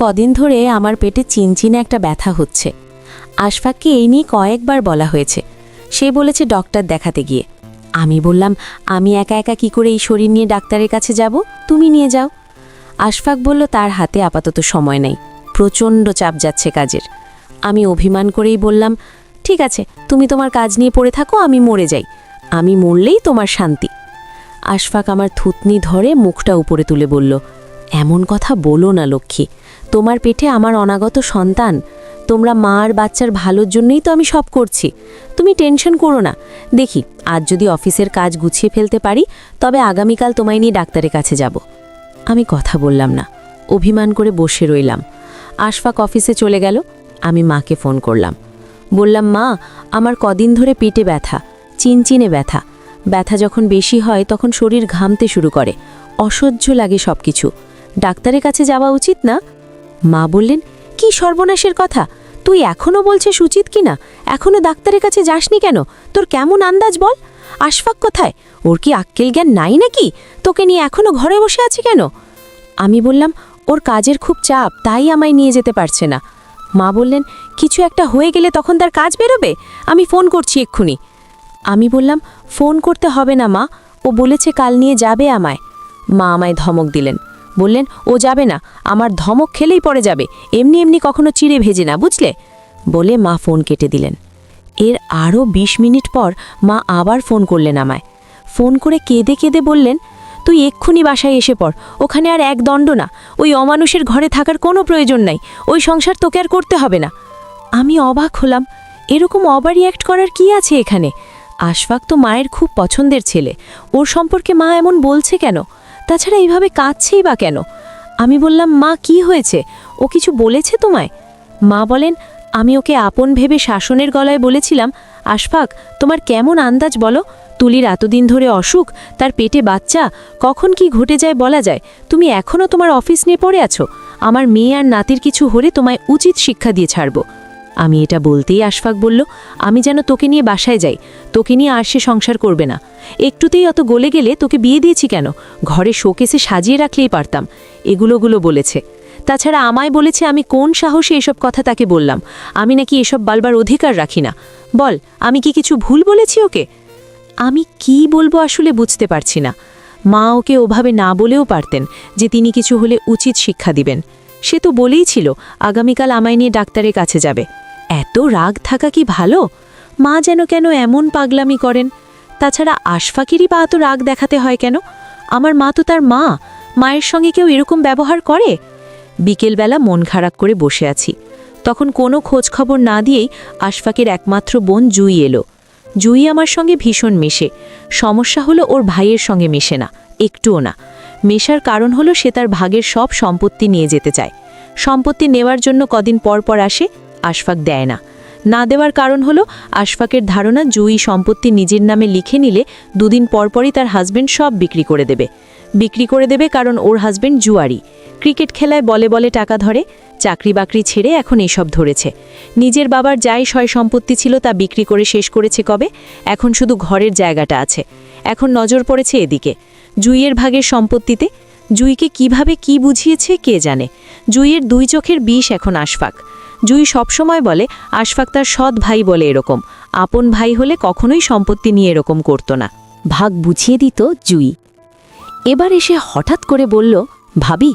কদিন ধরে আমার পেটে চিনচিনে একটা ব্যথা হচ্ছে। আশফাককে এই নিয়ে কয়েকবার বলা হয়েছে। সে বলেছে ডক্টর দেখাতে গিয়ে। আমি বললাম, আমি একা একা কি করে এই শরীর নিয়ে ডাক্তারের কাছে যাব, তুমি নিয়ে যাও। আশফাক বলল তার হাতে আপাতত সময় নেই, প্রচণ্ড চাপ যাচ্ছে কাজের। আমি অভিমান করেই বললাম, ঠিক আছে, তুমি তোমার কাজ নিয়ে পড়ে থাকো, আমি মরে যাই, আমি মরলেই তোমার শান্তি। আশফাক আমার থুতনি ধরে মুখটা উপরে তুলে বলল, এমন কথা বলো না লক্ষ্মী, তোমার পেটে আমার অনাগত সন্তান, তোমরা মা আর বাচ্চার ভালোর জন্যই তো আমি সব করছি, তুমি টেনশন করো না। দেখি আজ যদি অফিসের কাজ গুছিয়ে ফেলতে পারি তবে আগামীকাল তোমায় নিয়ে ডাক্তারের কাছে যাব। আমি কথা বললাম না, অভিমান করে বসে রইলাম। আশফাক অফিসে চলে গেল। আমি মাকে ফোন করলাম, বললাম, মা, আমার কদিন ধরে পেটে ব্যথা, চিনচিনে ব্যথা। ব্যথা যখন বেশি হয় তখন শরীর ঘামতে শুরু করে, অসহ্য লাগে সব কিছু, ডাক্তারের কাছে যাওয়া উচিত না? মা বললেন, কি সর্বনাশের কথা, তুই এখনও বলছিস উচিত কি না? এখনও ডাক্তারের কাছে যাসনি কেন? তোর কেমন আন্দাজ বল? আশফাক কোথায়? ওর কি আক্কেল জ্ঞান নাই নাকি? তোকে নিয়ে এখনও ঘরে বসে আছে কেন? আমি বললাম, ওর কাজের খুব চাপ, তাই আমায় নিয়ে যেতে পারছে না। মা বললেন, কিছু একটা হয়ে গেলে তখন তার কাজ বেরোবে, আমি ফোন করছি এক্ষুনি। আমি বললাম, ফোন করতে হবে না মা, ও বলেছে কাল নিয়ে যাবে আমায়। মা আমায় ধমক দিলেন, বললেন, ও যাবে না, আমার ধমক খেলেই পড়ে যাবে, এমনি এমনি কখনো চিড়ে ভেজে না, বুঝলে? বলে মা ফোন কেটে দিলেন। এর আরও ২০ মিনিট পর মা আবার ফোন করলেন আমায়। ফোন করে কেঁদে কেঁদে বললেন, তুই এক্ষুনি বাসায় এসে পড়, ওখানে আর এক দণ্ড না, ওই অমানুষের ঘরে থাকার কোনো প্রয়োজন নাই, ওই সংসার তোকে আর করতে হবে না। আমি অবাক হলাম, এরকম ওভাররিঅ্যাক্ট করার কি আছে এখানে? আশফাক তো মায়ের খুব পছন্দের ছেলে, ওর সম্পর্কে মা এমন বলছে কেন? তাছাড়া এইভাবে কাঁদছেই বা কেন? আমি বললাম, মা, কি হয়েছে? ও কিছু বলেছে তোমায়? মা বলেন, আমি ওকে আপন ভেবে শাসনের গলায় বলেছিলাম, আশফাক, তোমার কেমন আন্দাজ বলো? তুলির এতদিন ধরে অসুখ, তার পেটে বাচ্চা, কখন কি ঘটে যায় বলা যায়, তুমি এখনও তোমার অফিস নিয়ে পড়ে আছো। আমার মেয়ে আর নাতির কিছু হলে তোমায় উচিত শিক্ষা দিয়ে ছাড়ব। আমি এটা বলতেই আশফাক বলল, আমি যেন তোকে নিয়ে বাসায় যাই, তোকে নিয়ে আর সে সংসার করবে না। একটুতেই অত গলে গেলে তোকে বিয়ে দিয়েছি কেন? ঘরে শোকেসে সাজিয়ে রাখলেই পারতাম। এগুলো বলেছে। তাছাড়া আমায় বলেছে আমি কোন সাহসে এসব কথা তাকে বললাম, আমি নাকি এসব বলবার অধিকার রাখি না। বল, আমি কি কিছু ভুল বলেছি ওকে? আমি কি বলবো আসলে বুঝতে পারছি না। মা ওকে ওভাবে না বলেও পারতেন যে তিনি কিছু হলে উচিত শিক্ষা দিবেন। সে তো বলেই ছিল আগামীকাল আমায় নিয়ে ডাক্তারের কাছে যাবে। এত রাগ থাকা কি ভালো? মা যেন কেন এমন পাগলামি করেন? তাছাড়া আশফাকেরই বা এত রাগ দেখাতে হয় কেন? আমার মা তো তার মা, মায়ের সঙ্গে কেউ এরকম ব্যবহার করে? বিকেলবেলা মন খারাপ করে বসে আছি, তখন কোনো খোঁজ খবর না দিয়েই আশফাকের একমাত্র বোন জুই এলো। জুই আমার সঙ্গে ভীষণ মেশে। সমস্যা হলো ওর ভাইয়ের সঙ্গে মেশে না, একটুও না। মেশার কারণ হলো সে তার ভাগের সব সম্পত্তি নিয়ে যেতে চায়। সম্পত্তি নেওয়ার জন্য কদিন পর পর আসে, আশফাক দেয় না। না দেওয়ার কারণ হলো আশফাকের ধারণা জুই সম্পত্তি নিজের নামে লিখে নিলে দুদিন পরপরই তার হাজবেন্ড সব বিক্রি করে দেবে কারণ ওর হাজবেন্ড জুয়ারি, ক্রিকেট খেলায় বলে বলে টাকা ধরে, চাকরি বাকরি ছেড়ে এখন এসব ধরেছে। নিজের বাবার যাই সয় সম্পত্তি ছিল তা বিক্রি করে শেষ করেছে কবে, এখন শুধু ঘরের জায়গাটা আছে। এখন নজর পড়েছে এদিকে, জুইয়ের ভাগের সম্পত্তিতে। জুইকে কিভাবে কি বুঝিয়েছে কে জানে। জুইয়ের দুই চোখের বিষ এখন আশফাক। জুই সবসময় বলে আশফাক তার সৎ ভাই বলে এরকম, আপন ভাই হলে কখনোই সম্পত্তি নিয়ে এরকম করত না। ভাগ বুঝিয়ে দিত জুই। এবার এসে হঠাৎ করে বলল, ভাবি,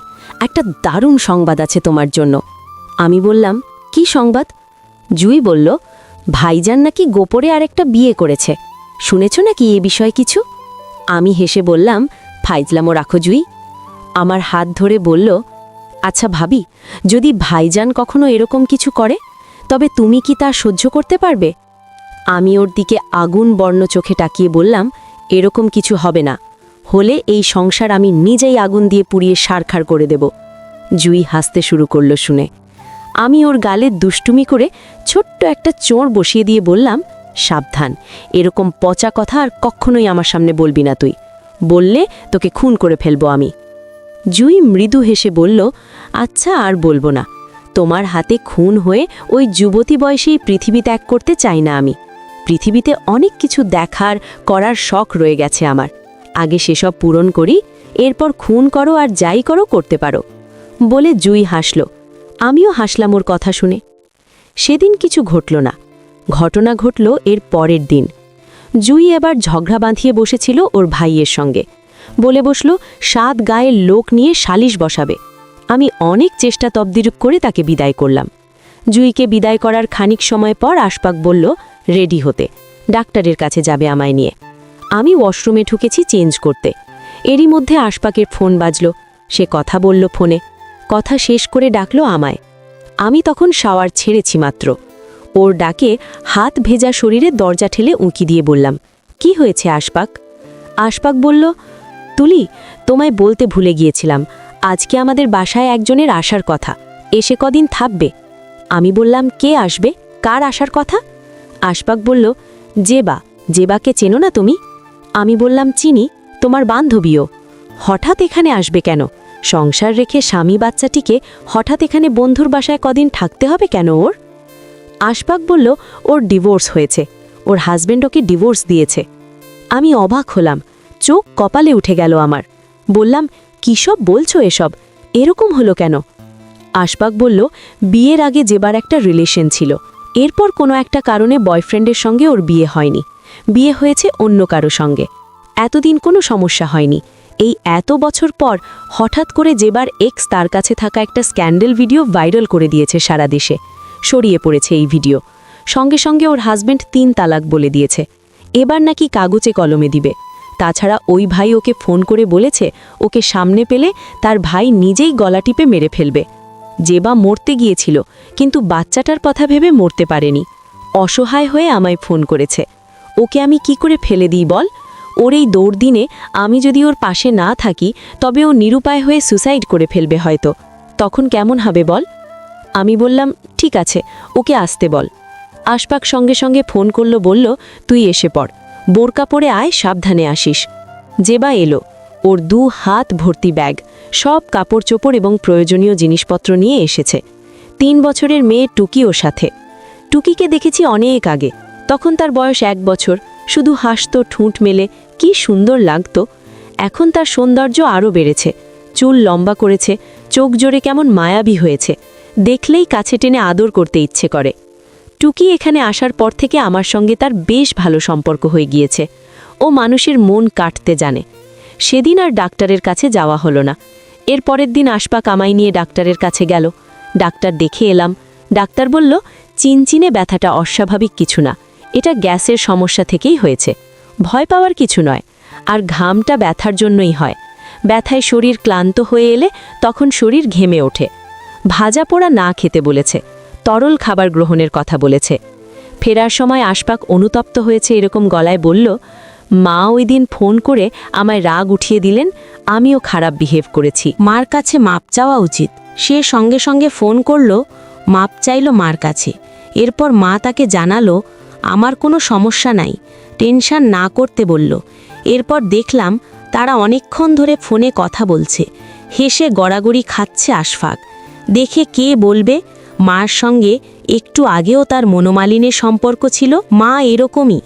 একটা দারুণ সংবাদ আছে তোমার জন্য। আমি বললাম, কি সংবাদ? জুই বলল, ভাইজান নাকি গোপরে আরেকটা বিয়ে করেছে, শুনেছ নাকি এ বিষয়ে কিছু? আমি হেসে বললাম, ফাইজলামো রাখো জুই। আমার হাত ধরে বলল, আচ্ছা ভাবি, যদি ভাইজান কখনো এরকম কিছু করে তবে তুমি কি তা সহ্য করতে পারবে? আমি ওর দিকে আগুন বর্ণ চোখে তাকিয়ে বললাম, এরকম কিছু হবে না, হলে এই সংসার আমি নিজেই আগুন দিয়ে পুড়িয়ে সারখার করে দেব। জুই হাসতে শুরু করল শুনে। আমি ওর গালে দুষ্টুমি করে ছোট্ট একটা চোঁড় বসিয়ে দিয়ে বললাম, সাবধান, এরকম পচা কথা আর কখনোই আমার সামনে বলবি না তুই, বললে তোকে খুন করে ফেলবো আমি। জুই মৃদু হেসে বলল, আচ্ছা আর বলবো না, তোমার হাতে খুন হয়ে ওই যুবতী বয়সেই পৃথিবী ত্যাগ করতে চাই না আমি। পৃথিবীতে অনেক কিছু দেখার করার শখ রয়ে গেছে আমার, আগে সেসব পূরণ করি, এরপর খুন করো আর যাই করো করতে পারো। বলে জুই হাসল। আমিও হাসলাম ওর কথা শুনে। সেদিন কিছু ঘটল না। ঘটনা ঘটল এর পরের দিন। জুই এবার ঝগড়া বাঁধিয়ে বসেছিল ওর ভাইয়ের সঙ্গে। বলে বসল 7 গায়ের লোক নিয়ে সালিশ বসাবে। আমি অনেক চেষ্টা তবদিরুপ করে তাকে বিদায় করলাম। জুইকে বিদায় করার খানিক সময় পর আশফাক বলল রেডি হতে, ডাক্তারের কাছে যাবে আমায় নিয়ে। আমি ওয়াশরুমে ঢুকেছি চেঞ্জ করতে। এরই মধ্যে আশফাকের ফোন বাজল। সে কথা বলল ফোনে। কথা শেষ করে ডাকলো আমায়। আমি তখন শাওয়ার ছেড়েছি মাত্র। ওর ডাকে হাত ভেজা শরীরে দরজা ঠেলে উঁকি দিয়ে বললাম, কি হয়েছে আশফাক? আশফাক বলল, তুলি, তোমায় বলতে ভুলে গিয়েছিলাম, আজকে আমাদের বাসায় একজনের আসার কথা, এসে কদিন থাকবে। আমি বললাম, কে আসবে, কার আসার কথা? আশফাক বলল, জেবাকে চেনো না তুমি? আমি বললাম, চিনি, তোমার বান্ধবীও। হঠাৎ এখানে আসবে কেন? সংসার রেখে স্বামী বাচ্চাটিকে হঠাৎ এখানে বন্ধুর বাসায় কদিন থাকতে হবে কেন ওর? আশফাক বলল, ওর ডিভোর্স হয়েছে, ওর হাজব্যান্ড ওকে ডিভোর্স দিয়েছে। আমি অবাক হলাম, চোখ কপালে উঠে গেল আমার। বললাম, কিসব বলছো এসব, এরকম হলো কেন? আশফাক বলল, বিয়ের আগে যেবার একটা রিলেশন ছিল, এরপর কোনো একটা কারণে বয়ফ্রেন্ডের সঙ্গে ওর বিয়ে হয়নি, বিয়ে হয়েছে অন্য কারো সঙ্গে। এতদিন কোনো সমস্যা হয়নি। এই এত বছর পর হঠাৎ করে যেবার এক্স তার কাছে থাকা একটা স্ক্যান্ডাল ভিডিও ভাইরাল করে দিয়েছে সারা দেশে। ছড়িয়ে পড়েছে এই ভিডিও। সঙ্গে সঙ্গে ওর হাজব্যান্ড 3 তালাক বলে দিয়েছে। এবার নাকি কাগজে কলমে দিবে। তাছাড়া ওই ভাই ওকে ফোন করে বলেছে ওকে সামনে পেলে তার ভাই নিজেই গলা টিপে মেরে ফেলবে। জেবা মরতে গিয়েছিল, কিন্তু বাচ্চাটার কথা ভেবে মরতে পারেনি। অসহায় হয়ে আমায় ফোন করেছে। ওকে আমি কি করে ফেলে দিই বল? ওর এই দৌড়দিনে আমি যদি ওর পাশে না থাকি, তবে ও নিরুপায় হয়ে সুসাইড করে ফেলবে হয়তো। তখন কেমন হবে বল? আমি বললাম, ঠিক আছে, ওকে আসতে বল। আশফাক সঙ্গে সঙ্গে ফোন করল, বলল, তুই এসে পড়, বোরকা পরে আয়, সাবধানে আসিস। জেবা এলো। ওর 2 হাত ভর্তি ব্যাগ, সব কাপড় চোপড় এবং প্রয়োজনীয় জিনিসপত্র নিয়ে এসেছে। 3 বছরের মেয়ে টুকি ওর সাথে। টুকিকে দেখেছি অনেক আগে, তখন তার বয়স 1 বছর, শুধু হাসতো ঠোঁট মেলে, কি সুন্দর লাগতো। এখন তার সৌন্দর্য আরও বেড়েছে, চুল লম্বা করেছে, চোখ জোরে কেমন মায়াবী হয়েছে, দেখলেই কাছে টেনে আদর করতে ইচ্ছে করে। টুকি এখানে আসার পর থেকে আমার সঙ্গে তার বেশ ভালো সম্পর্ক হয়ে গিয়েছে। ও মানুষের মন কাটতে জানে। সেদিন আর ডাক্তারের কাছে যাওয়া হলো না। এর পরের দিন আশফাক আমায় নিয়ে ডাক্তারের কাছে গেল। ডাক্তার দেখে এলাম। ডাক্তার বলল, চিনচিনে ব্যথাটা অস্বাভাবিক কিছু না, এটা গ্যাসের সমস্যা থেকেই হয়েছে, ভয় পাওয়ার কিছু নয়। আর ঘামটা ব্যথার জন্যই হয়। ব্যথায় শরীর ক্লান্ত হয়ে এলে তখন শরীর ঘেমে ওঠে। ভাজা পোড়া না খেতে বলেছে, তরল খাবার গ্রহণের কথা বলেছে। ফেরার সময় আশফাক অনুতপ্ত হয়েছে এরকম গলায় বলল, মা ওই দিন ফোন করে আমায় রাগ উঠিয়ে দিলেন, আমিও খারাপ বিহেভ করেছি, মার কাছে মাপ চাওয়া উচিত। সে সঙ্গে সঙ্গে ফোন করল, মাপ চাইল মার কাছে। এরপর মা তাকে জানালো, আমার কোনো সমস্যা নাই, টেনশন না করতে বলল। এরপর দেখলাম তারা অনেকক্ষণ ধরে ফোনে কথা বলছে, হেসে গড়াগড়ি খাচ্ছে আশফাক। দেখে কে বলবে মার সঙ্গে একটু আগেও তার মনোমালিনের সম্পর্ক ছিল? মা এরকমই,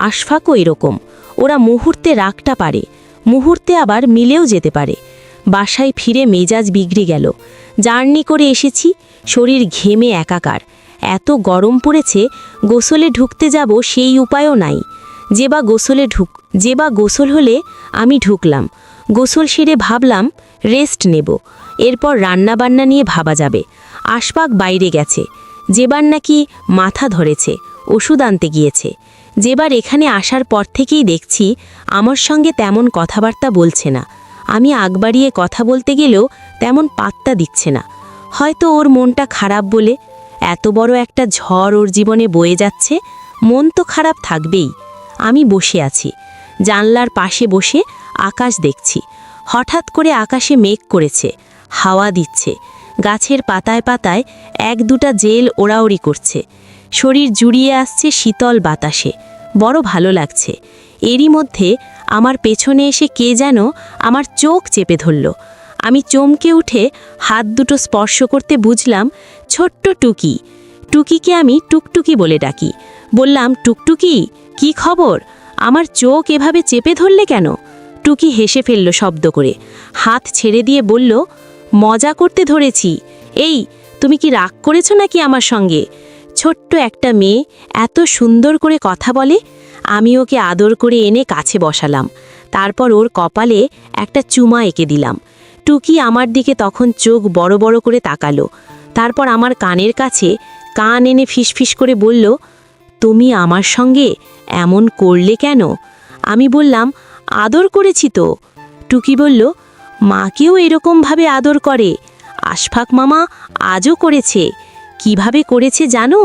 আশফাকও এরকম। ওরা মুহূর্তে রাগটা পারে, মুহূর্তে আবার মিলেও যেতে পারে। বাসায় ফিরে মেজাজ বিগড়ে গেল। জার্নি করে এসেছি, শরীর ঘেমে একাকার, এত গরম পড়েছে, গোসলে ঢুকতে যাব সেই উপায়ও নাই। যেবা গোসল হলে আমি ঢুকলাম। গোসল সেরে ভাবলাম রেস্ট নেব, এরপর রান্নাবান্না নিয়ে ভাবা যাবে। আশফাক বাইরে গেছে, যেবার নাকি মাথা ধরেছে, ওষুধ আনতে গিয়েছে। যেবার এখানে আসার পর থেকেই দেখছি আমার সঙ্গে তেমন কথাবার্তা বলছে না। আমি আগ বাড়িয়ে কথা বলতে গেলেও তেমন পাত্তা দিচ্ছে না। হয়তো ওর মনটা খারাপ বলে। এত বড় একটা ঝড় ওর জীবনে বয়ে যাচ্ছে, মন তো খারাপ থাকবেই। আমি বসে আছি, জানলার পাশে বসে আকাশ দেখছি। হঠাৎ করে আকাশে মেঘ করেছে, হাওয়া দিচ্ছে, গাছের পাতায় পাতায় 1-2টা জেল ওড়াউড়ি করছে। শরীর জুড়িয়ে আসছে শীতল বাতাসে, বড় ভালো লাগছে। এরই মধ্যে আমার পেছনে এসে কে যেন আমার চোখ চেপে ধরল। আমি চমকে উঠে হাত দুটো স্পর্শ করতে বুঝলাম ছোট্ট টুকি। টুকিকে আমি টুকটুকি বলে ডাকি। বললাম, টুকটুকি, কি খবর? আমার চোখ এভাবে চেপে ধরলে কেন? টুকি হেসে ফেলল শব্দ করে, হাত ছেড়ে দিয়ে বলল, মজা করতে ধরেছি। এই, তুমি কি রাগ করেছো নাকি আমার সঙ্গে? ছোট্ট একটা মেয়ে এত সুন্দর করে কথা বলে। আমি ওকে আদর করে এনে কাছে বসালাম, তারপর ওর কপালে একটা চুমা এঁকে দিলাম। টুকি আমার দিকে তখন চোখ বড় বড় করে তাকালো, তারপর আমার কানের কাছে কান এনে ফিসফিস করে বলল, তুমি আমার সঙ্গে এমন করলে কেন? আমি বললাম, আদর করেছি তো। টুকি বলল, মাকেও এরকমভাবে আদর করে, আশফাক মামা আজও করেছে। কিভাবে করেছে জানো?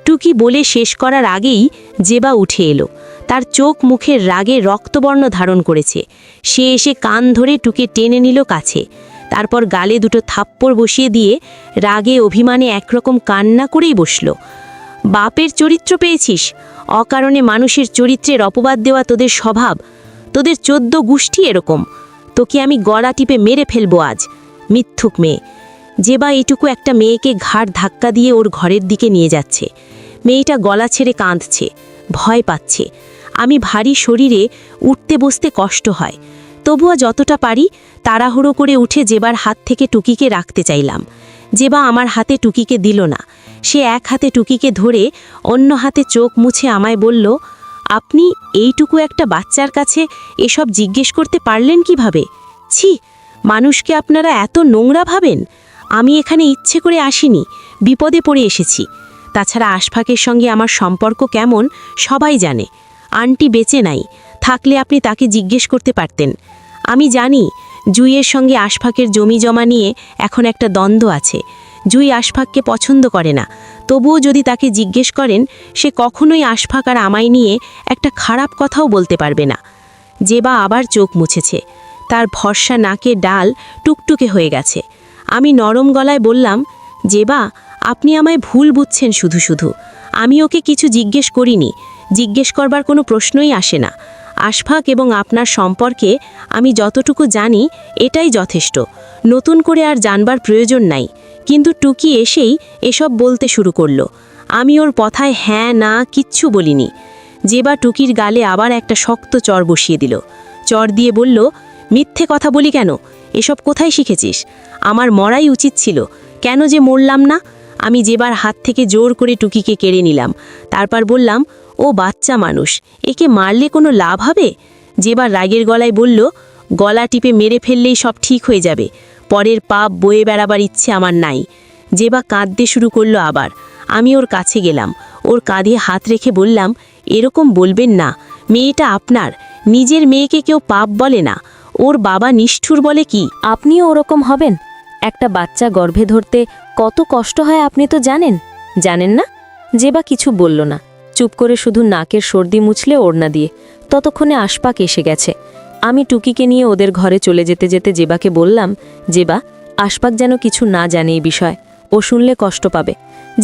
টুকি বলে শেষ করার আগেই জেবা উঠে এলো। তার চোখ মুখের রাগে রক্তবর্ণ ধারণ করেছে। সে এসে কান ধরে টুকে টেনে নিল কাছে, তারপর গালে দুটো থাপ্পড় বসিয়ে দিয়ে রাগে অভিমানে একরকম কান্না করেই বসল। বাপের চরিত্র পেয়েছিস, অকারণে মানুষের চরিত্রের অপবাদ দেওয়া তোদের স্বভাব। তোদের 14 গোষ্ঠী এরকম। তোকে আমি গলা টিপে মেরে ফেলবো আজ, মিথ্যুক মেয়ে। জেবা এইটুকু একটা মেয়েকে ঘাড় ধাক্কা দিয়ে ওর ঘরের দিকে নিয়ে যাচ্ছে। মেয়েটা গলা ছেড়ে কাঁদছে, ভয় পাচ্ছে। আমি ভারী শরীরে উঠতে বসতে কষ্ট হয়, তবুও যতটা পারি তাড়াহুড়ো করে উঠে জেবার হাত থেকে টুকিকে রাখতে চাইলাম। জেবা আমার হাতে টুকিকে দিল না। সে এক হাতে টুকিকে ধরে অন্য হাতে চোখ মুছে আমায় বলল, আপনি এইটুকু একটা বাচ্চার কাছে এসব জিজ্ঞেস করতে পারলেন কিভাবে? ছি, মানুষকে আপনারা এত নোংরা ভাবেন। আমি এখানে ইচ্ছে করে আসিনি, বিপদে পড়ে এসেছি। তাছাড়া আশফাকের সঙ্গে আমার সম্পর্ক কেমন সবাই জানে। আন্টি বেঁচে নাই, থাকলে আপনি তাকে জিজ্ঞেস করতে পারতেন। আমি জানি জুইয়ের সঙ্গে আশফাকের জমি জমা নিয়ে এখন একটা দ্বন্দ্ব আছে। জুই আশফাককে পছন্দ করে না, তবুও যদি তাকে জিজ্ঞেস করেন সে কখনোই আশফাক আর আমায় নিয়ে একটা খারাপ কথাও বলতে পারবে না। জেবা আবার চোখ মুছেছে, তার ভরসা নাকের ডাল টুকটুকে হয়ে গেছে। আমি নরম গলায় বললাম, জেবা, আপনি আমায় ভুল বুঝছেন শুধু শুধু। আমি ওকে কিছু জিজ্ঞেস করিনি, জিজ্ঞেস করবার কোনো প্রশ্নই আসে না। আশফাক এবং আপনার সম্পর্কে আমি যতটুকু জানি এটাই যথেষ্ট, নতুন করে আর জানবার প্রয়োজন নাই। কিন্তু টুকি এসেই এসব বলতে শুরু করলো। আমি ওর কথায় হ্যাঁ না কিচ্ছু বলিনি। জেবা টুকির গালে আবার একটা শক্ত চর বসিয়ে দিল। চর দিয়ে বলল, মিথ্যে কথা বলি কেন? এসব কোথায় শিখেছিস? আমার মরাই উচিত ছিল, কেন যে মরলাম না? আমি জেবার হাত থেকে জোর করে টুকিকে কেড়ে নিলাম, তারপর বললাম, ও বাচ্চা মানুষ, একে মারলে কোনো লাভ হবে? জেবার রাগের গলায় বলল, গলা টিপে মেরে ফেললেই সব ঠিক হয়ে যাবে, পরের পাপ বয়ে বেড়াবার ইচ্ছে আমার নাই। জেবা কাঁদতে শুরু করলো আবার। আমি ওর কাছে গেলাম, ওর কাঁধে হাত রেখে বললাম, এরকম বলবেন না, মেয়েটা আপনার, নিজের মেয়েকে কেউ পাপ বলে না। ওর বাবা নিষ্ঠুর বলে কি? আপনিও ওরকম হবেন? একটা বাচ্চা গর্ভে ধরতে কত কষ্ট হয় আপনি তো জানেন? জানেন না? জেবা কিছু বলল না, চুপ করে শুধু নাকের সর্দি মুছলে ওড়না দিয়ে। ততক্ষণে আশফাক এসে গেছে। আমি টুকিকে নিয়ে ওদের ঘরে চলে যেতে যেতে জেবাকে বললাম, জেবা, আশফাক যেন কিছু না জানে এই বিষয়, ও শুনলে কষ্ট পাবে।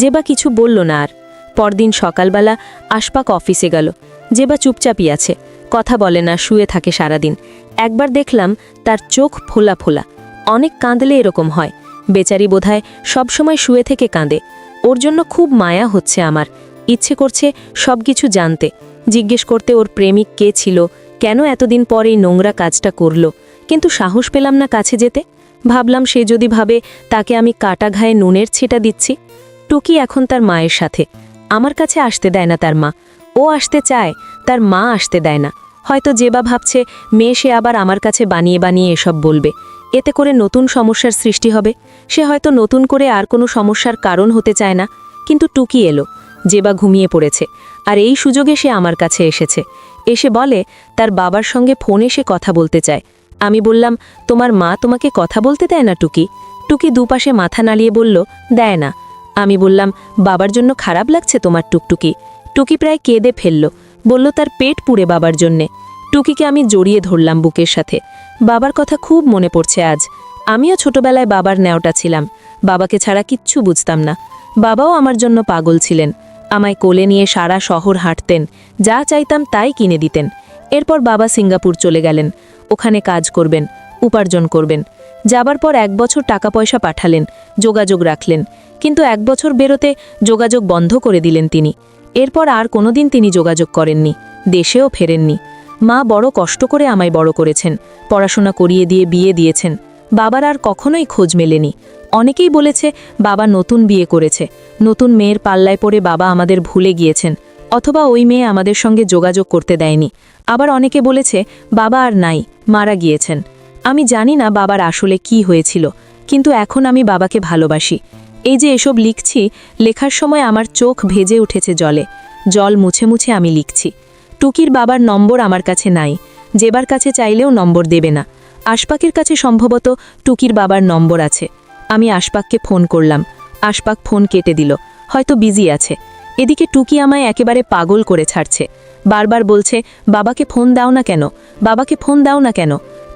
জেবা কিছু বলল না আর। পরদিন সকালবেলা আশফাক অফিসে গেল। জেবা চুপচাপই আছে, কথা বলে না, শুয়ে থাকে সারাদিন। একবার দেখলাম তার চোখ ফোলা ফোলা। অনেক কাঁদলে এরকম হয়। বেচারি বোধহয় সবসময় শুয়ে থেকে কাঁদে। ওর জন্য খুব মায়া হচ্ছে আমার। ইচ্ছে করছে সব কিছু জানতে, জিজ্ঞেস করতে ওর প্রেমিক কে ছিল, কেন এতদিন পর এই নোংরা কাজটা করল। কিন্তু সাহস পেলাম না কাছে যেতে। ভাবলাম সে যদি ভাবে তাকে আমি কাটা ঘায়ে নুনের ছিটা দিচ্ছি। টুকি এখন তার মায়ের সাথে, আমার কাছে আসতে দেয় না তার মা। ও আসতে চায়, তার মা আসতে দেয় না। হয়তো জেবা ভাবছে মেয়ে সে আবার আমার কাছে বানিয়ে বানিয়ে এসব বলবে, এতে করে নতুন সমস্যার সৃষ্টি হবে। সে হয়তো নতুন করে আর কোনো সমস্যার কারণ হতে চায় না। কিন্তু টুকি এলো, জেবা ঘুমিয়ে পড়েছে, আর এই সুযোগে সে আমার কাছে এসেছে। এসে বলে তার বাবার সঙ্গে ফোনে সে কথা বলতে চায়। আমি বললাম, তোমার মা তোমাকে কথা বলতে দেয় না টুকি? টুকি দুপাশে মাথা নাড়িয়ে বলল, দেয় না। আমি বললাম, বাবার জন্য খারাপ লাগছে তোমার টুকটুকি? টুকি প্রায় কেঁদে ফেলল, বলল তার পেট পুড়ে বাবার জন্যে। টুকিকে আমি জড়িয়ে ধরলাম বুকের সাথে। বাবার কথা খুব মনে পড়ছে আজ। আমিও ছোটবেলায় বাবার ন্যাওটা ছিলাম, বাবাকে ছাড়া কিচ্ছু বুঝতাম না। বাবাও আমার জন্য পাগল ছিলেন, আমায় কোলে নিয়ে সারা শহর হাঁটতেন, যা চাইতাম তাই কিনে দিতেন। এরপর বাবা সিঙ্গাপুর চলে গেলেন, ওখানে কাজ করবেন, উপার্জন করবেন। যাবার পর 1 বছর টাকা পয়সা পাঠালেন, যোগাযোগ রাখলেন, কিন্তু 1 বছর বেরোতে যোগাযোগ বন্ধ করে দিলেন তিনি। এরপর আর কোনোদিন তিনি যোগাযোগ করেননি, দেশেও ফেরেননি। মা বড় কষ্ট করে আমায় বড় করেছেন, পড়াশোনা করিয়ে দিয়ে বিয়ে দিয়েছেন। বাবার আর কখনোই খোঁজ মেলেনি। অনেকেই বলেছে বাবা নতুন বিয়ে করেছে, নতুন মেয়ের পাল্লায় পড়ে বাবা আমাদের ভুলে গিয়েছেন, অথবা ওই মেয়ে আমাদের সঙ্গে যোগাযোগ করতে দেয়নি। আবার অনেকে বলেছে বাবা আর নাই, মারা গিয়েছেন। আমি জানি না বাবার আসলে কি হয়েছিল, কিন্তু এখন আমি বাবাকে ভালোবাসি। এই যে এসব লিখছি, লেখার সময় আমার চোখ ভেজে উঠেছে জলে। জল মুছে মুছে আমি লিখছি। টুকির বাবার নম্বর আমার কাছে নাই, জেবার কাছে চাইলেও নম্বর দেবে না। আশপাকের কাছে সম্ভবত টুকির বাবার নম্বর আছে। আমি আশপাককে ফোন করলাম, আশপাক ফোন কেটে দিল, হয়তো বিজি আছে। এদিকে টুকি আমায় একেবারে পাগল করে ছাড়ছে, বারবার বলছে বাবাকে ফোন দাও না কেন, বাবাকে ফোন দাও না কেন।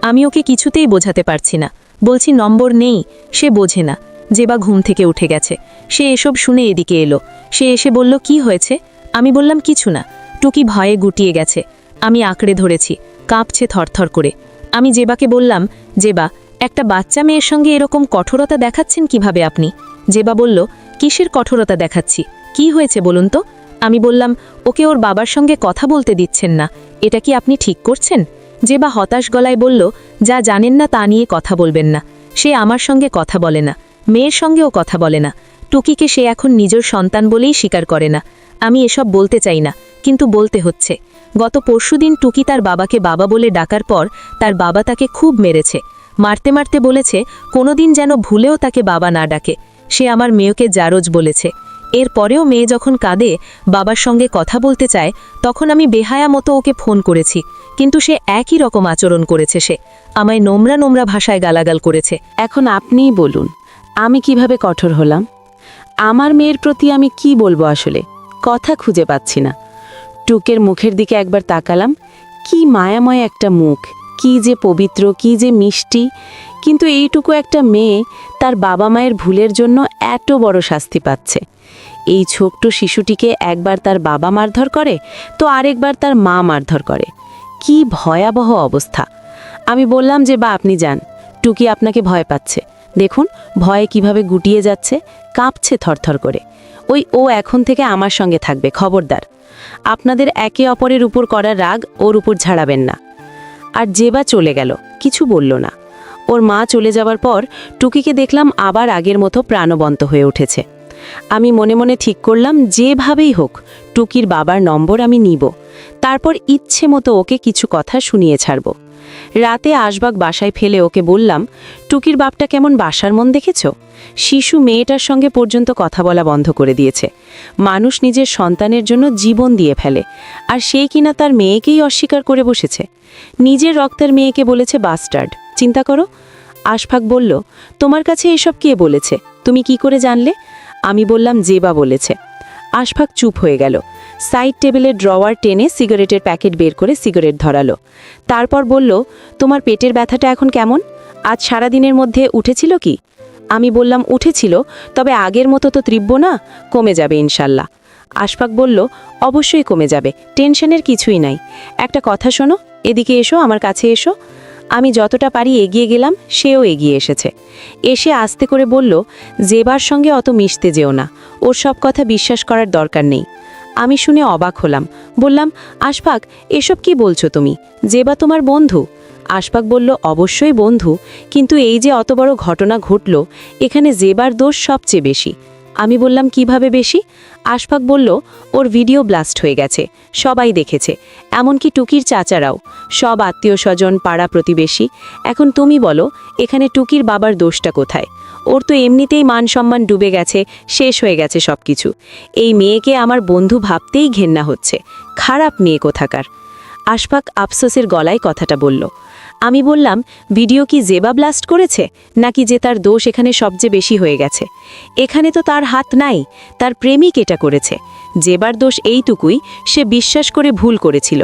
আমি ওকে কিছুতেই বোঝাতে পারছি না, বলছি নম্বর নেই, সে বোঝে না। জেবা ঘুম থেকে উঠে গেছে, সে এসব শুনে এদিকে এলো। সে এসে বলল কি হয়েছে? আমি বললাম কিছু না। টুকি ভয়ে গুটিয়ে গেছে। আমি আঁকড়ে ধরেছি, কাঁপছে থরথর করে। আমি জেবাকে বললাম, জেবা, একটা বাচ্চা মেয়ের সঙ্গে এরকম কঠোরতা দেখাচ্ছেন কিভাবে আপনি? জেবা বলল, কিসের কঠোরতা দেখাচ্ছি, কি হয়েছে বলুন তো? আমি বললাম, ওকে ওর বাবার সঙ্গে কথা বলতে দিচ্ছেন না, এটা কি আপনি ঠিক করছেন? জেবা হতাশ গলায় বলল, যা জানেন না তা নিয়ে কথা বলবেন না। সে আমার সঙ্গে কথা বলে না, মেয়ের সঙ্গেও কথা বলে না। টুকিকে সে এখন নিজের সন্তান বলেই স্বীকার করে না। আমি এসব বলতে চাই না, কিন্তু বলতে হচ্ছে। গত পরশুদিন টুকি তার বাবাকে বাবা বলে ডাকার পর তার বাবা তাকে খুব মেরেছে। মারতে মারতে বলেছে কোনোদিন যেন ভুলেও তাকে বাবা না ডাকে। সে আমার মেয়েকে জারজ বলেছে। এরপরেও মেয়ে যখন কাঁদে, বাবার সঙ্গে কথা বলতে চায়, তখন আমি বেহায়া মতো ওকে ফোন করেছি, কিন্তু সে একই রকম আচরণ করেছে। সে আমায় নোংরা নোংরা ভাষায় গালাগাল করেছে। এখন আপনিই বলুন, আমি কিভাবে কঠোর হলাম? আমার মেয়ের প্রতি আমি কি বলবো আসলে, কথা খুঁজে পাচ্ছি না। টুকের মুখের দিকে একবার তাকালাম, কি মায়াময় একটা মুখ, কি যে পবিত্র, কি যে মিষ্টি। কিন্তু এইটুকু একটা মেয়ে তার বাবা মায়ের ভুলের জন্য এত বড় শাস্তি পাচ্ছে। এই ছোট্ট শিশুটিকে একবার তার বাবা মারধর করে, তো আরেকবার তার মা মারধর করে। কি ভয়াবহ অবস্থা! আমি বললাম যে বা আপনি যান, টুকি আপনাকে ভয় পাচ্ছে, দেখুন ভয়ে কিভাবে গুটিয়ে যাচ্ছে, কাঁপছে থরথর করে। ও এখন থেকে আমার সঙ্গে থাকবে, খবরদার। আপনাদের একে অপরের উপর করা রাগ ওর উপর ঝাড়াবেন না। আর জেবা চলে গেল, কিছু বলল না। ওর মা চলে যাওয়ার পর টুকিকে দেখলাম আবার আগের মতো প্রাণবন্ত হয়ে উঠেছে। আমি মনে মনে ঠিক করলাম যেভাবেই হোক টুকির বাবার নম্বর আমি নিব, তারপর ইচ্ছে মতো ওকে কিছু কথা শুনিয়ে ছাড়ব। রাতে আশবাক বাসায় ফেলে ওকে বললাম, টুকির বাপটা কেমন বাসার মন দেখেছ? শিশু মেয়েটার সঙ্গে পর্যন্ত কথা বলা বন্ধ করে দিয়েছে। মানুষ নিজের সন্তানের জন্য জীবন দিয়ে ফেলে, আর সেই কিনা তার মেয়েকেই অস্বীকার করে বসেছে। নিজের রক্তের মেয়েকে বলেছে বাস্টার্ড, চিন্তা করো। আশফাক বলল, তোমার কাছে এসব কে বলেছে, তুমি কি করে জানলে? আমি বললাম, জেবা বলেছে। আশফাক চুপ হয়ে গেল। সাইড টেবিলের ড্রয়ার টেনে সিগারেটের প্যাকেট বের করে সিগারেট ধরালো। তারপর বলল, তোমার পেটের ব্যথাটা এখন কেমন? আজ সারা দিনের মধ্যে উঠেছিল কি? আমি বললাম, উঠেছিল, তবে আগের মতো তো তীব্র না, কমে যাবে ইনশাল্লাহ। আশফাক বলল, অবশ্যই কমে যাবে, টেনশনের কিছুই নাই। একটা কথা শোনো, এদিকে এসো, আমার কাছে এসো। আমি যতটা পারি এগিয়ে গেলাম, সেও এগিয়ে এসেছে। এসে আস্তে করে বলল, জেবার সঙ্গে অত মিশতে যেও না, ওর সব কথা বিশ্বাস করার দরকার নেই। আমি শুনে অবাক হলাম, বললাম, আশফাক এসব কি বলছো তুমি? জেবা তোমার বন্ধু। আশফাক বলল, অবশ্যই বন্ধু, কিন্তু এই যে অত বড় ঘটনা ঘটল, এখানে জেবার দোষ সবচেয়ে বেশি। আমি বললাম, কিভাবে বেশি? আশফাক বলল, ওর ভিডিও ব্লাস্ট হয়ে গেছে, সবাই দেখেছে, এমনকি টুকির চাচারাও, সব আত্মীয় স্বজন, পাড়া প্রতিবেশী। এখন তুমি বলো, এখানে টুকির বাবার দোষটা কোথায়? ওর তো এমনিতেই মান সম্মান ডুবে গেছে, শেষ হয়ে গেছে সব কিছু। এই মেয়েকে আমার বন্ধু ভাবতেই ঘেন্না হচ্ছে, খারাপ মেয়ে কোথাকার। আশফাক আফসোসের গলায় কথাটা বলল। আমি বললাম, ভিডিও কি জেবা ব্লাস্ট করেছে, নাকি যে তার দোষ এখানে সবচেয়ে বেশি হয়ে গেছে? এখানে তো তার হাত নাই, তার প্রেমিক এটা করেছে। জেবার দোষ এইটুকুই, সে বিশ্বাস করে ভুল করেছিল।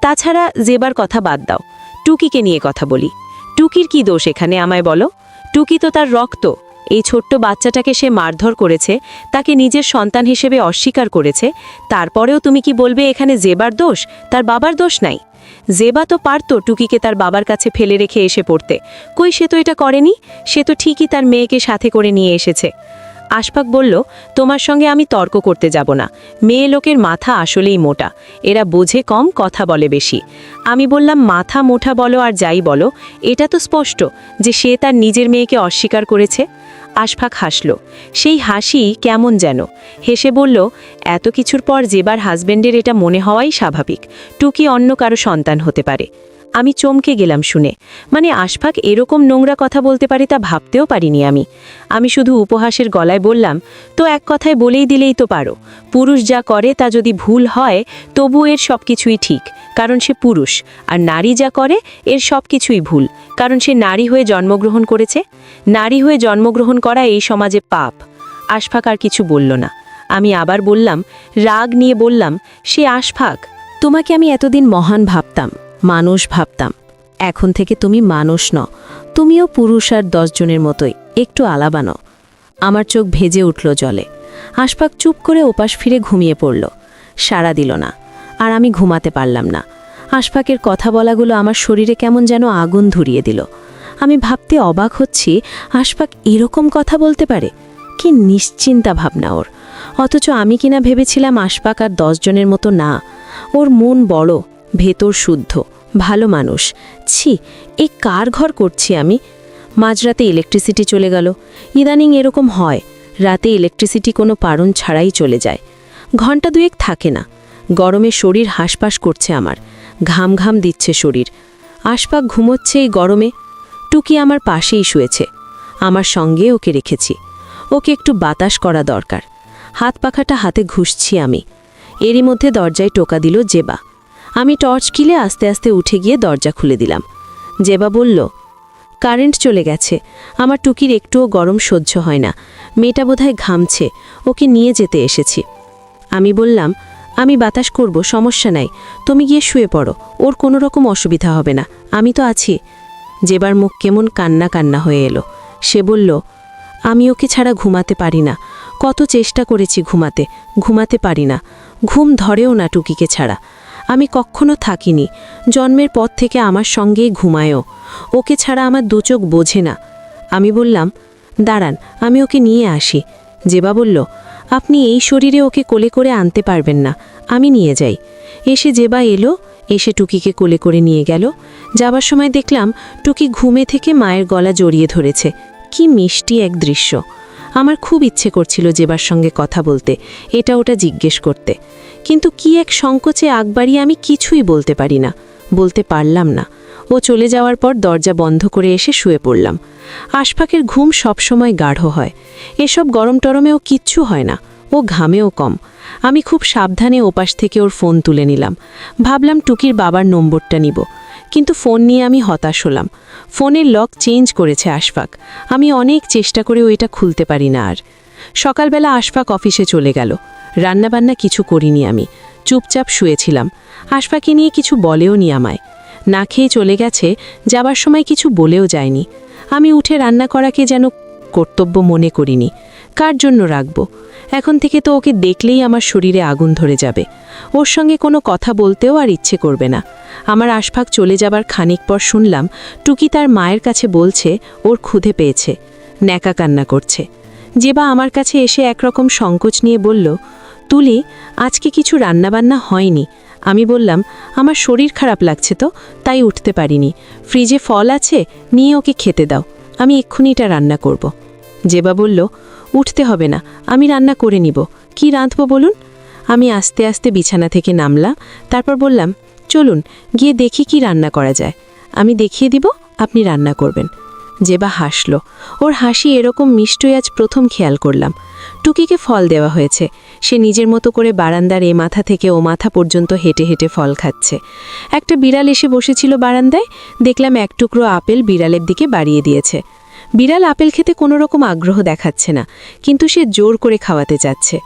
তাছাড়া জেবার কথা বাদ দাও, টুকিকে নিয়ে কথা বলি। টুকির কি দোষ এখানে, আমায় বলো? টুকি তো তার রক্ত। এই ছোট্ট বাচ্চাটাকে সে মারধর করেছে, তাকে নিজের সন্তান হিসেবে অস্বীকার করেছে। তারপরেও তুমি কি বলবে এখানে জেবার দোষ, তার বাবার দোষ নাই? জেবা তো পারত টুকিকে তার বাবার কাছে ফেলে রেখে এসে পড়তে, কই সে তো এটা করেনি। সে তো ঠিকই তার মেয়েকে সাথে করে নিয়ে এসেছে। আশফাক বলল, তোমার সঙ্গে আমি তর্ক করতে যাব না, মেয়ে লোকের মাথা আসলেই মোটা, এরা বোঝে কম, কথা বলে বেশি। আমি বললাম, মাথা মোটা বলো আর যাই বলো, এটা তো স্পষ্ট যে সে তার নিজের মেয়েকে অস্বীকার করেছে। আশফাক হাসল। সেই হাসি কেমন যেন। হেসে বলল, এত কিছুর পর জেবার হাজবেন্ডের এটা মনে হওয়াই স্বাভাবিক। টুকি অন্য কারো সন্তান হতে পারে। আমি চমকে গেলাম শুনে। মানে আশফাক এরকম নোংরা কথা বলতে পারে তা ভাবতেও পারিনি আমি শুধু উপহাসের গলায় বললাম, তো এক কথায় বলেই দিলেই তো পারো, পুরুষ যা করে তা যদি ভুল হয় তবু এর সব কিছুই ঠিক, কারণ সে পুরুষ। আর নারী যা করে এর সব কিছুই ভুল, কারণ সে নারী হয়ে জন্মগ্রহণ করেছে। নারী হয়ে জন্মগ্রহণ করা এই সমাজে পাপ। আশফাক আর কিছু বলল না। আমি আবার বললাম, রাগ নিয়ে বললাম, সে আশফাক, তোমাকে আমি এতদিন মহান ভাবতাম, মানুষ ভাবতাম। এখন থেকে তুমি মানুষ নও, তুমিও পুরুষ আর 10 জনের মতোই, একটু আলাদা নও। আমার চোখ ভেজে উঠল জলে। আশফাক চুপ করে ওপাশ ফিরে ঘুমিয়ে পড়ল, সাড়া দিল না। আর আমি ঘুমাতে পারলাম না। আশফাকের কথা বলাগুলো আমার শরীরে কেমন যেন আগুন ধরিয়ে দিল। আমি ভাবতে অবাক হচ্ছি, আশফাক এরকম কথা বলতে পারে? কি নিশ্চিন্তা ভাবনা ওর! অথচ আমি কিনা ভেবেছিলাম আশফাক আর 10 জনের মতো না। ওর মন বড়, ভেতর শুদ্ধ, ভালো মানুষ। ছি, এই কার ঘর করছি আমি? মাঝরাতে ইলেকট্রিসিটি চলে গেল। ইদানিং এরকম হয়, রাতে ইলেকট্রিসিটি কোনো কারণ ছাড়াই চলে যায়। ঘন্টা দুয়েক থাকে না। গরমে শরীর হাঁসফাঁস করছে আমার, ঘাম ঘাম দিচ্ছে শরীর। আশফাক ঘুমোচ্ছে এই গরমে। টুকি আমার পাশেই শুয়েছে, আমার সঙ্গে ওকে রেখেছি। ওকে একটু বাতাস করা দরকার। হাত পাখাটা হাতে ঘুষছি আমি। এরই মধ্যে দরজায় টোকা দিল জেবা। আমি টর্চ কিলে আস্তে আস্তে উঠে গিয়ে দরজা খুলে দিলাম। জেবা বলল, কারেন্ট চলে গেছে। আমার টুকির একটুও গরম সহ্য হয় না, মেয়েটা বোধহয় ঘামছে, ওকে নিয়ে যেতে এসেছি। আমি বললাম, আমি বাতাস করব, সমস্যা নাই, তুমি গিয়ে শুয়ে পড়ো, ওর কোনো রকম অসুবিধা হবে না, আমি তো আছি। জেবার মুখ কেমন কান্না কান্না হয়ে এলো। সে বলল, আমি ওকে ছাড়া ঘুমাতে পারি না, কত চেষ্টা করেছি ঘুমাতে পারি না, ঘুম ধরেও না টুকিকে ছাড়া। আমি কখনো থাকিনি, জন্মের পর থেকে আমার সঙ্গেই ঘুমায়ও, ওকে ছাড়া আমার দু চোখ বোঝে না। আমি বললাম, দাঁড়ান, আমি ওকে নিয়ে আসি। জেবা বলল, আপনি এই শরীরে ওকে কোলে করে আনতে পারবেন না, আমি নিয়ে যাই। এসে জেবা এলো, এসে টুকিকে কোলে করে নিয়ে গেল। যাবার সময় দেখলাম টুকি ঘুমে থেকে মায়ের গলা জড়িয়ে ধরেছে। কি মিষ্টি এক দৃশ্য! আমার খুব ইচ্ছে করছিল জেবার সঙ্গে কথা বলতে, এটা ওটা জিজ্ঞেস করতে, কিন্তু কি এক সংকোচে আগ বাড়িয়ে আমি কিছুই বলতে পারলাম না। ও চলে যাওয়ার পর দরজা বন্ধ করে এসে শুয়ে পড়লাম। আশফাকের ঘুম সবসময় গাঢ় হয়, এসব গরম টরমেও কিচ্ছু হয় না, ও ঘামেও কম। আমি খুব সাবধানে ওপাশ থেকে ওর ফোন তুলে নিলাম। ভাবলাম টুকির বাবার নম্বরটা নিব, কিন্তু ফোন নিয়ে আমি হতাশ হলাম। ফোনের লক চেঞ্জ করেছে আশফাক, আমি অনেক চেষ্টা করে ওইটা খুলতে পারি না আর। সকালবেলা আশফাক অফিসে চলে গেল। রান্নাবান্না কিছু করিনি আমি, চুপচাপ শুয়েছিলাম। আশফাকে নিয়ে কিছু বলেও নি আমায়, না খেয়ে চলে গেছে, যাবার সময় কিছু বলেও যায়নি। আমি উঠে রান্না করাকে যেন কর্তব্য মনে করিনি। কার জন্য রাখব? এখন থেকে তো ওকে দেখলেই আমার শরীরে আগুন ধরে যাবে, ওর সঙ্গে কোনো কথা বলতেও আর ইচ্ছে করবে না। আমার আশফাক চলে যাবার খানিক পর শুনলাম টুকি তার মায়ের কাছে বলছে ওর ক্ষুধে পেয়েছে, ন্যাকা কান্না করছে। জেবা আমার কাছে এসে একরকম সংকোচ নিয়ে বলল, তুলি, আজকে কিছু রান্নাবান্না হয়নি। আমি বললাম, আমার শরীর খারাপ লাগছে তো, তাই উঠতে পারিনি। ফ্রিজে ফল আছে, নিয়ে ওকে খেতে দাও, আমি এক্ষুনি এটা রান্না করব। জেবা বলল, উঠতে হবে না, আমি রান্না করে নিব। কি রাঁধব বলুন? আমি আস্তে আস্তে বিছানা থেকে নামলাম, তারপর বললাম, চলুন গিয়ে দেখি কি রান্না করা যায়, আমি দেখিয়ে দিব, আপনি রান্না করবেন। জেবা হাসল, ওর হাসি এরকম মিষ্টই আজ প্রথম খেয়াল করলাম। টুকিকে ফল দেওয়া হয়েছে, সে নিজের মতো করে বারান্দার এ মাথা থেকে ও মাথা পর্যন্ত হেঁটে হেঁটে ফল খাচ্ছে। একটা বিড়াল এসে বসেছিল বারান্দায়, দেখলাম এক টুকরো আপেল বিড়ালের দিকে বাড়িয়ে দিয়েছে। বিড়াল আপেল খেতে কোনো রকম আগ্রহ দেখাচ্ছে না, কিন্তু সে জোর করে খাওয়াতে চাচ্ছে।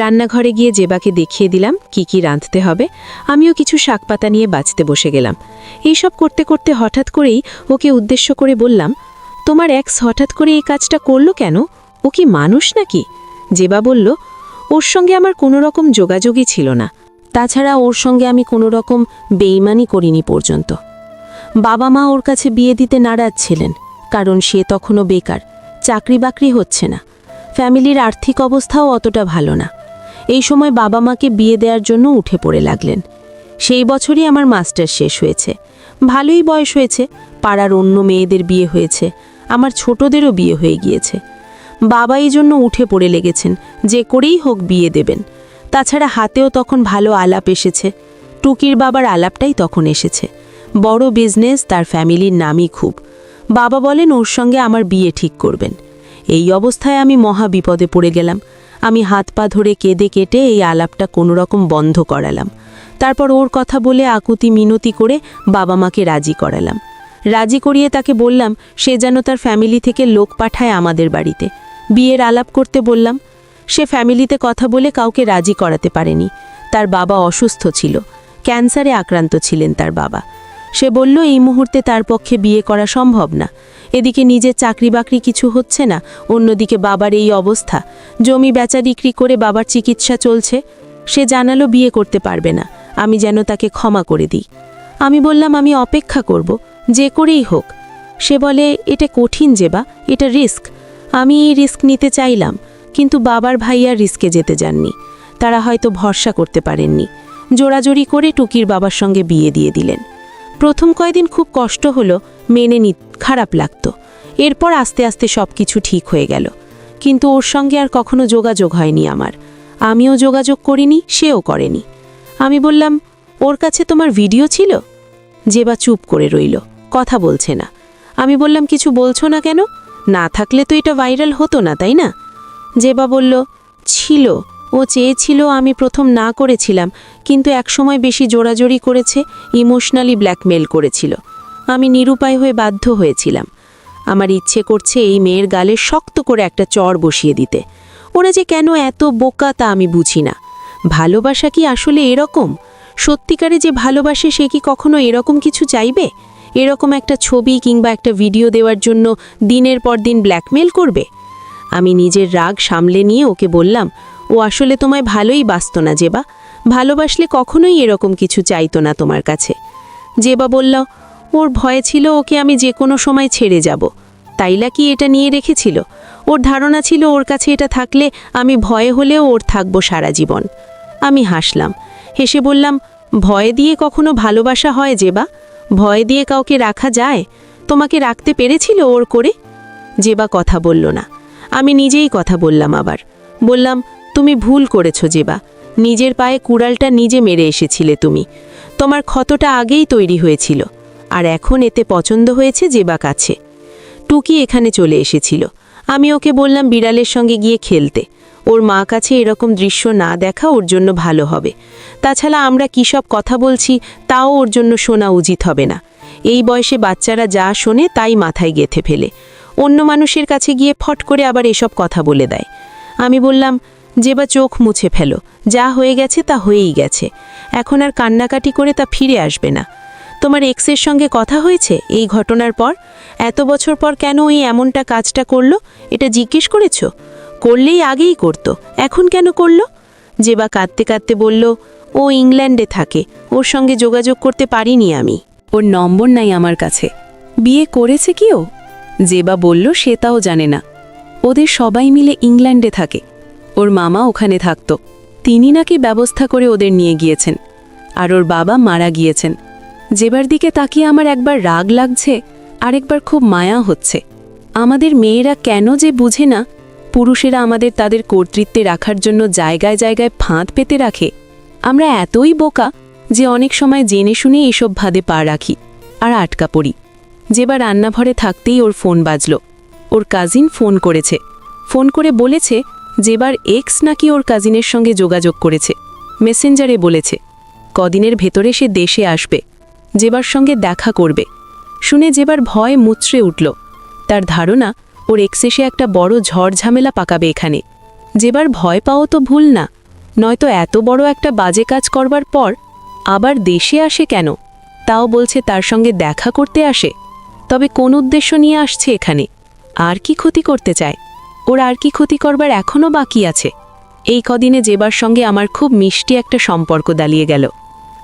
রান্নাঘরে গিয়ে জেবাকে দেখিয়ে দিলাম কি কি রাঁধতে হবে। আমিও কিছু শাকপাতা নিয়ে বাঁচতে বসে গেলাম। এইসব করতে করতে হঠাৎ করেই ওকে উদ্দেশ্য করে বললাম, তোমার এক্স হঠাৎ করে এই কাজটা করলো কেন? ও কি মানুষ নাকি? জেবা বলল, ওর সঙ্গে আমার কোনো রকম যোগাযোগই ছিল না, তাছাড়া ওর সঙ্গে আমি কোনো রকম বেইমানি করিনি পর্যন্ত। বাবা মা ওর কাছে বিয়ে দিতে নারাজ ছিলেন, কারণ সে তখনও বেকার, চাকরি বাকরি হচ্ছে না, ফ্যামিলির আর্থিক অবস্থাও অতটা ভালো না। এই সময় বাবা মাকে বিয়ে দেওয়ার জন্য উঠে পড়ে লাগলেন। সেই বছরই আমার মাস্টার শেষ হয়েছে, ভালোই বয়স হয়েছে, পাড়ার অন্য মেয়েদের বিয়ে হয়েছে, আমার ছোটদেরও বিয়ে হয়ে গিয়েছে। বাবা এই জন্য উঠে পড়ে লেগেছেন, যে করেই হোক বিয়ে দেবেন। তাছাড়া হাতেও তখন ভালো আলাপ এসেছে। টুকির বাবার আলাপটাই তখন এসেছে। বড় বিজনেস, তার ফ্যামিলির নামই খুব। বাবা বলেন ওর সঙ্গে আমার বিয়ে ঠিক করবেন। এই অবস্থায় আমি মহা বিপদে পড়ে গেলাম। আমি হাত পা ধরে কেঁদে কেটে এই আলাপটা কোনোরকম বন্ধ করালাম। তারপর ওর কথা বলে আকুতি মিনতি করে বাবা মাকে রাজি করালাম। রাজি করিয়ে তাকে বললাম সে যেন তার ফ্যামিলি থেকে লোক পাঠায় আমাদের বাড়িতে। বিয়ের আলাপ করতে বললাম। সে ফ্যামিলিতে কথা বলে কাউকে রাজি করাতে পারেনি। তার বাবা অসুস্থ ছিল, ক্যান্সারে আক্রান্ত ছিলেন তার বাবা। সে বলল এই মুহূর্তে তার পক্ষে বিয়ে করা সম্ভব না। এদিকে নিজের চাকরি বাকরি কিছু হচ্ছে না, অন্যদিকে বাবার এই অবস্থা, জমি বেচা বিক্রি করে বাবার চিকিৎসা চলছে। সে জানালো বিয়ে করতে পারবে না, আমি যেন তাকে ক্ষমা করে দিই। আমি বললাম আমি অপেক্ষা করব, যে করেই হোক। সে বলে এটা কঠিন যেবা, এটা রিস্ক। আমি এই রিস্ক নিতে চাইলাম, কিন্তু বাবার ভাইয়া রিস্কে যেতে যাননি। তারা হয়তো ভরসা করতে পারেননি। জোড়াজোড়ি করে টুকির বাবার সঙ্গে বিয়ে দিয়ে দিলেন। প্রথম কয়েকদিন খুব কষ্ট হলো, মেনে খারাপ লাগতো। এরপর আস্তে আস্তে সব কিছু ঠিক হয়ে গেল। কিন্তু ওর সঙ্গে আর কখনো যোগাযোগ হয়নি আমার। আমিও যোগাযোগ করিনি, সেও করেনি। আমি বললাম ওর কাছে তোমার ভিডিও ছিল? যেবা চুপ করে রইল, কথা বলছে না। আমি বললাম কিছু বলছো না কেন? না থাকলে তো এটা ভাইরাল হতো না, তাই না? যেবা বলল ছিল, ও চেয়েছিল, আমি প্রথম না করেছিলাম, কিন্তু একসময় বেশি জোরাজোরি করেছে, ইমোশনালি ব্ল্যাকমেল করেছিল। আমি নিরুপায় হয়ে বাধ্য হয়েছিলাম। আমার ইচ্ছে করছে এই মেয়ের গালে শক্ত করে একটা চড় বসিয়ে দিতে। ওরা যে কেন এত বোকা তা আমি বুঝি না। ভালোবাসা কি আসলে এরকম? সত্যিকারে যে ভালোবাসে সে কি কখনো এরকম কিছু চাইবে? এরকম একটা ছবি কিংবা একটা ভিডিও দেওয়ার জন্য দিনের পর দিন ব্ল্যাকমেল করবে? আমি নিজের রাগ সামলে নিয়ে ওকে বললাম ও আসলে তোমায় ভালোই বাসত না যেবা, ভালোবাসলে কখনোই এরকম কিছু চাইতো না তোমার কাছে। যেবা বলল ওর ভয় ছিল ওকে আমি যে কোনো সময় ছেড়ে যাব। তাইলা কি এটা নিয়ে রেখেছিল? ওর ধারণা ছিল ওর কাছে এটা থাকলে আমি ভয়ে হলেও ওর থাকবো সারা জীবন। আমি হাসলাম, হেসে বললাম ভয় দিয়ে কখনো ভালোবাসা হয় যেবা? ভয় দিয়ে কাউকে রাখা যায়? তোমাকে রাখতে পেরেছিল ওর করে? যেবা কথা বলল না। আমি নিজেই কথা বললাম আবার। বললাম তুমি ভুল করেছো যেবা, নিজের পায়ে কুড়ালটা নিজে মেরে এসেছিলে তুমি। তোমার ক্ষতটা আগেই তৈরি হয়েছিল, আর এখন এতে পছন্দ হয়েছে যেবা কাছে। টুকি এখানে চলে এসেছিল। আমি ওকে বললাম বিড়ালের সঙ্গে গিয়ে খেলতে। ওর মা কাছে এরকম দৃশ্য না দেখা ওর জন্য ভালো হবে। তাছাড়া আমরা কী সব কথা বলছি তাও ওর জন্য শোনা উচিত হবে না। এই বয়সে বাচ্চারা যা শোনে তাই মাথায় গেঁথে ফেলে, অন্য মানুষের কাছে গিয়ে ফট করে আবার এসব কথা বলে দেয়। আমি বললাম যেবা চোখ মুছে ফেলো, যা হয়ে গেছে তা হয়েই গেছে, এখন আর কান্নাকাটি করে তা ফিরে আসবে না। তোমার এক্সের সঙ্গে কথা হয়েছে এই ঘটনার পর? এত বছর পর কেন ওই এমনটা কাজটা করলো এটা জিজ্ঞেস করেছ? করলেই আগেই করতো, এখন কেন করলো? যেবা কাঁদতে কাঁদতে বলল ও ইংল্যান্ডে থাকে, ওর সঙ্গে যোগাযোগ করতে পারিনি আমি, ওর নম্বর নাই আমার কাছে। বিয়ে করেছে কি ও? যেবা বলল সে তাও জানে না। ওদের সবাই মিলে ইংল্যান্ডে থাকে, ওর মামা ওখানে থাকতো, তিনি নাকি ব্যবস্থা করে ওদের নিয়ে গিয়েছেন, আর ওর বাবা মারা গিয়েছেন। যেবার দিকে তাকিয়ে আমার একবার রাগ লাগছে, আরেকবার খুব মায়া হচ্ছে। আমাদের মেয়েরা কেন যে বুঝে না, পুরুষেরা আমাদের তাদের কর্তৃত্বে রাখার জন্য জায়গায় জায়গায় ফাঁদ পেতে রাখে। আমরা এতই বোকা যে অনেক সময় জেনে শুনে এসব ভাদে পা রাখি আর আটকা পড়ি। যেবার রান্নাঘরে থাকতেই ওর ফোন বাজল। ওর কাজিন ফোন করেছে, ফোন করে বলেছে যেবার এক্স নাকি ওর কাজিনের সঙ্গে যোগাযোগ করেছে, মেসেঞ্জারে বলেছে কদিনের ভেতরে সে দেশে আসবে, যেবার সঙ্গে দেখা করবে। শুনে যেবার ভয় মুচড়ে উঠল। তার ধারণা ওর এক্স এসে একটা বড় ঝড় ঝামেলা পাকাবে এখানে। যেবার ভয় পাও তো ভুল না, নয়তো এত বড় একটা বাজে কাজ করবার পর আবার দেশে আসে কেন? তাও বলছে তার সঙ্গে দেখা করতে আসে। তবে কোন উদ্দেশ্য নিয়ে আসছে এখানে? আর কি ক্ষতি করতে চায়? ওর আর কি ক্ষতি করবার এখনও বাকি আছে? এই কদিনে যেবার সঙ্গে আমার খুব মিষ্টি একটা সম্পর্ক দাঁড়িয়ে গেল।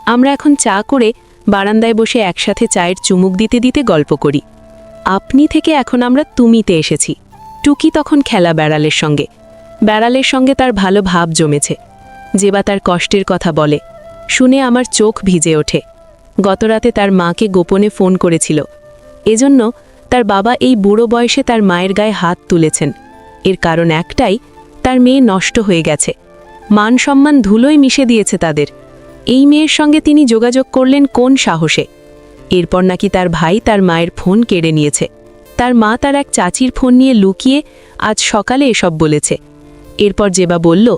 আমরা এখন চা করে বারান্দায় বসে একসাথে চায়ের চুমুক দিতে দিতে গল্প করি। আপনি থেকে এখন আমরা তুমিতে এসেছি। টুকি তখন খেলা বেড়ালের সঙ্গে। বেড়ালের সঙ্গে তার ভালো ভাব জমেছে। যেবা তার কষ্টের কথা বলে, শুনে আমার চোখ ভিজে ওঠে। গতরাতে তার মাকে গোপনে ফোন করেছিল, এজন্য তার বাবা এই বুড়ো বয়সে তার মায়ের গায়ে হাত তুলেছেন। এর কারণ একটাই, তার মেয়ে নষ্ট হয়ে গেছে। মান সম্মান ধুলোয় মিশে দিয়েছে তাদের। এই মেয়ের সঙ্গে তিনি যোগাযোগ করলেন কোন সাহসে? এরপর নাকি তার ভাই তার মায়ের ফোন কেড়ে নিয়েছে। তার মা তার এক চাচির ফোন নিয়ে লুকিয়ে আজ সকালে এসব বলেছে। এরপর জেবা বলল,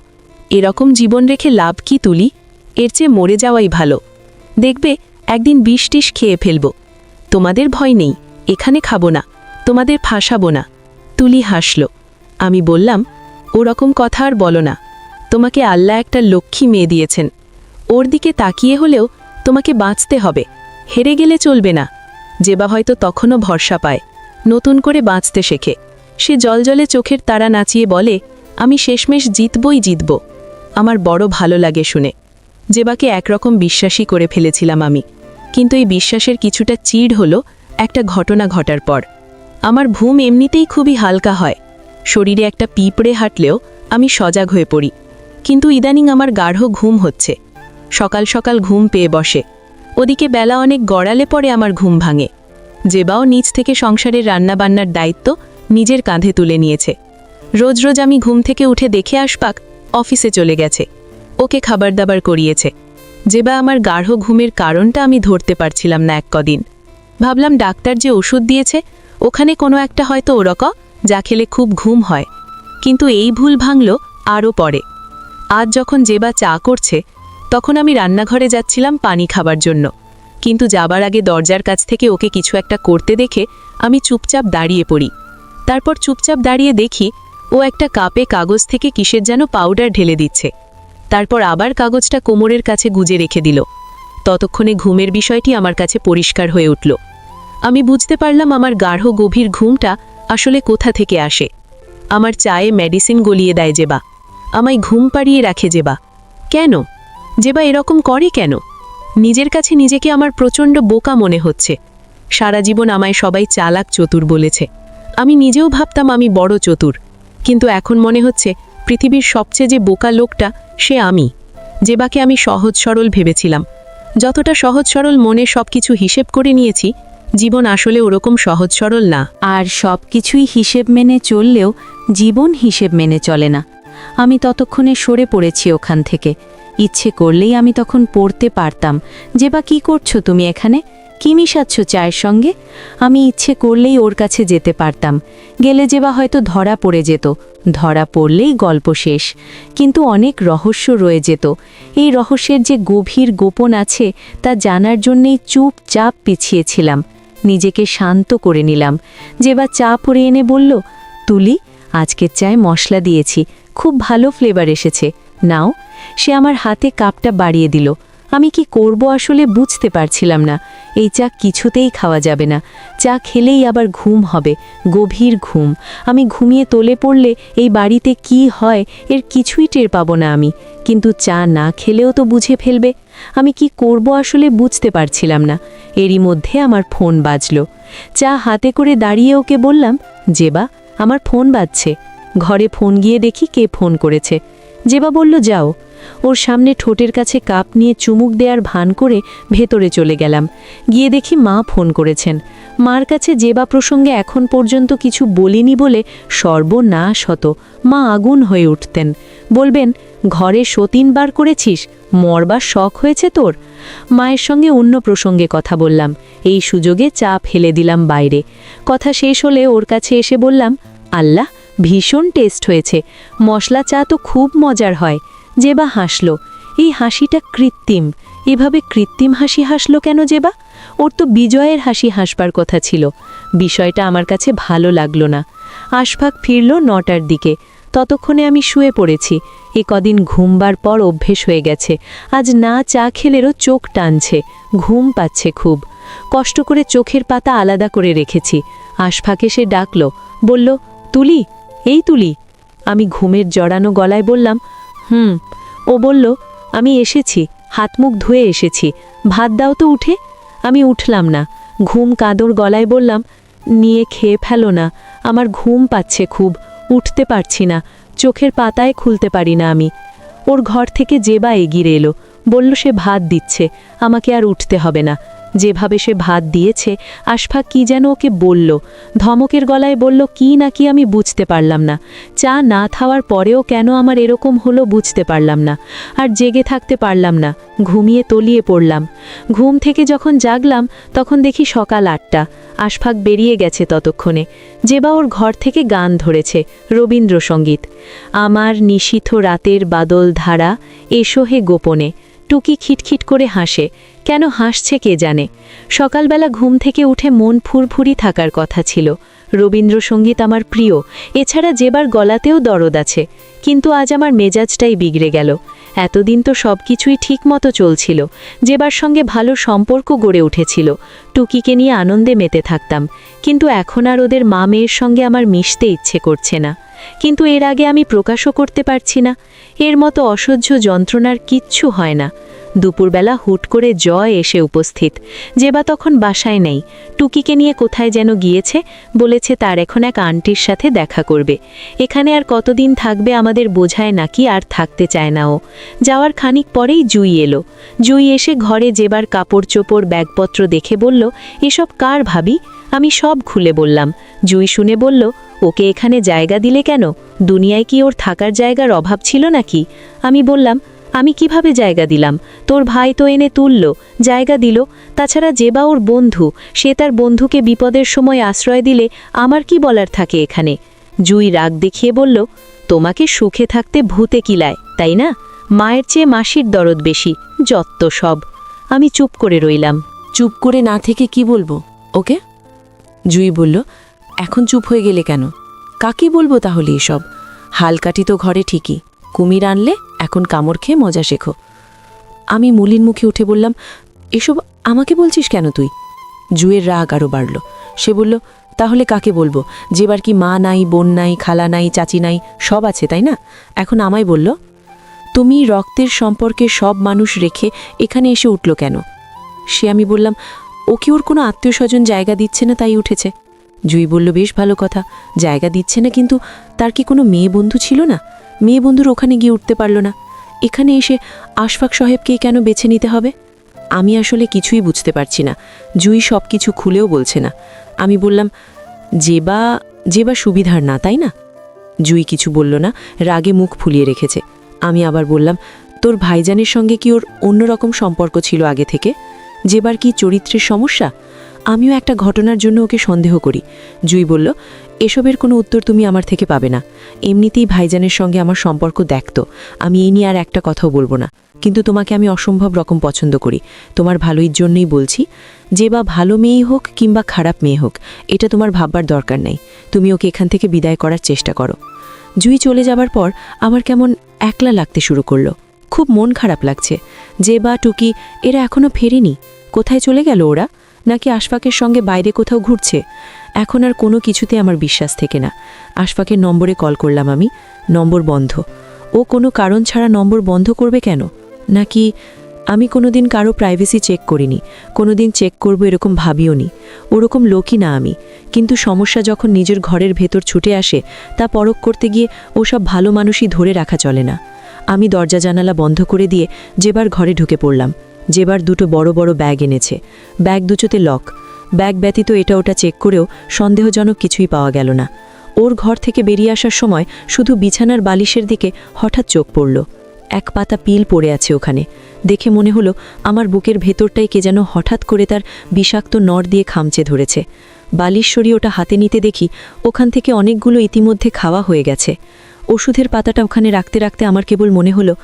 এরকম জীবন রেখে লাভ কি তুলি? এর চেয়ে মরে যাওয়াই ভালো। দেখবে একদিন বিষ-টিষ খেয়ে ফেলব। তোমাদের ভয় নেই, এখানে খাবো না, তোমাদের ফাঁসাবো না। তুলি হাসল। আমি বললাম, ওরকম কথা আর বলো না। তোমাকে আল্লাহ একটা লক্ষ্মী মেয়ে দিয়েছেন। ওর দিকে তাকিয়ে হলেও তোমাকে বাঁচতে হবে, হেরে গেলে চলবে না। জেবা হয়তো তখনও ভরসা পায়, নতুন করে বাঁচতে শেখে। সে জলজলে চোখের তারা নাচিয়ে বলে, আমি শেষমেশ জিতবই জিতব। আমার বড় ভালো লাগে শুনে। জেবাকে একরকম বিশ্বাসী করে ফেলেছিলাম আমি, কিন্তু এই বিশ্বাসের কিছুটা চিড় হলো একটা ঘটনা ঘটার পর। আমার ঘুম এমনিতেই খুবই হালকা হয়, শরীরে একটা পিঁপড়ে হাঁটলেও আমি সজাগ হয়ে পড়ি। কিন্তু ইদানিং আমার গাঢ় ঘুম হচ্ছে। সকাল সকাল ঘুম পেয়ে বসে, ওদিকে বেলা অনেক গড়ালে পরে আমার ঘুম ভাঙে। জেবাও নিজ থেকে সংসারের রান্নাবান্নার দায়িত্ব নিজের কাঁধে তুলে নিয়েছে। রোজ রোজ আমি ঘুম থেকে উঠে দেখে আসপাক অফিসে চলে গেছে, ওকে খাবার দাবার করিয়েছে। জেবা আমার গাঢ় ঘুমের কারণটা আমি ধরতে পারছিলাম না এক কদিন। ভাবলাম ডাক্তার যে ওষুধ দিয়েছে ওখানে কোনো একটা হয়তো ওরকম যা খেলে খুব ঘুম হয়। কিন্তু এই ভুল ভাঙল আরও পরে। আজ যখন জেবা চা করছে তখন আমি রান্নাঘরে যাচ্ছিলাম পানি খাবার জন্য, কিন্তু যাবার আগে দরজার কাছ থেকে ওকে কিছু একটা করতে দেখে আমি চুপচাপ দাঁড়িয়ে পড়ি। তারপর চুপচাপ দাঁড়িয়ে দেখি ও একটা কাপে কাগজ থেকে কিসের যেন পাউডার ঢেলে দিচ্ছে। তারপর আবার কাগজটা কোমরের কাছে গুজে রেখে দিল। ততক্ষণে ঘুমের বিষয়টি আমার কাছে পরিষ্কার হয়ে উঠল। আমি বুঝতে পারলাম আমার গাঢ় গভীর ঘুমটা আসলে কোথা থেকে আসে। আমার চায়ে মেডিসিন গলিয়ে দেয় জেবা, আমায় ঘুম পাড়িয়ে রাখে জেবা। কেন জেবা এরকম করে কেন? নিজের কাছে নিজেকে আমার প্রচণ্ড বোকা মনে হচ্ছে। সারা জীবন আমায় সবাই চালাক চতুর বলেছে, আমি নিজেও ভাবতাম আমি বড় চতুর, কিন্তু এখন মনে হচ্ছে পৃথিবীর সবচেয়ে যে বোকা লোকটা সে আমি। জেবাকে আমি সহজ সরল ভেবেছিলাম, যতটা সহজ সরল মনে সব কিছু হিসেব করে নিয়েছি, জীবন আসলে ওরকম সহজ সরল না। আর সব কিছুই হিসেব মেনে চললেও জীবন হিসেব মেনে চলে না। আমি ততক্ষণে সরে পড়েছি ওখান থেকে। ইচ্ছে করলেই আমি তখন পড়তে পারতাম, যে বা কী করছো তুমি এখানে, কি মিশাচ্ছ চায়ের সঙ্গে? আমি ইচ্ছে করলেই ওর কাছে যেতে পারতাম। গেলে যে বা হয়তো ধরা পড়ে যেত, ধরা পড়লেই গল্প শেষ। কিন্তু অনেক রহস্য রয়ে যেত। এই রহস্যের যে গভীর গোপন আছে তা জানার জন্যেই চুপচাপ পিছিয়েছিলাম। নিজেকে শান্ত করে নিলাম। যে বা চা পরে এনে বলল, তুলি, আজকের চায় মশলা দিয়েছি, খুব ভালো ফ্লেভার এসেছে, নাও। সে আমার হাতে কাপটা বাড়িয়ে দিল। আমি কি করব আসলে বুঝতে পারছিলাম না। এই চা কিছুতেই খাওয়া যাবে না। চা খেলেই আবার ঘুম হবে, গভীর ঘুম। আমি ঘুমিয়ে তোলে পড়লে এই বাড়িতে কি হয় এর কিছুই টের পাবো না আমি। কিন্তু চা না খেলেও তো বুঝে ফেলবে। আমি কি করব আসলে বুঝতে পারছিলাম না। এরই মধ্যে আমার ফোন বাজল। চা হাতে করে দাঁড়িয়ে ওকে বললাম, জেবা, আমার ফোন বাজছে। ঘরে ফোন গিয়ে দেখি কে ফোন করেছে। জেবা বলল, যাও। ওর সামনে ঠোঁটের কাছে কাপ নিয়ে চুমুক দেওয়ার ভান করে ভেতরে চলে গেলাম। গিয়ে দেখি মা ফোন করেছেন। মার কাছে জেবা প্রসঙ্গে এখন পর্যন্ত কিছু বলিনি বলে সর্বনাশ হতো। মা আগুন হয়ে উঠতেন, বলবেন, ঘরে সতীন বার করেছিস, মরবার শখ হয়েছে তোর। মায়ের সঙ্গে অন্য প্রসঙ্গে কথা বললাম। এই সুযোগে চা ফেলে দিলাম বাইরে। কথা শেষ হলে ওর কাছে এসে বললাম, আল্লাহ, ভীষণ টেস্ট হয়েছে, মশলা চা তো খুব মজার হয়। জেবা হাসল। এই হাসিটা কৃত্রিম। এভাবে কৃত্রিম হাসি হাসল কেন জেবা? ওর তো বিজয়ের হাসি হাসবার কথা ছিল। বিষয়টা আমার কাছে ভালো লাগলো না। আশফাক ফিরল 9টার দিকে। ততক্ষণে আমি শুয়ে পড়েছি। এ কদিন ঘুমবার পর অভ্যেস হয়ে গেছে। আজ না চা খেলেরও চোখ টানছে, ঘুম পাচ্ছে খুব। কষ্ট করে চোখের পাতা আলাদা করে রেখেছি। আশফাক এসে ডাকল, বলল, তুলি, এই তুলি। আমি ঘুমের জড়ানো গলায় বললাম, ও বলল, আমি এসেছি, হাত মুখ ধুয়ে এসেছি, ভাত দাও তো উঠে। আমি উঠলাম না। ঘুম কাঁদর গলায় বললাম, নিয়ে খেয়ে ফেলো না, আমার ঘুম পাচ্ছে খুব, উঠতে পারছি না, চোখের পাতায় খুলতে পারি না আমি। ওর ঘর থেকে জেবা এগিয়ে এলো, বলল সে ভাত দিচ্ছে, আমাকে আর উঠতে হবে না। যেভাবে সে ভাত দিয়েছে, আশফাক কি যেন ওকে বলল, ধমকের গলায় বলল কি নাকি আমি বুঝতে পারলাম না। চা না খাওয়ার পরেও কেন আমার এরকম হলো বুঝতে পারলাম না। আর জেগে থাকতে পারলাম না, ঘুমিয়ে তলিয়ে পড়লাম। ঘুম থেকে যখন জাগলাম তখন দেখি সকাল 8টা। আশফাক বেরিয়ে গেছে ততক্ষণে। জেবা ওর ঘর থেকে গান ধরেছে, রবীন্দ্রসঙ্গীত। আমার নিশীথ রাতের বাদল ধারা, এসো হে গোপনে। টুকি খিটখিট করে হাসে, কেন হাসছে কে জানে। সকালবেলা ঘুম থেকে উঠে মন ফুরফুরি থাকার কথা ছিল। রবীন্দ্রসঙ্গীত আমার প্রিয়, এছাড়া জেবার গলাতেও দরদ আছে। কিন্তু আজ আমার মেজাজটাই বিগড়ে গেল। এতদিন তো সব কিছুই ঠিক মতো চলছিল, জেবার সঙ্গে ভালো সম্পর্ক গড়ে উঠেছিল, টুকিকে নিয়ে আনন্দে মেতে থাকতাম। কিন্তু এখন আর ওদের মা মেয়ের সঙ্গে আমার মিশতে ইচ্ছে করছে না। কিন্তু এর আগে আমি প্রকাশও করতে পারছি না। এর মতো অসহ্য যন্ত্রণার কিচ্ছু হয় না। দুপুরবেলা হুট করে জয় এসে উপস্থিত। জেবা তখন বাসায় নেই, টুকিকে নিয়ে কোথায় যেন গিয়েছে, বলেছে তার এখন এক আন্টির সাথে দেখা করবে। এখানে আর কতদিন থাকবে আমাদের বোঝায় নাকি, আর থাকতে চায় না ও। যাওয়ার খানিক পরেই জুই এলো। জুই এসে ঘরে জেবার কাপড় চোপড় ব্যাগপত্র দেখে বলল, এসব কার ভাবি? আমি সব খুলে বললাম। জুই শুনে বলল, ওকে এখানে জায়গা দিলে কেন? দুনিয়ায় কি ওর থাকার জায়গার অভাব ছিল নাকি? আমি বললাম, আমি কিভাবে জায়গা দিলাম? তোর ভাই তো এনে তুলল, জায়গা দিল। তাছাড়া জেবা ওর বন্ধু, সে তার বন্ধুকে বিপদের সময় আশ্রয় দিলে আমার কি বলার থাকে এখানে? জুই রাগ দেখিয়ে বলল, তোমাকে সুখে থাকতে ভূতে কিলায়, তাই না? মায়ের চেয়ে মাসির দরদ বেশি, যত্ত সব। আমি চুপ করে রইলাম। চুপ করে না থেকে কি বলবো ওকে? জুই বলল, এখন চুপ হয়ে গেলে কেন? কাকে বলবো তাহলে এসব? হালকাটি তো ঘরে ঠিকই, কুমির আনলে এখন কামড় খেয়ে মজা শেখো। আমি মলিন মুখে উঠে বললাম, এসব আমাকে বলছিস কেন তুই? জুয়ের রাগ আরও বাড়ল। সে বলল, তাহলে কাকে বলবো? যেবার কি মা নাই, বোন নাই, খালা নাই, চাচি নাই, সব আছে তাই না? এখন আমায় বলল, তুমি রক্তের সম্পর্কে সব মানুষ রেখে এখানে এসে উঠল কেন? সে আমি বললাম, ও কি ওর কোনো আত্মীয় স্বজন জায়গা দিচ্ছে না তাই উঠেছে। জুই বলল, বেশ ভালো কথা, জায়গা দিচ্ছে না, কিন্তু তার কি কোনো মেয়ে বন্ধু ছিল না? মেয়ে বন্ধুর ওখানে গিয়ে উঠতে পারল না, এখানে এসে আশফাক সাহেবকেই কেন বেছে নিতে হবে? আমি আসলে কিছুই বুঝতে পারছি না। জুই সব কিছু খুলেও বলছে না। আমি বললাম, যেবা সুবিধার না তাই না? জুই কিছু বলল না, রাগে মুখ ফুলিয়ে রেখেছে। আমি আবার বললাম, তোর ভাইজানের সঙ্গে কি ওর অন্যরকম সম্পর্ক ছিল আগে থেকে? যেবার কি চরিত্রের সমস্যা? আমিও একটা ঘটনার জন্য ওকে সন্দেহ করি। জুই বলল, এসবের কোনো উত্তর তুমি আমার থেকে পাবে না। এমনিতেই ভাইজানের সঙ্গে আমার সম্পর্ক দেখতো, আমি এই নিয়ে আর একটা কথাও বলবো না। কিন্তু তোমাকে আমি অসম্ভব রকম পছন্দ করি, তোমার ভালোর জন্যই বলছি। যে বা ভালো মেয়েই হোক কিংবা খারাপ মেয়ে হোক, এটা তোমার ভাববার দরকার নেই। তুমি ওকে এখান থেকে বিদায় করার চেষ্টা করো। জুই চলে যাবার পর আমার কেমন একলা লাগতে শুরু করলো। খুব মন খারাপ লাগছে। যে বা টুকি এরা এখনও ফেরেনি। কোথায় চলে গেল ওরা? নাকি আশফাকের সঙ্গে বাইরে কোথাও ঘুরছে? এখন আর কোনো কিছুতে আমার বিশ্বাস থেকে না। আশফাকের নম্বরে কল করলাম আমি, নম্বর বন্ধ। ও কোনো কারণ ছাড়া নম্বর বন্ধ করবে কেন? নাকি আমি কোনোদিন কারো প্রাইভেসি চেক করিনি, কোনোদিন চেক করব এরকম ভাবিও নি। ওরকম লোকই না আমি। কিন্তু সমস্যা যখন নিজের ঘরের ভেতর ছুটে আসে, তা পরখ করতে গিয়ে ওসব ভালো মানুষই ধরে রাখা চলে না। আমি দরজা জানালা বন্ধ করে দিয়ে যেবার ঘরে ঢুকে পড়লাম। যেবার দুটো বড় বড় ব্যাগ এনেছে, ব্যাগ দুটোতে লক। ব্যাগ ব্যতীত এটা ওটা চেক করেও সন্দেহজনক কিছুই পাওয়া গেল না। ওর ঘর থেকে বেরিয়ে আসার সময় শুধু বিছানার বালিশের দিকে হঠাৎ চোখ পড়ল। এক পাতা পিল পড়ে আছে ওখানে। দেখে মনে হলো আমার বুকের ভেতরটাই কে যেন হঠাৎ করে তার বিষাক্ত নড় দিয়ে খামচে ধরেছে। বালিশ সরিয়ে ওটা হাতে নিতে দেখি ওখান থেকে অনেকগুলো ইতিমধ্যে খাওয়া হয়ে গেছে। ওষুধের পাতাটা ওখানে রাখতে রাখতে আমার কেবল মনে হলো,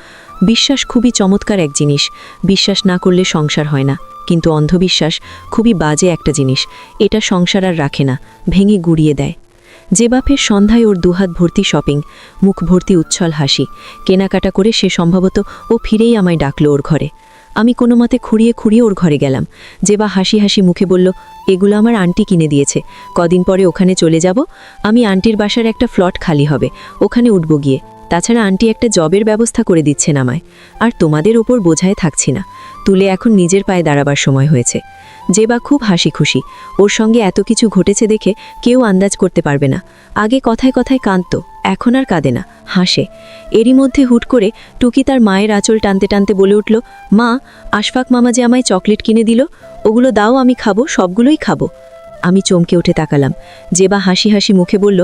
বিশ্বাস খুবই চমৎকার এক জিনিস। বিশ্বাস না করলে সংসার হয় না, কিন্তু অন্ধবিশ্বাস খুবই বাজে একটা জিনিস। এটা সংসার আর রাখে না, ভেঙে গুড়িয়ে দেয়। যে বাপের সন্ধ্যায় ওর দুহাত ভর্তি শপিং, মুখ ভর্তি উচ্ছল হাসি, কেনাকাটা করে সে সম্ভবত ও ফিরেই আমায় ডাকলো ওর ঘরে। আমি কোনো মতে খুঁড়িয়ে খুঁড়িয়ে ওর ঘরে গেলাম। যে বা হাসি হাসি মুখে বলল, এগুলো আমার আন্টি কিনে দিয়েছে, কদিন পরে ওখানে চলে যাব। আমি আন্টির বাসার একটা ফ্লট খালি হবে, ওখানে উঠব গিয়ে। তাছাড়া আন্টি একটা জবের ব্যবস্থা করে দিচ্ছেন আমায়, আর তোমাদের ওপর বোঝায় থাকছি না। তুলে এখন নিজের পায়ে দাঁড়াবার সময় হয়েছে। যে বা খুব হাসি খুশি। ওর সঙ্গে এত কিছু ঘটেছে দেখে কেউ আন্দাজ করতে পারবে না। আগে কথায় কথায় কাঁদত, এখন আর কাঁদে না, হাসে। এরই মধ্যে হুট করে টুকি তার মায়ের আঁচল টানতে টানতে বলে উঠল, মা, আশফাক মামা যে আমায় চকলেট কিনে দিল, ওগুলো দাও, আমি খাবো, সবগুলোই খাবো। আমি চমকে উঠে তাকালাম। জেবা হাসি হাসি মুখে বলল,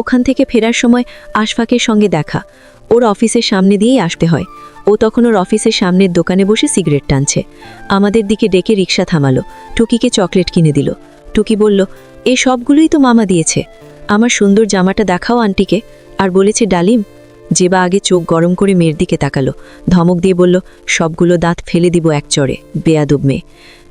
ওখান থেকে ফেরার সময় আশফাকের সঙ্গে দেখা, ওর অফিসের সামনে দিয়েই আসতে হয়। ও তখন ওর অফিসের সামনের দোকানে বসে সিগারেট টানছে। আমাদের দিকে ডেকে রিকশা থামালো, টুকিকে চকলেট কিনে দিল। টুকি বলল, এ সবগুলোই তো মামা দিয়েছে। আমার সুন্দর জামাটা দেখাও আন্টিকে। আর বলেছে ডালিম। জেবা আগে চোখ গরম করে মেয়ের দিকে তাকালো, ধমক দিয়ে বলল, সবগুলো দাঁত ফেলে দিব এক চড়ে, বেয়াদব মেয়ে।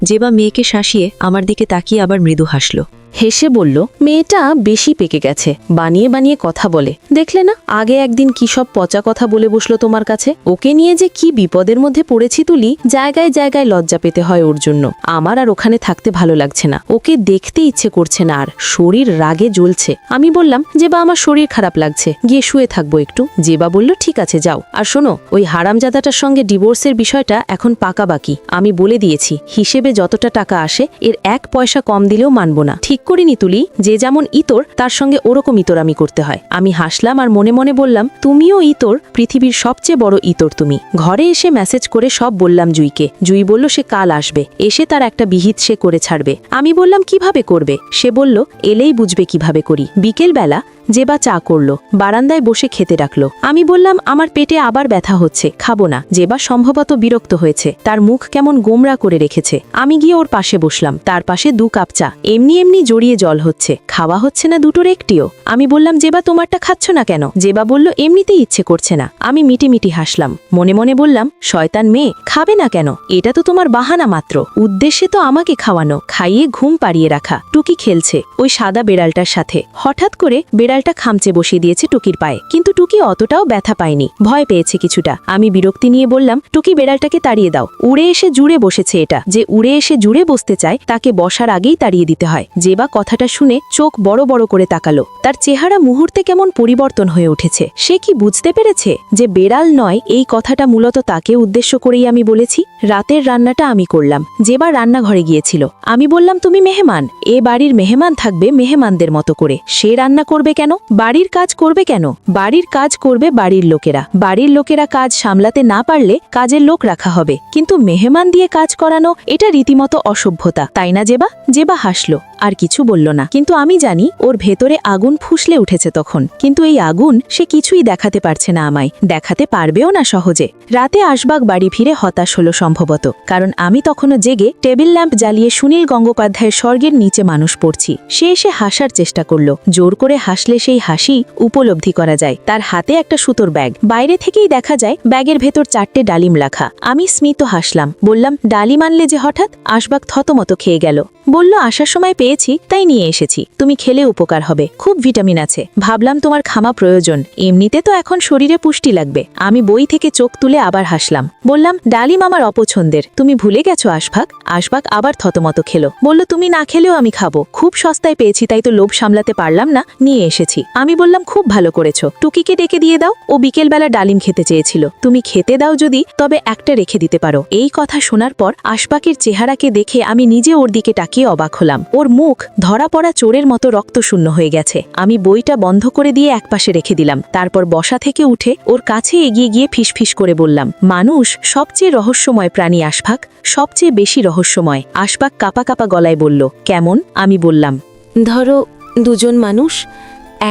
জেবা মেয়েকে শাসিয়ে আমার দিকে তাকিয়ে আবার মৃদু হাসল। হেসে বলল, মেয়েটা বেশি পেকে গেছে, বানিয়ে বানিয়ে কথা বলে। দেখলে না, আগে একদিন কি সব পচা কথা বলে বসলো তোমার কাছে। ওকে নিয়ে যে কি বিপদের মধ্যে পড়েছি তুলি, জায়গায় জায়গায় লজ্জা পেতে হয় ওর জন্য। আমার আর ওখানে থাকতে ভালো লাগছে না, ওকে দেখতে ইচ্ছে করছে না, আর শরীর রাগে জ্বলছে। আমি বললাম, জেবা আমার শরীর খারাপ লাগছে, গিয়ে শুয়ে থাকবো একটু। জেবা বলল, ঠিক আছে যাও। আর শোনো, ওই হারামজাদাটার সঙ্গে ডিভোর্সের বিষয়টা এখন পাকা বাকি। আমি বলে দিয়েছি, হিসেবে যতটা টাকা আসে এর 1 পয়সা কম দিলেও মানব না। ঠিক করিনি তুলি, যে যেমন ইতর তার সঙ্গে ওরকম ইতর আমি করতে হয়। আমি হাসলাম আর মনে মনে বললাম, তুমিও ইতর, পৃথিবীর সবচেয়ে বড় ইতর তুমি। ঘরে এসে মেসেজ করে সব বললাম জুইকে। জুই বলল সে কাল আসবে, এসে তার একটা বিহিত সে করে ছাড়বে। আমি বললাম, কিভাবে করবে? সে বলল, এলেই বুঝবে কিভাবে করি। বিকেল বেলা জেবা চা করলো, বারান্দায় বসে খেতে ডাকলো। আমি বললাম, আমার পেটে আবার ব্যথা হচ্ছে, খাবো না। জেবা সম্ভবত বিরক্ত হয়েছে, তার মুখ কেমন গোমরা করে রেখেছে। আমি গিয়ে ওর পাশে বসলাম, তার পাশে 2 কাপ চা, এমনি এমনি জড়িয়ে জল হচ্ছে, খাওয়া হচ্ছে না দুটোর একটিও। আমি বললাম, জেবা তোমারটা খাচ্ছ না কেন? জেবা বলল, এমনিতেই ইচ্ছে করছে না। আমি মিটি মিটি হাসলাম, মনে মনে বললাম, শয়তান মেয়ে, খাবে না কেন? এটা তো তোমার বাহানা মাত্র, উদ্দেশ্যে তো আমাকে খাওয়ানো, খাইয়ে ঘুম পাড়িয়ে রাখা। টুকি খেলছে ওই সাদা বেড়ালটার সাথে। হঠাৎ করে বেড়ালটা খামচে বসিয়ে দিয়েছে টুকির পায়ে, কিন্তু টুকি অতটাও ব্যথা পায়নি, ভয় পেয়েছে কিছুটা। আমি বিরক্তি নিয়ে বললাম, টুকি বেড়ালটাকে তাড়িয়ে দাও, উড়ে এসে জুড়ে বসেছে। এটা যে উড়ে এসে জুড়ে বসতে চায় তাকে বসার আগেই তাড়িয়ে দিতে হয়। জেবা কথাটা শুনে চোখ বড় বড় করে তাকালো, তার চেহারা মুহূর্তে কেমন পরিবর্তন হয়ে উঠেছে। সে কি বুঝতে পেরেছে যে বেড়াল নয়, এই কথাটা মূলত তাকে উদ্দেশ্য করেই আমি বলেছি। রাতের রান্নাটা আমি করলাম, জেবা রান্নাঘরে গিয়েছিল। আমি বললাম, তুমি মেহমান, এ বাড়ির মেহমান থাকবে মেহমানদের মতো করে। সে রান্না করবে কেন? বাড়ির কাজ করবে কেন? বাড়ির কাজ করবে বাড়ির লোকেরা। বাড়ির লোকেরা কাজ সামলাতে না পারলে কাজের লোক রাখা হবে, কিন্তু মেহমান দিয়ে কাজ করানো এটা রীতিমতো অসভ্যতা, তাই না জেবা? জেবা হাসলো, আর কিছু বলল না। কিন্তু আমি জানি ওর ভেতরে আগুন ফুসলে উঠেছে তখন, কিন্তু এই আগুন সে কিছুই দেখাতে পারছে না, আমায় দেখাতে পারবেও না সহজে। রাতে আশবাক বাড়ি ফিরে হতাশ হলো সম্ভবত, কারণ আমি তখনও জেগে টেবিল ল্যাম্প জ্বালিয়ে সুনীল গঙ্গোপাধ্যায়ের স্বর্গের নিচে মানুষ পড়ছি। সে এসে হাসার চেষ্টা করলো, জোর করে হাসলে সেই হাসি উপলব্ধি করা যায়। তার হাতে একটা সুতোর ব্যাগ, বাইরে থেকেই দেখা যায় ব্যাগের ভেতর 4টে ডালিম রাখা। আমি স্মিত হাসলাম, বললাম, ডালিম আনলে যে হঠাৎ? আশবাক থতমত খেয়ে গেল, বলল, আসার সময় পেয়েছি তাই নিয়ে এসেছি, তুমি খেলে উপকার হবে, খুব ভিটামিন আছে, ভাবলাম তোমার খামা প্রয়োজন, এমনিতে তো এখন শরীরে পুষ্টি লাগবে। আমি বই থেকে চোখ তুলে আবার হাসলাম, বললাম, ডালিম আমার অপছন্দের, তুমি ভুলে গেছো আশফাক? আশফাক আবার থতমত খেলো, বলল, তুমি না খেলেও আমি খাবো, খুব সস্তায় পেয়েছি তাই তো লোভ সামলাতে পারলাম না, নিয়ে এসেছি। আমি বললাম, খুব ভালো করেছো, টুকিকে ডেকে দিয়ে দাও, ও বিকেলবেলা ডালিম খেতে চেয়েছিল, তুমি খেতে দাও যদি, তবে একটা রেখে দিতে পারো। এই কথা শোনার পর আশফাকের চেহারাকে দেখে আমি নিজে ওর দিকে তাকিয়ে অবাক হলাম। ওর মুখ ধরা পড়া চোরের মতো রক্তশূন্য হয়ে গেছে। আমি বইটা বন্ধ করে দিয়ে একপাশে রেখে দিলাম, তারপর বসা থেকে উঠে ওর কাছে এগিয়ে গিয়ে ফিসফিস করে বললাম, মানুষ সবচেয়ে রহস্যময় প্রাণী আশফাক, সবচেয়ে বেশি রহস্যময়। আশফাক কাপা কাপা গলায় বলল, কেমন? আমি বললাম, ধরো 2জন মানুষ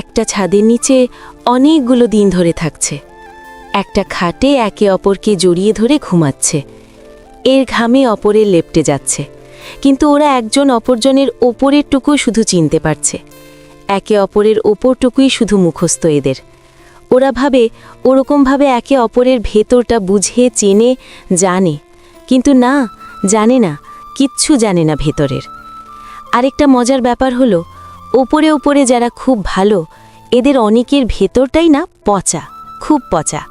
একটা ছাদের নিচে অনেকগুলো দিন ধরে থাকছে, একটা খাটে একে অপরকে জড়িয়ে ধরে ঘুমাচ্ছে, এর ঘামে অপরের লেপ্টে যাচ্ছে, কিন্তু ওরা একজন অপরজনের ওপরেরটুকু শুধু চিনতে পারছে, একে অপরের ওপরটুকুই শুধু মুখস্থ এদের। ওরা ভাবে ওরকমভাবে একে অপরের ভেতরটা বুঝে চেনে জানে, কিন্তু না, জানে না, কিচ্ছু জানে না ভেতরের। আরেকটা মজার ব্যাপার হলো, ওপরে ওপরে যারা খুব ভালো, এদের অনেকের ভেতরটাই না পচা, খুব পচা।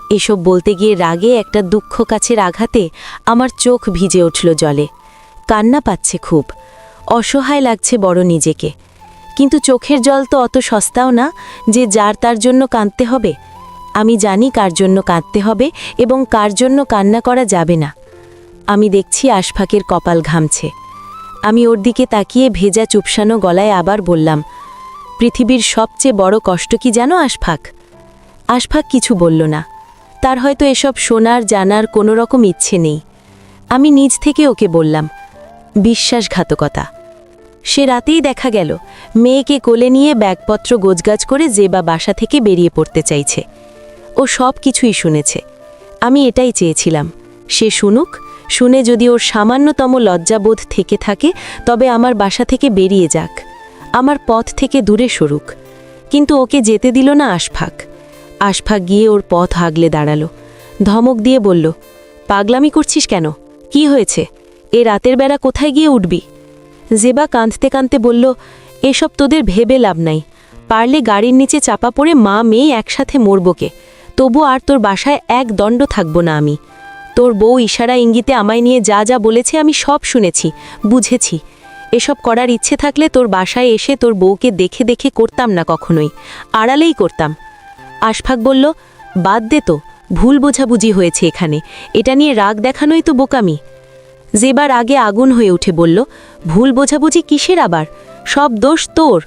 এসব বলতে গিয়ে রাগে একটা দুঃখ কাছের আঘাতে আমার চোখ ভিজে উঠল জলে, কান্না পাচ্ছে খুব, অসহায় লাগছে বড় নিজেকে। কিন্তু চোখের জল তো অত সস্তাও না যে যার তার জন্য কাঁদতে হবে। আমি জানি কার জন্য কাঁদতে হবে এবং কার জন্য কান্না করা যাবে না। আমি দেখছি আশফাকের কপাল ঘামছে। আমি ওর দিকে তাকিয়ে ভেজা চুপসানো গলায় আবার বললাম, পৃথিবীর সবচেয়ে বড় কষ্ট কি জানো আশফাক? আশফাক কিছু বলল না। তার হয়তো এসব শোনার জানার কোনো রকম ইচ্ছে নেই। আমি নিজ থেকে ওকে বললাম, বিশ্বাসঘাতকতা। সে রাতেই দেখা গেল মেয়েকে কোলে নিয়ে ব্যাগপত্র গোছগাছ করে জেবা বাসা থেকে বেরিয়ে পড়তে চাইছে। ও সব কিছুই শুনেছে। আমি এটাই চেয়েছিলাম, সে শুনুক, শুনে যদি ওর সামান্যতম লজ্জাবোধ থেকে থাকে তবে আমার বাসা থেকে বেরিয়ে যাক, আমার পথ থেকে দূরে সরুক। কিন্তু ওকে যেতে দিল না আশফাক। আশফাক গিয়ে ওর পথ আগলে দাঁড়ালো, ধমক দিয়ে বলল, পাগলামি করছিস কেন? কি হয়েছে? এ রাতের বেলা কোথায় গিয়ে উঠবি? জেবা কাঁদতে কাঁদতে বলল, এসব তোদের ভেবে লাভ নাই। পারলে গাড়ির নিচে চাপা পড়ে মা মেয়ে একসাথে মরবকে, তবু আর তোর বাসায় এক দণ্ড থাকব না আমি। তোর বউ ইশারা ইঙ্গিতে আমায় নিয়ে যা যা বলেছে আমি সব শুনেছি, বুঝেছি। এসব করার ইচ্ছে থাকলে তোর বাসায় এসে তোর বউকে দেখে দেখে করতাম না কখনোই, আড়ালেই করতাম। আশফাক বলল, বাদ দে তো, ভুল বোঝাবুঝি হয়েছে এখানে, এটা নিয়ে রাগ দেখানোই তো বোকামি। জেবার আগে আগুন হয়ে উঠে বলল, ভুল বোঝাবুঝি কিসের আবার? সব দোষ তোর।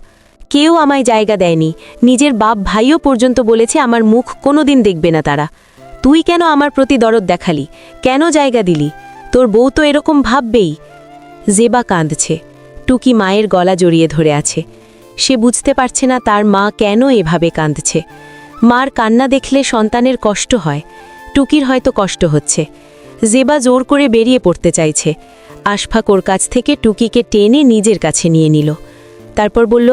কেউ আমায় জায়গা দেয়নি, নিজের বাপ ভাইও পর্যন্ত বলেছে আমার মুখ কোনোদিন দেখবে না তারা। তুই কেন আমার প্রতি দরদ দেখালি? কেন জায়গা দিলি? তোর বউ তো এরকম ভাববেই। জেবা কাঁদছে, টুকি মায়ের গলা জড়িয়ে ধরে আছে। সে বুঝতে পারছে না তার মা কেন এভাবে কাঁদছে। মার কান্না দেখলে সন্তানের কষ্ট হয়, টুকির হয়তো কষ্ট হচ্ছে। জেবা জোর করে বেরিয়ে পড়তে চাইছে। আশফাক ওর কাছ থেকে টুকিকে টেনে নিজের কাছে নিয়ে নিল। তারপর বলল,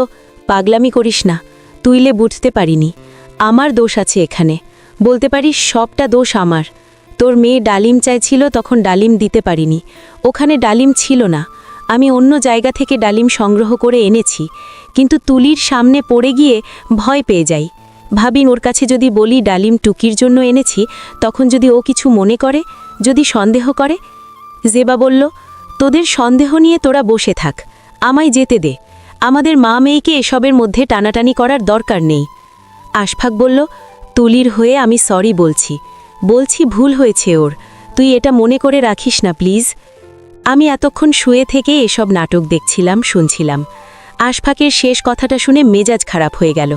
পাগলামি করিস না, তুইলে বুঝতে পারিনি। আমার দোষ আছে এখানে, বলতে পারিস সবটা দোষ আমার। তোর মেয়ে ডালিম চাইছিল, তখন ডালিম দিতে পারিনি। ওখানে ডালিম ছিল না, আমি অন্য জায়গা থেকে ডালিম সংগ্রহ করে এনেছি। কিন্তু তুলির সামনে পড়ে গিয়ে ভয় পেয়ে যাই। ভাবিন ওর কাছে যদি বলি ডালিম টুকির জন্য এনেছি, তখন যদি ও কিছু মনে করে, যদি সন্দেহ করে। জেবা বলল, তোদের সন্দেহ নিয়ে তোরা বসে থাক, আমায় যেতে দে। আমাদের মা মেয়েকে এসবের মধ্যে টানাটানি করার দরকার নেই। আশফাক বলল, তুলির হয়ে আমি সরি বলছি ভুল হয়েছে ওর, তুই এটা মনে করে রাখিস না প্লিজ। আমি এতক্ষণ শুয়ে থেকে এসব নাটক দেখছিলাম, শুনছিলাম। আশফাকের শেষ কথাটা শুনে মেজাজ খারাপ হয়ে গেল।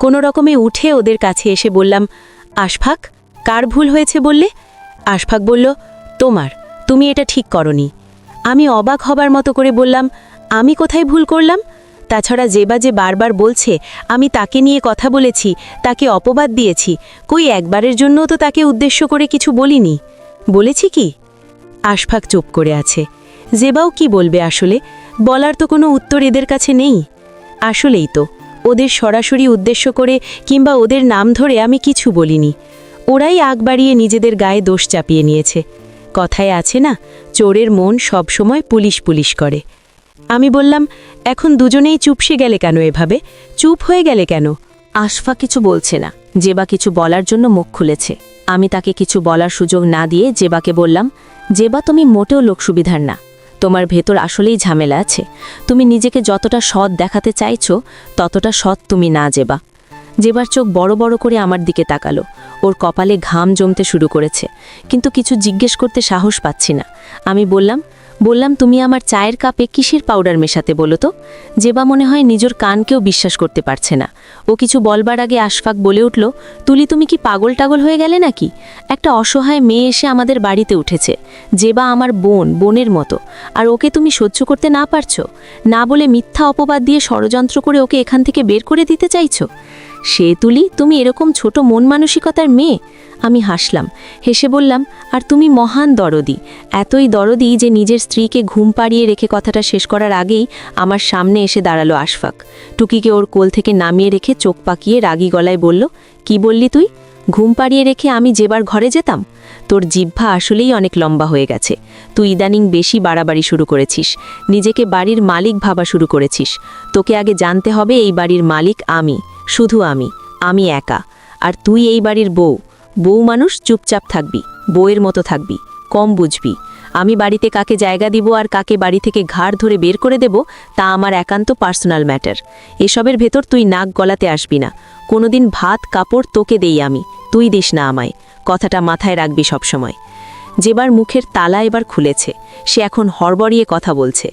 কোনো রকমে উঠে ওদের কাছে এসে বললাম, আশফাক, কার ভুল হয়েছে বললে? আশফাক বলল, তোমার, তুমি এটা ঠিক করনি। আমি অবাক হবার মতো করে বললাম, আমি কোথায় ভুল করলাম? তাছাড়া জেবা যে বারবার বলছে আমি তাকে নিয়ে কথা বলেছি, তাকে অপবাদ দিয়েছি, কই একবারের জন্যও তো তাকে উদ্দেশ্য করে কিছু বলিনি। বলেছি কি? আশফাক চুপ করে আছে। জেবাও কি বলবে আসলে? বলার তো কোনো উত্তর এদের কাছে নেই। আসলেই তো, ওদের সরাসরি উদ্দেশ্য করে কিংবা ওদের নাম ধরে আমি কিছু বলিনি। ওরাই আগ বাড়িয়ে নিজেদের গায়ে দোষ চাপিয়ে নিয়েছে। কথায় আছে না, চোরের মন সবসময় পুলিশ পুলিশ করে। আমি বললাম, এখন দুজনেই চুপসে গেলে কেন? এভাবে চুপ হয়ে গেলে কেন? আশফাক কিছু বলছে না, জেবা কিছু বলার জন্য মুখ খুলেছে। আমি তাকে কিছু বলার সুযোগ না দিয়ে জেবাকে বললাম, জেবা, তুমি মোটেও লোক সুবিধার না, তোমার ভেতর আসলেই ঝামেলা আছে। তুমি নিজেকে যতটা সৎ দেখাতে চাইছো ততটা সৎ তুমি না জেবা। জেবার চোখ বড় বড় করে আমার দিকে তাকালো। ওর কপালে ঘাম জমতে শুরু করেছে, কিন্তু কিছু জিজ্ঞেস করতে সাহস পাচ্ছি না। আমি বললাম, তুমি আমার চায়ের কাপে কিসের পাউডার মেশাতে বলো তো? জেবা মনে হয় নিজের কানকেও বিশ্বাস করতে পারছে না। ও কিছু বলবার আগে আশফাক বলে উঠল, তুলি, তুমি কি পাগল টাগল হয়ে গেলে নাকি? একটা অসহায় মেয়ে এসে আমাদের বাড়িতে উঠেছে। জেবা আমার বোনের মতো, আর ওকে তুমি সহ্য করতে না পারছো? না বলে মিথ্যা অপবাদ দিয়ে ষড়যন্ত্র করে ওকে এখান থেকে বের করে দিতে চাইছো? সে তুলি, তুমি এরকম ছোট মন মানসিকতার মেয়ে? আমি হাসলাম, হেসে বললাম, আর তুমি মহান দরদি, এতই দরদি যে নিজের স্ত্রীকে ঘুম পাড়িয়ে রেখে কথাটা শেষ করার আগেই আমার সামনে এসে দাঁড়ালো আশফাক। টুকিকে ওর কোল থেকে নামিয়ে রেখে চোখ পাকিয়ে রাগী গলায় বলল, কি বললি তুই? ঘুম পাড়িয়ে রেখে আমি জেবার ঘরে যেতাম? তোর জিহ্বা আসলেই অনেক লম্বা হয়ে গেছে। তুই ইদানিং বেশি বাড়াবাড়ি শুরু করেছিস, নিজেকে বাড়ির মালিক ভাবা শুরু করেছিস। তোকে আগে জানতে হবে এই বাড়ির মালিক আমি, শুধু আমি একা। আর তুই এই বাড়ির বউ মানুষ, চুপচাপ থাকবি, বউয়ের মতো থাকবি, কম বুঝবি। আমি বাড়িতে কাকে জায়গা দিব আর কাকে বাড়ি থেকে ঘাড় ধরে বের করে দেব তা আমার একান্ত পার্সোনাল ম্যাটার। এসবের ভেতর তুই নাক গলাতে আসবি না। কোনোদিন ভাত কাপড় তোকে দেই আমি, তুই দিস না আমায়। কথাটা মাথায় রাখবি সবসময়। জেবার মুখের তালা এবার খুলেছে, সে এখন হড়বড়িয়ে কথা বলছে।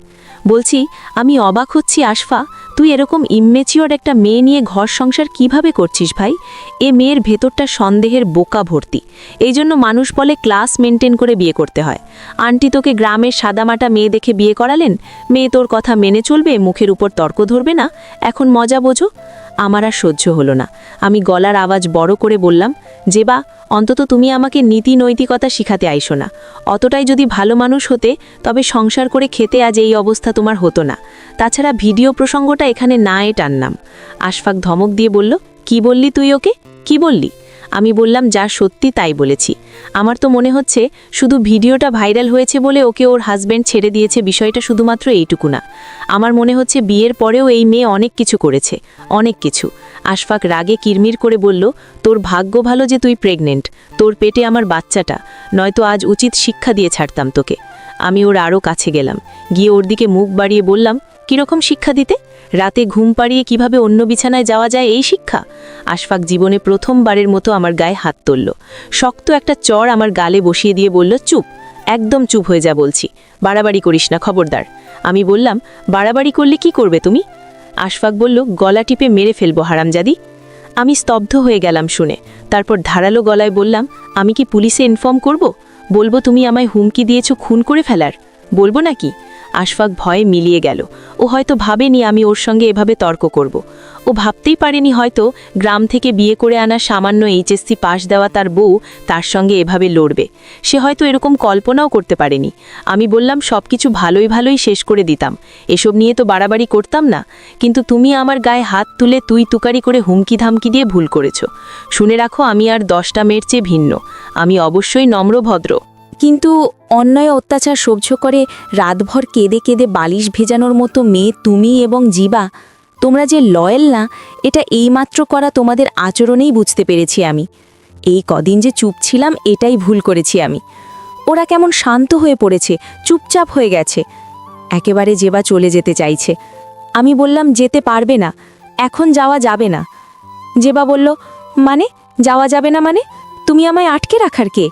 বলছি, আমি অবাক হচ্ছি আশফা, তুই এরকম ইমমেচিওর একটা মেয়ে নিয়ে ঘর সংসার কিভাবে করছিস ভাই? এ মেয়ের ভেতরটা সন্দেহের বোকা ভর্তি। এই জন্য মানুষ বলে ক্লাস মেনটেন করে বিয়ে করতে হয়। আন্টি তোকে গ্রামের সাদামাটা মেয়ে দেখে বিয়ে করালেন, মেয়ে তোর কথা মেনে চলবে, মুখের উপর তর্ক ধরবে না, এখন মজা বোঝো। আমার আর সহ্য হলো না। আমি গলার আওয়াজ বড় করে বললাম, জেবা, অন্তত তুমি আমাকে নীতি নৈতিকতা শিখাতে আইসো না। অতটাই যদি ভালো মানুষ হতে তবে সংসার করে খেতে আজ এই অবস্থা তোমার হতো না। তাছাড়া ভিডিও প্রসঙ্গটা এখানে না টানলাম। আশফাক ধমক দিয়ে বলল, কি বললি তুই ওকে? কি বললি? আমি বললাম, যা সত্যি তাই বলেছি। আমার তো মনে হচ্ছে শুধু ভিডিওটা ভাইরাল হয়েছে বলে ওকে ওর হাজব্যান্ড ছেড়ে দিয়েছে, বিষয়টা শুধুমাত্র এইটুকু না। আমার মনে হচ্ছে বিয়ের পরেও এই মেয়ে অনেক কিছু করেছে, অনেক কিছু। আশফাক রাগে কিরমির করে বলল, তোর ভাগ্য ভালো যে তুই প্রেগনেন্ট, তোর পেটে আমার বাচ্চাটা, নয়তো আজ উচিত শিক্ষা দিয়ে ছাড়তাম তোকে। আমি ওর আরও কাছে গেলাম, গিয়ে ওর দিকে মুখ বাড়িয়ে বললাম, কীরকম শিক্ষা দিতে? রাতে ঘুম পাড়িয়ে কিভাবে অন্য বিছানায় যাওয়া যায়, এই শিক্ষা? আশফাক জীবনে প্রথমবারের মতো আমার গায়ে হাত তুলল। শক্ত একটা চড় আমার গালে বসিয়ে দিয়ে বলল, চুপ, একদম চুপ হয়ে যা বলছি, বাড়াবাড়ি করিস না, খবরদার। আমি বললাম, বাড়াবাড়ি করলে কি করবে তুমি? আশফাক বলল, গলা টিপে মেরে ফেলবো হারামজাদি। আমি স্তব্ধ হয়ে গেলাম শুনে। তারপর ধারালো গলায় বললাম, আমি কি পুলিশে ইনফর্ম করব? বলবো তুমি আমায় হুমকি দিয়েছ খুন করে ফেলার? বলবো নাকি? আশফাক ভয়ে মিলিয়ে গেল। ও হয়তো ভাবেনি আমি ওর সঙ্গে এভাবে তর্ক করব। ও ভাবতেই পারেনি হয়তো গ্রাম থেকে বিয়ে করে আনা সামান্য এইচএসসি পাশ দেওয়া তার বউ তার সঙ্গে এভাবে লড়বে। সে হয়তো এরকম কল্পনাও করতে পারেনি। আমি বললাম, সব কিছু ভালোই ভালোই শেষ করে দিতাম, এসব নিয়ে তো বাড়াবাড়ি করতাম না, কিন্তু তুমি আমার গায়ে হাত তুলে তুই তুকারি করে হুমকি ধামকি দিয়ে ভুল করেছ। শুনে রাখো, আমি আর 10টা মেয়ের চেয়ে ভিন্ন। আমি অবশ্যই নম্র ভদ্র। কিন্তু অন্যায় অত্যাচার সহ্য করে রাতভর কেঁদে কেঁদে বালিশ ভেজানোর মতো মেয়ে তুমি এবং জীবা, তোমরা যে লয়েল না, এটা এইমাত্র করা তোমাদের আচরণেই বুঝতে পেরেছি আমি। এই কদিন যে চুপ ছিলাম, এটাই ভুল করেছি আমি। ওরা কেমন শান্ত হয়ে পড়েছে, চুপচাপ হয়ে গেছে। একেবারে জেবা চলে যেতে চাইছে। আমি বললাম, যেতে পারবে না, এখন যাওয়া যাবে না। জেবা বলল, মানে যাওয়া যাবে না মানে? তুমি আমায় আটকে রাখার কে?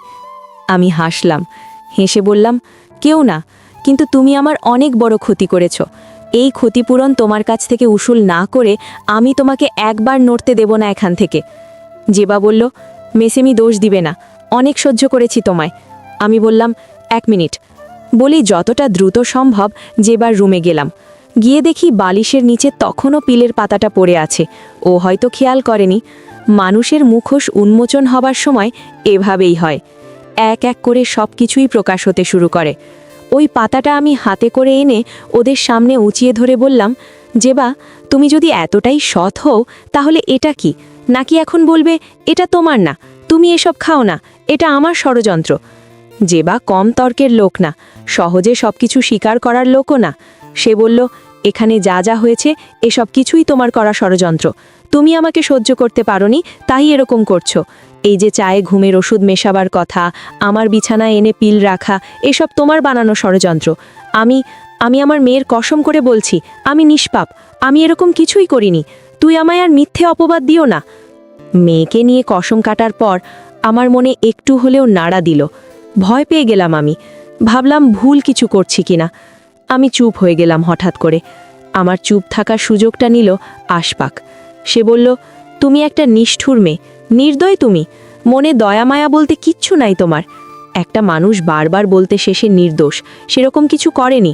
আমি হাসলাম, হেসে বললাম, কেউ না, কিন্তু তুমি আমার অনেক বড় ক্ষতি করেছ। এই ক্ষতিপূরণ তোমার কাছ থেকে উসুল না করে আমি তোমাকে একবার নড়তে দেব না এখান থেকে। জেবা বলল, মেসেমি দোষ দিবে না, অনেক সহ্য করেছি তোমায়। আমি বললাম, 1 মিনিট। বলি যতটা দ্রুত সম্ভব জেবার রুমে গেলাম। গিয়ে দেখি বালিশের নিচে তখনও পিলের পাতাটা পড়ে আছে। ও হয়তো খেয়াল করেনি। মানুষের মুখোশ উন্মোচন হবার সময় এভাবেই হয়, এক এক করে সব কিছুই প্রকাশ হতে শুরু করে। ওই পাতাটা আমি হাতে করে এনে ওদের সামনে উঁচিয়ে ধরে বললাম, জেবা, তুমি যদি এতটাই সৎ হও তাহলে এটা কি? নাকি এখন বলবে এটা তোমার না, তুমি এসব খাও না, এটা আমার ষড়যন্ত্র? জেবা কম তর্কের লোক না, সহজে সবকিছু স্বীকার করার লোকও না। সে বলল, এখানে যা যা হয়েছে এসব কিছুই তোমার করা ষড়যন্ত্র। তুমি আমাকে সহ্য করতে পারোনি, তাই এরকম করছো। এই যে চায়ে ঘুমের ওষুধ মেশাবার কথা, আমার বিছানায় এনে পিল রাখা, এসব তোমার বানানো ষড়যন্ত্র। আমি আমার মেয়ের কসম করে বলছি, আমি নিষ্পাপ, আমি এরকম কিছুই করিনি। তুই আমায় আর মিথ্যে অপবাদ দিও না। মেয়েকে নিয়ে কসম কাটার পর আমার মনে একটু হলেও নাড়া দিল। ভয় পেয়ে গেলাম আমি, ভাবলাম ভুল কিছু করছি কিনা। আমি চুপ হয়ে গেলাম হঠাৎ করে। আমার চুপ থাকার সুযোগটা নিল আশফাক। সে বলল, তুমি একটা নিষ্ঠুর মেয়ে, নির্দয় তুমি, মনে দয়া মায়া বলতে কিচ্ছু নাই তোমার। একটা মানুষ বারবার বলতে শেষে নির্দোষ, সেরকম কিছু করেনি।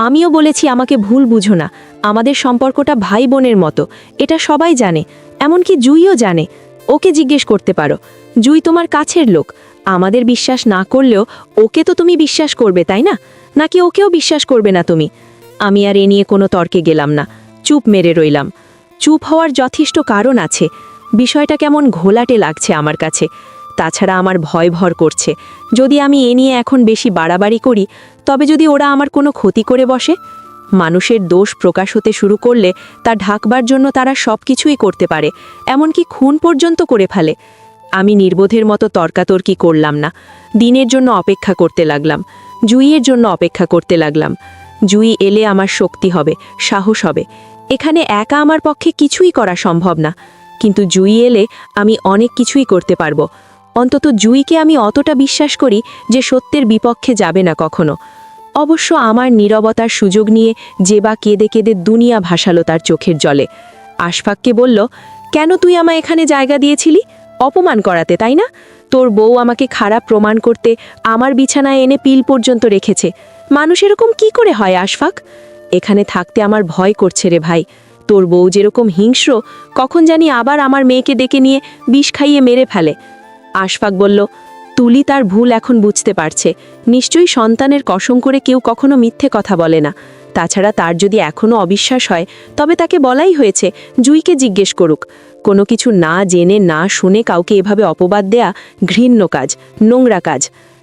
আমিও বলেছি আমাকে ভুল বুঝো না, আমাদের সম্পর্কটা ভাই বোনের মতো, এটা সবাই জানে, এমনকি জুইও জানে। ওকে জিজ্ঞেস করতে পারো, জুই তোমার কাছের লোক। আমাদের বিশ্বাস না করলেও ওকে তো তুমি বিশ্বাস করবে, তাই না? নাকি ওকেও বিশ্বাস করবে না তুমি? আমি আর এ নিয়ে কোনো তর্কে গেলাম না, চুপ মেরে রইলাম। চুপ হওয়ার যথেষ্ট কারণ আছে। বিষয়টা কেমন ঘোলাটে লাগছে আমার কাছে। তাছাড়া আমার ভয় ভর করছে, যদি আমি এ নিয়ে এখন বেশি বাড়াবাড়ি করি, তবে যদি ওরা আমার কোনো ক্ষতি করে বসে। মানুষের দোষ প্রকাশ হতে শুরু করলে তা ঢাকবার জন্য তারা সব কিছুই করতে পারে, এমনকি খুন পর্যন্ত করে ফেলে। আমি নির্বোধের মতো তর্কাতর্কি করলাম না, দিনের জন্য অপেক্ষা করতে লাগলাম, জুইয়ের জন্য অপেক্ষা করতে লাগলাম। জুই এলে আমার শক্তি হবে, সাহস হবে। এখানে একা আমার পক্ষে কিছুই করা সম্ভব না, কিন্তু জুই এলে আমি অনেক কিছুই করতে পারবো। অন্তত জুইকে আমি অতটা বিশ্বাস করি যে সত্যের বিপক্ষে যাবে না কখনো। অবশ্য আমার নীরবতার সুযোগ নিয়ে জেবা কেঁদে কেঁদে দুনিয়া ভাসালো তার চোখের জলে। আশফাককে বলল, কেন তুই আমায় এখানে জায়গা দিয়েছিলি? অপমান করাতে, তাই না? তোর বউ আমাকে খারাপ প্রমাণ করতে আমার বিছানায় এনে পিল পর্যন্ত রেখেছে। মানুষ এরকম কি করে হয় আশফাক? এখানে থাকতে আমার ভয় করছে রে ভাই। তোর বউ যেরকম হিংস্র, কখন জানি আবার আমার মেয়েকে ডেকে নিয়ে বিষ খাইয়ে মেরে ফেলে। আশফাক বলল, তুলি তার ভুল এখন বুঝতে পারছে। নিশ্চয়ই সন্তানের কসম করে কেউ কখনো মিথ্যে কথা বলে না। তাছাড়া তার যদি এখনও অবিশ্বাস হয়, তবে তাকে বলাই হয়েছে জুইকে জিজ্ঞেস করুক। কোনো কিছু না জেনে না শুনে কাউকে এভাবে অপবাদ দেয়া ঘৃণ্য কাজ, নোংরা কাজ।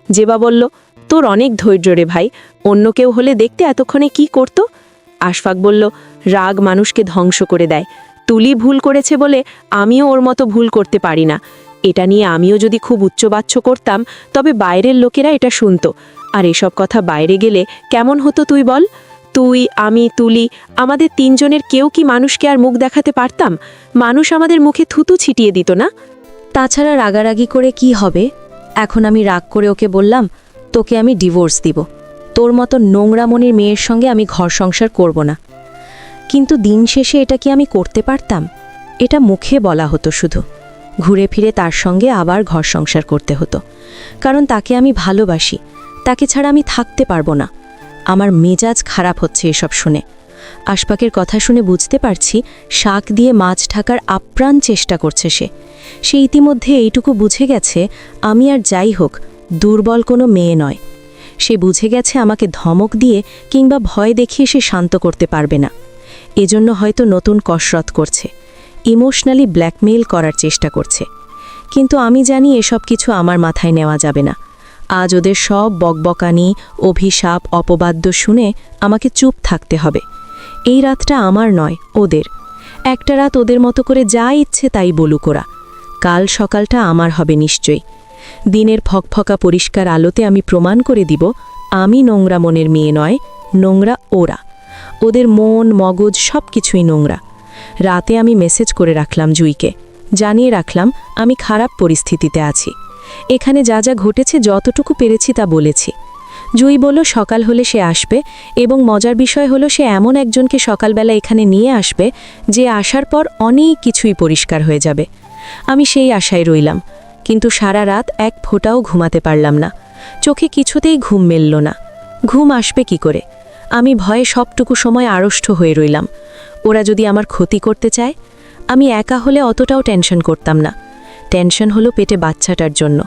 জেবা বলল, তোর অনেক ধৈর্য রে ভাই। অন্য কেউ হলে দেখতে এতক্ষণে কি করত? আশফাক বলল, রাগ মানুষকে ধ্বংস করে দেয়। তুলি ভুল করেছে বলে আমিও ওর মতো ভুল করতে পারি না। এটা নিয়ে আমিও যদি খুব উচ্চবাচ্য করতাম, তবে বাইরের লোকেরা এটা শুনত। আর এসব কথা বাইরে গেলে কেমন হতো তুই বল? তুই, আমি, তুলি, আমাদের তিনজনের কেউ কি মানুষকে আর মুখ দেখাতে পারতাম? মানুষ আমাদের মুখে থুতু ছিটিয়ে দিত না? তাছাড়া রাগারাগি করে কি হবে? এখন আমি রাগ করে ওকে বললাম, তোকে আমি ডিভোর্স দিব। তোর মতো নোংরামনির মেয়ের সঙ্গে আমি ঘর সংসার করব না। কিন্তু দিন শেষে এটা কি আমি করতে পারতাম? এটা মুখে বলা হতো শুধু। ঘুরে ফিরে তার সঙ্গে আবার ঘর সংসার করতে হতো, কারণ তাকে আমি ভালোবাসি। তাকে ছাড়া আমি থাকতে পারবো না। আমার মেজাজ খারাপ হচ্ছে এসব শুনে। আশফাকের কথা শুনে বুঝতে পারছি শাক দিয়ে মাছ ঢাকার আপ্রাণ চেষ্টা করছে সে ইতিমধ্যে এইটুকু বুঝে গেছে আমি আর যাই হোক দুর্বল কোনো মেয়ে নয়। সে বুঝে গেছে আমাকে ধমক দিয়ে কিংবা ভয় দেখিয়ে সে শান্ত করতে পারবে না। এজন্য হয়তো নতুন কসরত করছে, ইমোশনালি ব্ল্যাকমেইল করার চেষ্টা করছে। কিন্তু আমি জানি এসব কিছু আমার মাথায় নেওয়া যাবে না। আজ ওদের সব বকবকানি, অভিশাপ, অপবাদ্য শুনে আমাকে চুপ থাকতে হবে। এই রাতটা আমার নয়, ওদের। একটা রাত ওদের মতো করে যা ইচ্ছে তাই বলুক ওরা। কাল সকালটা আমার হবে নিশ্চয়ই। দিনের ফকফকা পরিষ্কার আলোতে আমি প্রমাণ করে দিব আমি নোংরা মনের মেয়ে নয়, নোংরা ওরা। ওদের মন, মগজ সব কিছুই নোংরা। রাতে আমি মেসেজ করে রাখলাম জুইকে, জানিয়ে রাখলাম আমি খারাপ পরিস্থিতিতে আছি। এখানে যা যা ঘটেছে যতটুকু পেরেছি তা বলেছি। জুই বলল সকাল হলে সে আসবে, এবং মজার বিষয় হলো সে এমন একজনকে সকালবেলা এখানে নিয়ে আসবে যে আসার পর অনেক কিছুই পরিষ্কার হয়ে যাবে। আমি সেই আশায় রইলাম, কিন্তু সারা রাত এক ফোঁটাও ঘুমাতে পারলাম না। চোখে কিছুতেই ঘুম মেলল না। ঘুম আসবে কি করে? আমি ভয়ে সবটুকু সময় আড়ষ্ট হয়ে রইলাম। ওরা যদি আমার ক্ষতি করতে চায়? আমি একা হলে অতটাও টেনশন করতাম না। টেনশন হলো পেটে বাচ্চাটার জন্য।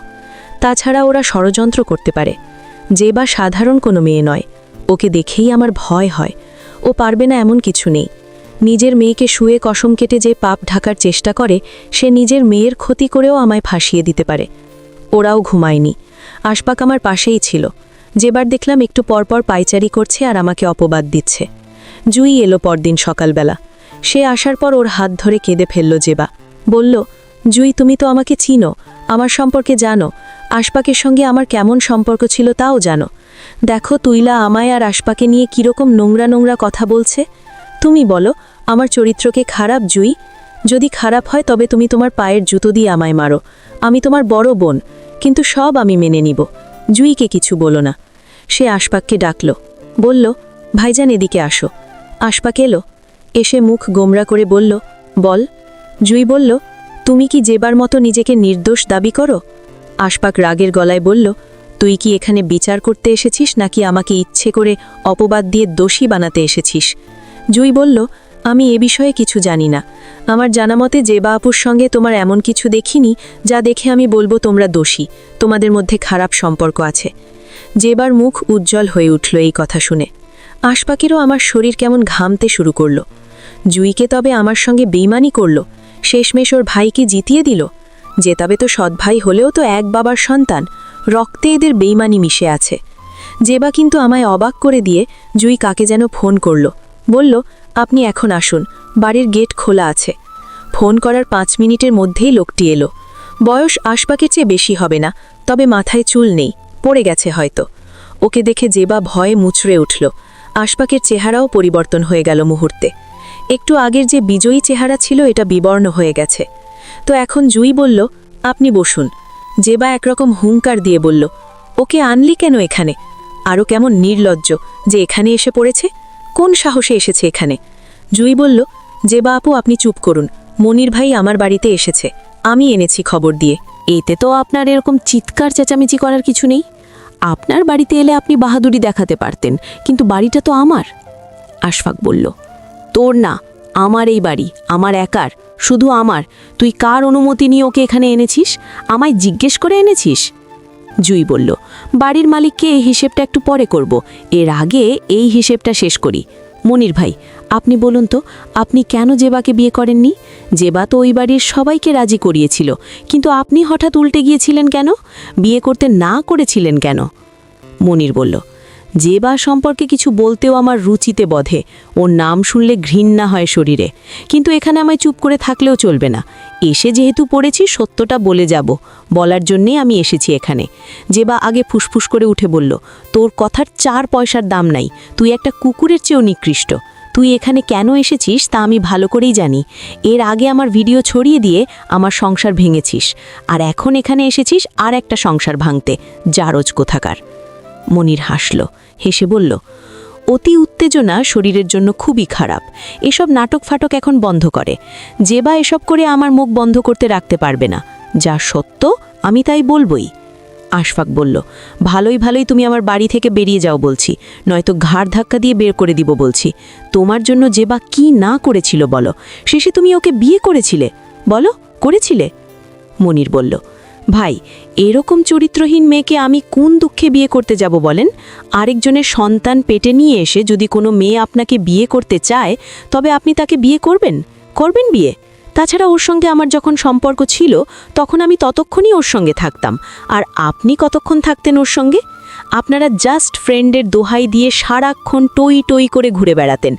তাছাড়া ওরা ষড়যন্ত্র করতে পারে। যে বা সাধারণ কোনো মেয়ে নয়, ওকে দেখেই আমার ভয় হয়। ও পারবে না এমন কিছু নেই। নিজের মেয়েকে শুয়ে কসম কেটে যে পাপ ঢাকার চেষ্টা করে, সে নিজের মেয়ের ক্ষতি করেও আমায় ফাঁসিয়ে দিতে পারে। ওরাও ঘুমায়নি। আশফাক আমার পাশেই ছিল। যেবার দেখলাম একটু পরপর পায়চারি করছে আর আমাকে অপবাদ দিচ্ছে। জুই এলো পরদিন সকালবেলা। সে আসার পর ওর হাত ধরে কেঁদে ফেলল জেবা। বলল, জুই, তুমি তো আমাকে চিনো, আমার সম্পর্কে জানো। আশফাকের সঙ্গে আমার কেমন সম্পর্ক ছিল তাও জানো। দেখো তুইলা আমায় আর আশফাকে নিয়ে কীরকম নোংরা নোংরা কথা বলছে। তুমি বলো আমার চরিত্রকে খারাপ জুই? যদি খারাপ হয় তবে তুমি তোমার পায়ের জুতো দিয়ে আমায় মারো। আমি তোমার বড় বোন, কিন্তু সব আমি মেনে নিব। জুইকে কিছু বলো না। সে আশফাককে ডাকল, বলল, ভাইজান এদিকে আসো। আশফাক এলো। এসে মুখ গোমরা করে বলল, বল। জুই বলল, তুমি কি যেবার মতো নিজেকে নির্দোষ দাবি করো? আশফাক রাগের গলায় বলল, তুই কি এখানে বিচার করতে এসেছিস নাকি আমাকে ইচ্ছে করে অপবাদ দিয়ে দোষী বানাতে এসেছিস? জুই বলল, আমি এ বিষয়ে কিছু জানি না। আমার জানামতে জেবা আপুর সঙ্গে তোমার এমন কিছু দেখিনি যা দেখে আমি বলবো তোমরা দোষী, তোমাদের মধ্যে খারাপ সম্পর্ক আছে। জেবার মুখ উজ্জ্বল হয়ে উঠল এই কথা শুনে। আশফাকেরও আমার শরীর কেমন ঘামতে শুরু করল। জুইকে তবে আমার সঙ্গে বেইমানি করল, শেষমেশ ওর ভাইকে জিতিয়ে দিল। জেতাবে তো সৎ ভাই হলেও তো এক বাবার সন্তান, রক্তে এদের বেইমানি মিশে আছে। জেবা কিন্তু আমায় অবাক করে দিয়ে জুই কাকে যেন ফোন করল। বলল, আপনি এখন আসুন, বাড়ির গেট খোলা আছে। ফোন করার 5 মিনিটের মধ্যেই লোকটি এলো। বয়স আশফাকের চেয়ে বেশি হবে না, তবে মাথায় চুল নেই, পড়ে গেছে হয়তো। ওকে দেখে জেবা ভয়ে মুচড়ে উঠল। আশফাকের চেহারাও পরিবর্তন হয়ে গেল মুহূর্তে। একটু আগের যে বিজয়ী চেহারা ছিল এটা বিবর্ণ হয়ে গেছে। তো এখন জুই বলল, আপনি বসুন। জেবা একরকম হুঙ্কার দিয়ে বলল, ওকে আনলি কেন এখানে? আরও কেমন নির্লজ্জ যে এখানে এসে পড়েছে। কোন সাহসে এসেছে এখানে? জুই বলল, জেবা আপু আপনি চুপ করুন, মনির ভাই আমার বাড়িতে এসেছে, আমি এনেছি খবর দিয়ে। এতে তো আপনার এরকম চিৎকার চেঁচামেচি করার কিছু নেই। আপনার বাড়িতে এলে আপনি বাহাদুরি দেখাতে পারতেন, কিন্তু বাড়িটা তো আমার। আশফাক বলল, তোর না, আমার এই বাড়ি, আমার একার, শুধু আমার। তুই কার অনুমতি নিয়ে ওকে এখানে এনেছিস? আমায় জিজ্ঞেস করে এনেছিস? জুই বলল, বাড়ির মালিককে এই হিসেবটা একটু পরে করব, এর আগে এই হিসেবটা শেষ করি। মনির ভাই, আপনি বলুন তো, আপনি কেন জেবাকে বিয়ে করেননি? জেবা তো ওই বাড়ির সবাইকে রাজি করিয়েছিল, কিন্তু আপনি হঠাৎ উল্টে গিয়েছিলেন কেন? বিয়ে করতে না করেছিলেন কেন? মনির বলল, জেবা সম্পর্কে কিছু বলতেও আমার রুচিতে বধে, ওর নাম শুনলে ঘৃণা হয় শরীরে। কিন্তু এখানে আমায় চুপ করে থাকলেও চলবে না। এসে যেহেতু পড়েছি, সত্যটা বলে যাব, বলার জন্যেই আমি এসেছি এখানে। জেবা আগে ফুসফুস করে উঠে বলল, তোর কথার 4 পয়সার দাম নাই, তুই একটা কুকুরের চেয়েও নিকৃষ্ট। তুই এখানে কেন এসেছিস তা আমি ভালো করেই জানি। এর আগে আমার ভিডিও ছড়িয়ে দিয়ে আমার সংসার ভেঙেছিস, আর এখন এখানে এসেছিস আর একটা সংসার ভাঙতে, জারজ কোথাকার। মনির হাসল, হেসে বলল, অতি উত্তেজনা শরীরের জন্য খুবই খারাপ। এসব নাটক ফাটক এখন বন্ধ করে। জেবা এসব করে আমার মুখ বন্ধ করতে রাখতে পারবে না। যা সত্য আমি তাই বলবই। আশফাক বলল, ভালোই ভালোই তুমি আমার বাড়ি থেকে বেরিয়ে যাও বলছি, নয়তো ঘাড় ধাক্কা দিয়ে বের করে দিব বলছি। তোমার জন্য জেবা কি না করেছিল বলো? শেষে তুমি ওকে বিয়ে করেছিলে, বলো করেছিলে? মনির বলল, ভাই, এরকম চরিত্রহীন মেয়েকে আমি কোন দুঃখে বিয়ে করতে যাব বলেন? আরেকজনের সন্তান পেটে নিয়ে এসে যদি কোনো মেয়ে আপনাকে বিয়ে করতে চায়, তবে আপনি তাকে বিয়ে করবেন? করবেন বিয়ে? তাছাড়া ওর সঙ্গে আমার যখন সম্পর্ক ছিল, তখন আমি ততক্ষণই ওর সঙ্গে থাকতাম। আর আপনি কতক্ষণ থাকতেন ওর সঙ্গে? আপনারা জাস্ট ফ্রেন্ডের দোহাই দিয়ে সারাক্ষণ টই টই করে ঘুরে বেড়াতেন।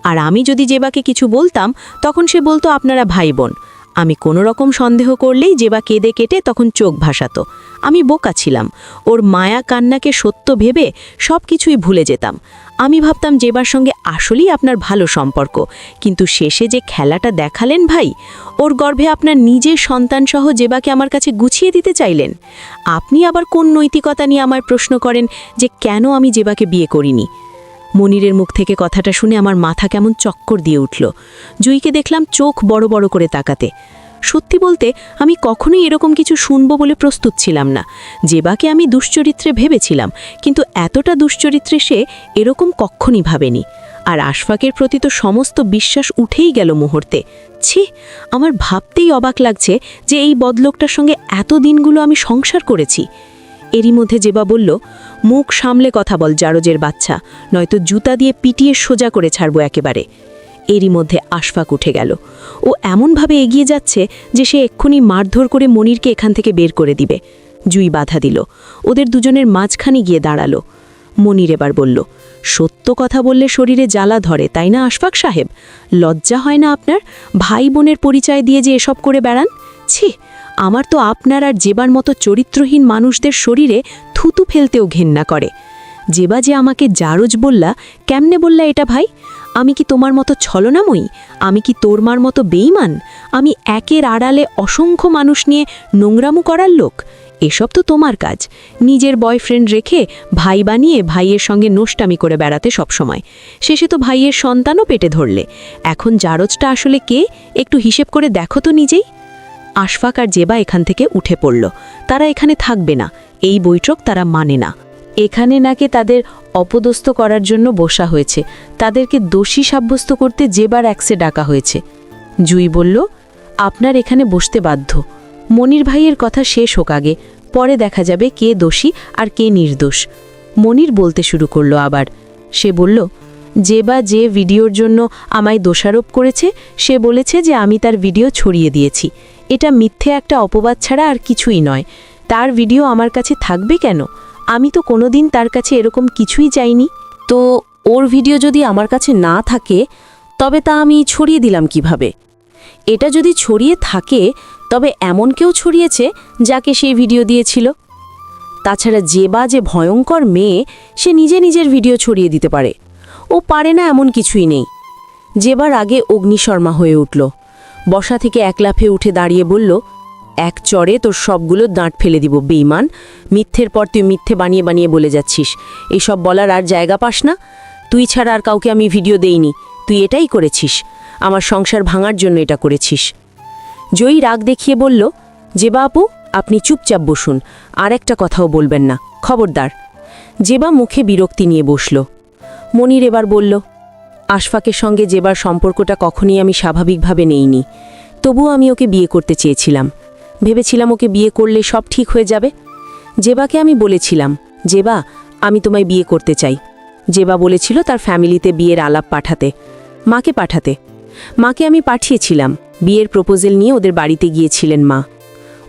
আর আমি যদি জেবাকে কিছু বলতাম, তখন সে বলতো আপনারা ভাই বোন। আমি কোনো রকম সন্দেহ করলেই জেবা কেঁদে কেটে তখন চোখ ভাসাতো। আমি বোকা ছিলাম, ওর মায়া কান্নাকে সত্য ভেবে সব কিছুই ভুলে যেতাম। আমি ভাবতাম জেবার সঙ্গে আসলেই আপনার ভালো সম্পর্ক, কিন্তু শেষে যে খেলাটা দেখালেন ভাই, ওর গর্ভে আপনার নিজের সন্তানসহ জেবাকে আমার কাছে গুছিয়ে দিতে চাইলেন। আপনি আবার কোন নৈতিকতা নিয়ে আমায় প্রশ্ন করেন যে কেন আমি জেবাকে বিয়ে করিনি? মনিরের মুখ থেকে কথাটা শুনে আমার মাথা কেমন চক্কর দিয়ে উঠল। জুইকে দেখলাম চোখ বড় বড় করে তাকাতে। সত্যি বলতে আমি কখনোই এরকম কিছু শুনবো বলে প্রস্তুত ছিলাম না। জেবাকে আমি দুশ্চরিত্রে ভেবেছিলাম, কিন্তু এতটা দুশ্চরিত্রে সে এরকম কখনই ভাবেনি। আর আশফাকের প্রতি তো সমস্ত বিশ্বাস উঠেই গেল মুহূর্তে। ছি, আমার ভাবতেই অবাক লাগছে যে এই বদলোকটার সঙ্গে এত দিনগুলো আমি সংসার করেছি। এরই মধ্যে জেবা বলল, মুখ সামলে কথা বল জারজের বাচ্চা, নয়তো জুতা দিয়ে পিটিয়ে সোজা করে ছাড়বো একেবারে। এরই মধ্যে আশফাক উঠে গেল। ও এমনভাবে এগিয়ে যাচ্ছে যে সে এক্ষুনি মারধর করে মনিরকে এখান থেকে বের করে দিবে। জুই বাধা দিল, ওদের দুজনের মাঝখানে গিয়ে দাঁড়ালো। মনির এবার বলল, সত্য কথা বললে শরীরে জ্বালা ধরে, তাই না আশফাক সাহেব? লজ্জা হয় না আপনার? ভাই বোনের পরিচয় দিয়ে যে এসব করে বেড়ান? ছি, আমার তো আপনার আর জেবার মতো চরিত্রহীন মানুষদের শরীরে থুতু ফেলতেও ঘেন্না করে। জেবা যে আমাকে জারজ বললা, কেমনে বললা এটা ভাই? আমি কি তোমার মতো ছলনাময়ী? আমি কি তোর মার মতো বেঈমান? আমি একের আড়ালে অসংখ্য মানুষ নিয়ে নোংরামু করার লোক? এসব তো তোমার কাজ, নিজের বয়ফ্রেন্ড রেখে ভাই বানিয়ে ভাইয়ের সঙ্গে নোষ্টামি করে বেড়াতে সবসময়। শেষে তো ভাইয়ের সন্তানও পেটে ধরলে। এখন জারজটা আসলে কে, একটু হিসেব করে দেখো তো নিজেই। আশফাক আর জেবা এখান থেকে উঠে পড়ল। তারা এখানে থাকবে না, এই বৈঠক তারা মানে না। এখানে নাকি তাদের অপদস্থ করার জন্য বসা হয়েছে, তাদেরকে দোষী সাব্যস্ত করতে জেবার অ্যাক্সে ডাকা হয়েছে। জুই বলল, আপনার এখানে বসতে বাধ্য। মনির ভাইয়ের কথা শেষ হোক আগে, পরে দেখা যাবে কে দোষী আর কে নির্দোষ। মনির বলতে শুরু করলো আবার। সে বলল, জেবা যে ভিডিওর জন্য আমায় দোষারোপ করেছে, সে বলেছে যে আমি তার ভিডিও ছড়িয়ে দিয়েছি। এটা মিথ্যে একটা অপবাদ ছাড়া আর কিছুই নয়। তার ভিডিও আমার কাছে থাকবে কেন? আমি তো কোনোদিন তার কাছে এরকম কিছুই চাইনি। তো ওর ভিডিও যদি আমার কাছে না থাকে, তবে তা আমি ছড়িয়ে দিলাম কিভাবে? এটা যদি ছড়িয়ে থাকে, তবে এমন কেউ ছড়িয়েছে যাকে সেই ভিডিও দিয়েছিল। তাছাড়া জেবা যে ভয়ঙ্কর মেয়ে, সে নিজে নিজের ভিডিও ছড়িয়ে দিতে পারে। ও পারে না এমন কিছুই নেই। জেবার আগে অগ্নিশর্মা হয়ে উঠল। বসা থেকে এক লাফে উঠে দাঁড়িয়ে বলল, এক চড়ে তোর সবগুলো দাঁত ফেলে দিব বেঈমান। মিথ্যের পর তুই মিথ্যে বানিয়ে বানিয়ে বলে যাচ্ছিস। এইসব বলার আর জায়গা পাস না? তুই ছাড়া আর কাউকে আমি ভিডিও দেইনি, তুই এটাই করেছিস। আমার সংসার ভাঙার জন্য এটা করেছিস। জয়ী রাগ দেখিয়ে বলল, জেবা আপু, আপনি চুপচাপ বসুন, আর একটা কথাও বলবেন না, খবরদার। জেবা মুখে বিরক্তি নিয়ে বসল। মনির এবার বলল, আশফাকের সঙ্গে জেবার সম্পর্কটা কখনই আমি স্বাভাবিকভাবে নেইনি। তবুও আমি ওকে বিয়ে করতে চেয়েছিলাম। ভেবেছিলাম ওকে বিয়ে করলে সব ঠিক হয়ে যাবে। জেবাকে আমি বলেছিলাম, জেবা, আমি তোমায় বিয়ে করতে চাই। জেবা বলেছিল তার ফ্যামিলিতে বিয়ের আলাপ পাঠাতে, মাকে পাঠাতে। মাকে আমি পাঠিয়েছিলাম। বিয়ের প্রপোজাল নিয়ে ওদের বাড়িতে গিয়েছিলেন মা।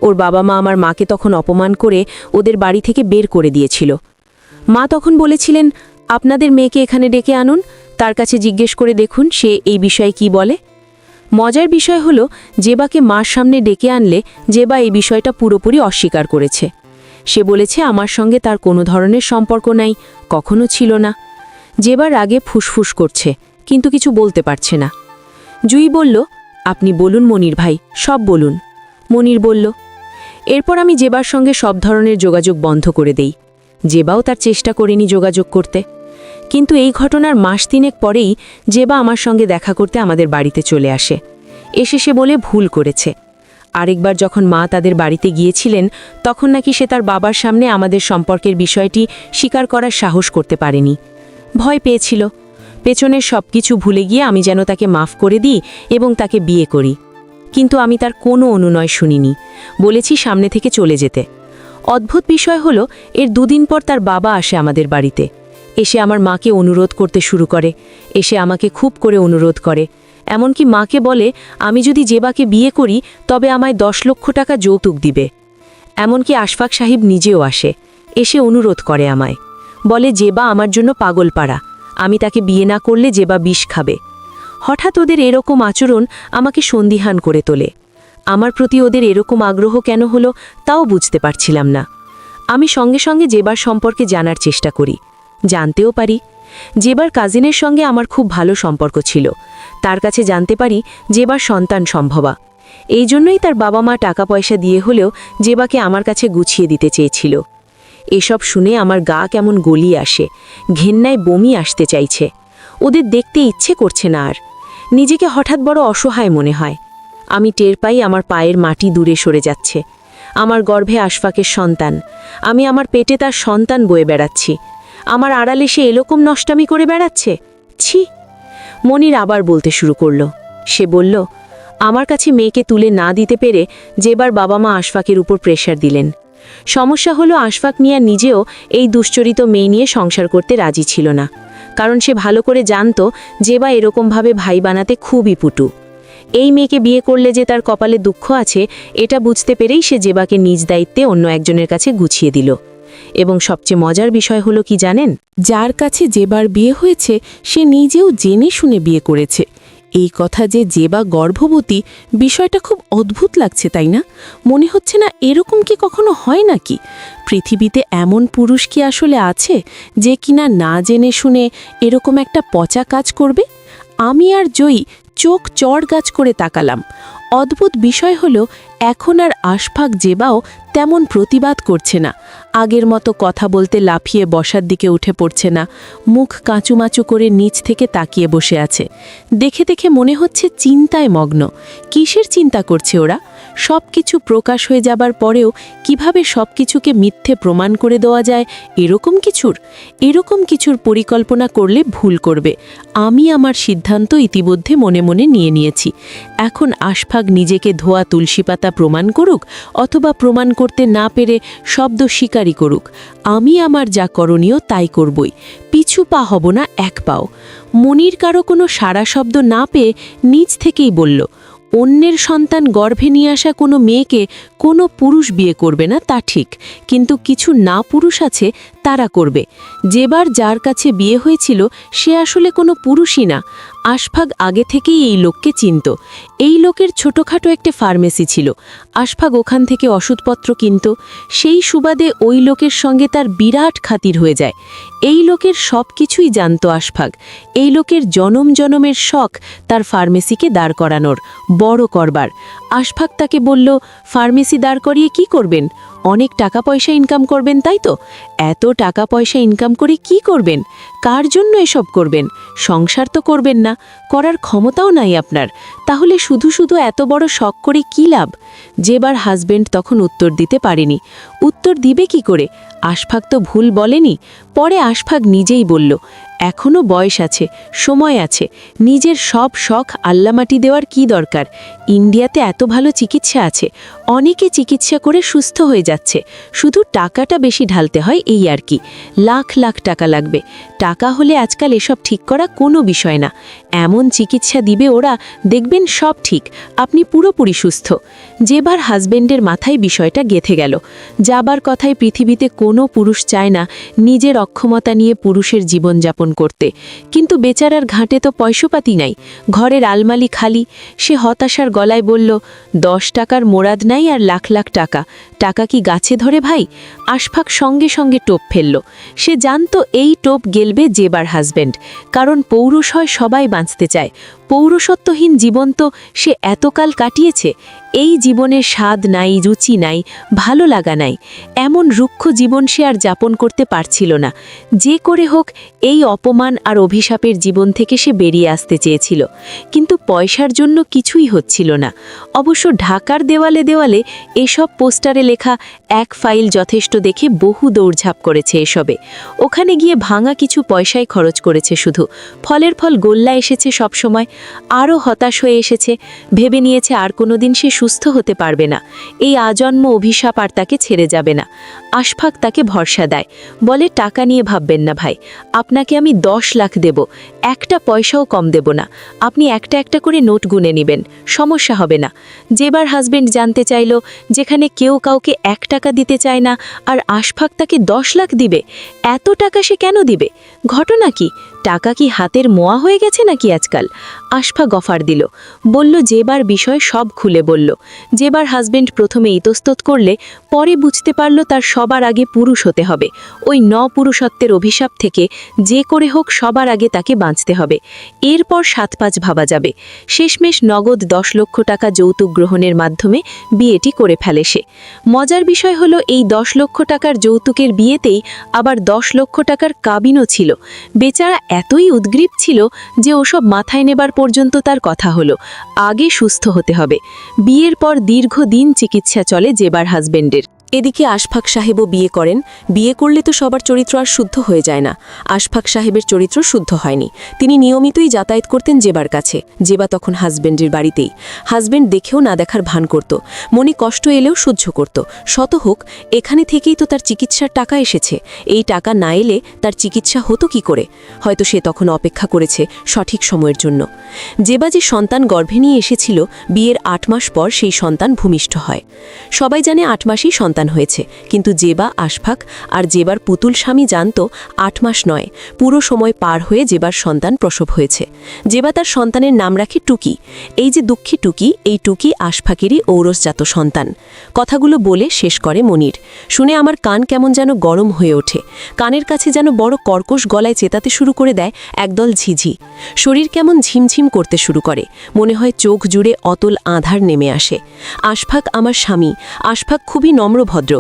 ওর বাবা মা আমার মাকে তখন অপমান করে ওদের বাড়ি থেকে বের করে দিয়েছিল। মা তখন বলেছিলেন, আপনাদের মেয়েকে এখানে ডেকে আনুন, তার কাছে জিজ্ঞেস করে দেখুন সে এই বিষয়ে কি বলে। মজার বিষয় হলো, জেবাকে মার সামনে ডেকে আনলে জেবা এই বিষয়টা পুরোপুরি অস্বীকার করেছে। সে বলেছে আমার সঙ্গে তার কোনো ধরনের সম্পর্ক নাই, কখনো ছিল না। জেবার আগে ফুসফুস করছে, কিন্তু কিছু বলতে পারছে না। জুই বলল, আপনি বলুন মনির ভাই, সব বলুন। মনির বলল, এরপর আমি জেবার সঙ্গে সব ধরনের যোগাযোগ বন্ধ করে দেই। জেবাও তার চেষ্টা করেনি যোগাযোগ করতে। কিন্তু এই ঘটনার মাস তিনেক পরেই জেবা আমার সঙ্গে দেখা করতে আমাদের বাড়িতে চলে আসে। এসে সে বলে ভুল করেছে। আরেকবার যখন মা তাদের বাড়িতে গিয়েছিলেন, তখন নাকি সে তার বাবার সামনে আমাদের সম্পর্কের বিষয়টি স্বীকার করার সাহস করতে পারেনি। ভয় পেয়েছিল। পেছনের সব কিছু ভুলে গিয়ে আমি যেন তাকে মাফ করে দিই এবং তাকে বিয়ে করি। কিন্তু আমি তার কোনো অনুনয় শুনিনি, বলেছি সামনে থেকে চলে যেতে। অদ্ভুত বিষয় হলো, এর দুদিন পর তার বাবা আসে আমাদের বাড়িতে। এসে আমার মাকে অনুরোধ করতে শুরু করে, এসে আমাকে খুব করে অনুরোধ করে। এমনকি মাকে বলে, আমি যদি জেবাকে বিয়ে করি তবে আমায় 10 লক্ষ টাকা যৌতুক দিবে। এমনকি আশফাক সাহেব নিজেও আসে, এসে অনুরোধ করে আমায়। বলে জেবা আমার জন্য পাগল পাড়া, আমি তাকে বিয়ে না করলে জেবা বিষ খাবে। হঠাৎ ওদের এরকম আচরণ আমাকে সন্দিহান করে তোলে। আমার প্রতি ওদের এরকম আগ্রহ কেন হলো তাও বুঝতে পারছিলাম না। আমি সঙ্গে সঙ্গে জেবার সম্পর্কে জানার চেষ্টা করি, জানতেও পারি। জেবার কাজিনের সঙ্গে আমার খুব ভালো সম্পর্ক ছিল। তার কাছে জানতে পারি জেবার সন্তান সম্ভবা। এই জন্যই তার বাবা মা টাকা পয়সা দিয়ে হলেও জেবাকে আমার কাছে গুছিয়ে দিতে চেয়েছিল। এসব শুনে আমার গা কেমন গলিয়ে আসে, ঘেন্নায় বমি আসতে চাইছে। ওদের দেখতে ইচ্ছে করছে না আর। নিজেকে হঠাৎ বড় অসহায় মনে হয়। আমি টের পাই আমার পায়ের মাটি দূরে সরে যাচ্ছে। আমার গর্ভে আশফাকের সন্তান, আমি আমার পেটে তার সন্তান বয়ে বেড়াচ্ছি। আমার আড়ালে সে এরকম নষ্টামি করে বেড়াচ্ছে। ছি। মনির আবার বলতে শুরু করল। সে বলল, আমার কাছে মেয়েকে তুলে না দিতে পেরে জেবার বাবা মা আশফাকের উপর প্রেশার দিলেন। সমস্যা হলো, আশফাক মিয়া নিজেও এই দুশ্চরিত মেয়ে নিয়ে সংসার করতে রাজি ছিল না। কারণ সে ভালো করে জানত জেবা এরকমভাবে ভাই বানাতে খুবই পটু। এই মেয়েকে বিয়ে করলে যে তার কপালে দুঃখ আছে, এটা বুঝতে পেরেই সে জেবাকে নিজ দায়িত্বে অন্য একজনের কাছে গুছিয়ে দিল। এবং সবচেয়ে মজার বিষয় হলো কি জানেন? যার কাছে জেবার বিয়ে হয়েছে সে নিজেও জেনে শুনে বিয়ে করেছে। এই কথা যে জেবা গর্ভবতী, বিষয়টা খুব অদ্ভুত লাগছে, তাই না? মনে হচ্ছে না এরকম কি কখনো হয় নাকি? পৃথিবীতে এমন পুরুষ কি আসলে আছে যে কিনা না জেনে শুনে এরকম একটা পচা কাজ করবে? আমি আর জয়ী চোখ চড়গাছ করে তাকালাম। অদ্ভুত বিষয় হলো, এখন আর আশফাক জেবাও তেমন প্রতিবাদ করছে না। আগের মতো কথা বলতে লাফিয়ে বসার দিকে উঠে পড়ছে না। মুখ কাঁচুমাচু করে নিচ থেকে তাকিয়ে বসে আছে। দেখে দেখে মনে হচ্ছে চিন্তায় মগ্ন। কিসের চিন্তা করছে ওরা? সব কিছু প্রকাশ হয়ে যাবার পরেও কিভাবে সব কিছুকে মিথ্যে প্রমাণ করে দেওয়া যায় এরকম কিছুর পরিকল্পনা করলে ভুল করবে। আমি আমার সিদ্ধান্ত ইতিমধ্যে মনে মনে নিয়ে নিয়েছি। এখন আশফাক নিজেকে ধোয়া তুলসী পাতা প্রমাণ করুক, অথবা প্রমাণ করতে না পেরে শব্দ স্বীকারই করুক, আমি আমার যা করণীয় তাই করবই। পিছু পা হব না এক পাও। মনির কারো কোনো সাড়া শব্দ না পেয়ে নিজ থেকেই বলল, অন্যের সন্তান গর্ভে নিয়ে আসা কোনো মেয়েকে কোনো পুরুষ বিয়ে করবে না তা ঠিক, কিন্তু কিছু না পুরুষ আছে তারা করবে। যেবার যার কাছে বিয়ে হয়েছিল সে আসলে কোনো পুরুষই না। আশফাক আগে থেকেই এই লোককে চিনত। এই লোকের ছোটোখাটো একটা ফার্মেসি ছিল। আশফাক ওখান থেকে ওষুধপত্র কিনত। সেই সুবাদে ওই লোকের সঙ্গে তার বিরাট খাতির হয়ে যায়। এই লোকের সব কিছুই জানত আশফাক। এই লোকের জনম জনমের শখ তার ফার্মেসিকে দাঁড় করানোর, বড় করবার। আশফাক তাকে বলল, ফার্মেসি দাঁড় করিয়ে কি করবেন? অনেক টাকা পয়সা ইনকাম করবেন তাই তো? এত টাকা পয়সা ইনকাম করে কি করবেন? কার জন্য এসব করবেন? সংসার তো করবেন না, করার ক্ষমতাও নাই আপনার। তাহলে শুধু শুধু এত বড় শখ করে কি লাভ? যেবার হাজবেন্ড তখন উত্তর দিতে পারেনি। উত্তর দিবে কি করে? আশফাক তো ভুল বলেনি। পরে আশফাক নিজেই বলল, এখনও বয়স আছে, সময় আছে, নিজের সব শখ আল্লামাটি দেওয়ার কি দরকার? ইন্ডিয়াতে এত ভালো চিকিৎসা আছে, অনেকে চিকিৎসা করে সুস্থ হয়ে যাচ্ছে, শুধু টাকাটা বেশি ঢালতে হয় এই আর কি। লাখ লাখ টাকা লাগবে। টাকা হলে আজকাল এসব ঠিক করা কোনো বিষয় না। এমন চিকিৎসা দিবে ওরা, দেখবেন সব ঠিক, আপনি পুরোপুরি সুস্থ। যেবার হাজবেন্ডের মাথায় বিষয়টা গেঁথে গেল। যাবার কথায় পৃথিবীতে কোনো পুরুষ চায় না নিজের অক্ষমতা নিয়ে পুরুষের জীবনযাপন করতে, কিন্তু বেচারার ঘাটে তো পয়সাপাতি নাই, ঘরের আলমারি খালি। সে হতাশার গলায় বলল, 10 টাকার মোরাদ নাই আর লাখ লাখ টাকা, টাকা কি গাছে ধরে ভাই? আশফাক সঙ্গে সঙ্গে টোপ ফেলল। সে জানতো এই টোপ গেলবে জেবার হাজবেন্ড, কারণ পৌরুষ হয় সবাই বাঁচতে চায়। পৌরসত্বহীন জীবন তো সে এতকাল কাটিয়েছে। এই জীবনের স্বাদ নাই, রুচি নাই, ভালো লাগা নাই। এমন রুক্ষ জীবন সে আর যাপন করতে পারছিল না। যে করে হোক এই অপমান আর অভিশাপের জীবন থেকে সে বেরিয়ে আসতে চেয়েছিল, কিন্তু পয়সার জন্য কিছুই হচ্ছিল না। অবশ্য ঢাকার দেওয়ালে দেওয়ালে এসব পোস্টারে লেখা এক ফাইল যথেষ্ট দেখে বহু দৌড়ঝাঁপ করেছে এসবে। ওখানে গিয়ে ভাঙা কিছু পয়সায় খরচ করেছে শুধু। ফলের ফল গোল্লা এসেছে সবসময়। আরও হতাশ হয়ে এসেছে, ভেবে নিয়েছে আর কোনোদিন সে সুস্থ হতে পারবে না। এই আজন্ম অভিশাপ আর তাকে ছেড়ে যাবে না। আশফাক তাকে ভরসা দেয়, বলে, টাকা নিয়ে ভাববেন না ভাই, আপনাকে আমি 10 লাখ দেব, একটা পয়সাও কম দেব না। আপনি একটা একটা করে নোট গুনে নেবেন, সমস্যা হবে না। যেবার হাজবেন্ড জানতে চাইল, যেখানে কেউ কাউকে 1 টাকা দিতে চায় না, আর আশফাক তাকে 10 লাখ দিবে, এত টাকা সে কেন দিবে? ঘটনা কি? টাকা কি হাতের মোয়া হয়ে গেছে নাকি আজকাল? আশফাক অফার দিল, বলল যেবার বিষয় সব খুলে বলল। যেবার হাজবেন্ড প্রথমে ইতস্তত করলে, পরে বুঝতে পারল তার সবার আগে পুরুষ হতে হবে। ওই পুরুষত্বের অভিশাপ থেকে যে করে হোক সবার আগে তাকে বাঁচতে হবে। এরপর 7-5 ভাবা যাবে। শেষমেশ নগদ 10 লক্ষ টাকা যৌতুক গ্রহণের মাধ্যমে বিয়েটি করে ফেলে সে। মজার বিষয় হলো, এই 10 লক্ষ টাকার যৌতুকের বিয়েতেই আবার 10 লক্ষ টাকার কাবিনও ছিল। বেচারা এতই উদ্গ্রীব ছিল যে ওসব মাথায় নেবার পর্যন্ত তার কথা হলো, আগে সুস্থ হতে হবে। বিয়ের পর দীর্ঘদিন চিকিৎসা চলে জেবার হাজবেন্ডের। এদিকে আশফাক সাহেবও বিয়ে করেন। বিয়ে করলে তো সবার চরিত্র আর শুদ্ধ হয়ে যায় না। আশফাক সাহেবের চরিত্র শুদ্ধ হয়নি। তিনি নিয়মিতই যাতায়াত করতেন জেবার কাছে। জেবা তখন হাজবেন্ডের বাড়িতেই। হাজবেন্ড দেখেও না দেখার ভান করত, মনে কষ্ট এলেও সহ্য করত। শত হোক, এখানে থেকেই তো তার চিকিৎসার টাকা এসেছে। এই টাকা না এলে তার চিকিৎসা হতো কি করে? হয়তো সে তখন অপেক্ষা করেছে সঠিক সময়ের জন্য। জেবা যে সন্তান গর্ভে নিয়ে এসেছিল, বিয়ের 8 মাস পর সেই সন্তান ভূমিষ্ঠ হয়। সবাই জানে 8 মাসেই সন্তান হয়েছে, কিন্তু জেবা, আশফাক আর জেবার পুতুল স্বামী জানত 8 মাস নয়, পুরো সময় পার হয়ে জেবার সন্তান প্রসব হয়েছে। জেবা তার সন্তানের নাম রাখে টুকি। এই যে দুঃখী টুকি, এই টুকি আশফাকেরই ঔরসজাত সন্তান। কথাগুলো বলে শেষ করে মনির। শুনে আমার কান কেমন যেন গরম হয়ে ওঠে। কানের কাছে যেন বড় কর্কশ গলায় চেতাতে শুরু করে দেয় একদল ঝিঝি। শরীর কেমন ঝিমঝিম করতে শুরু করে, মনে হয় চোখ জুড়ে অতল আঁধার নেমে আসে। আশফাক আমার স্বামী। আশফাক খুবই নম্র ভদ্র,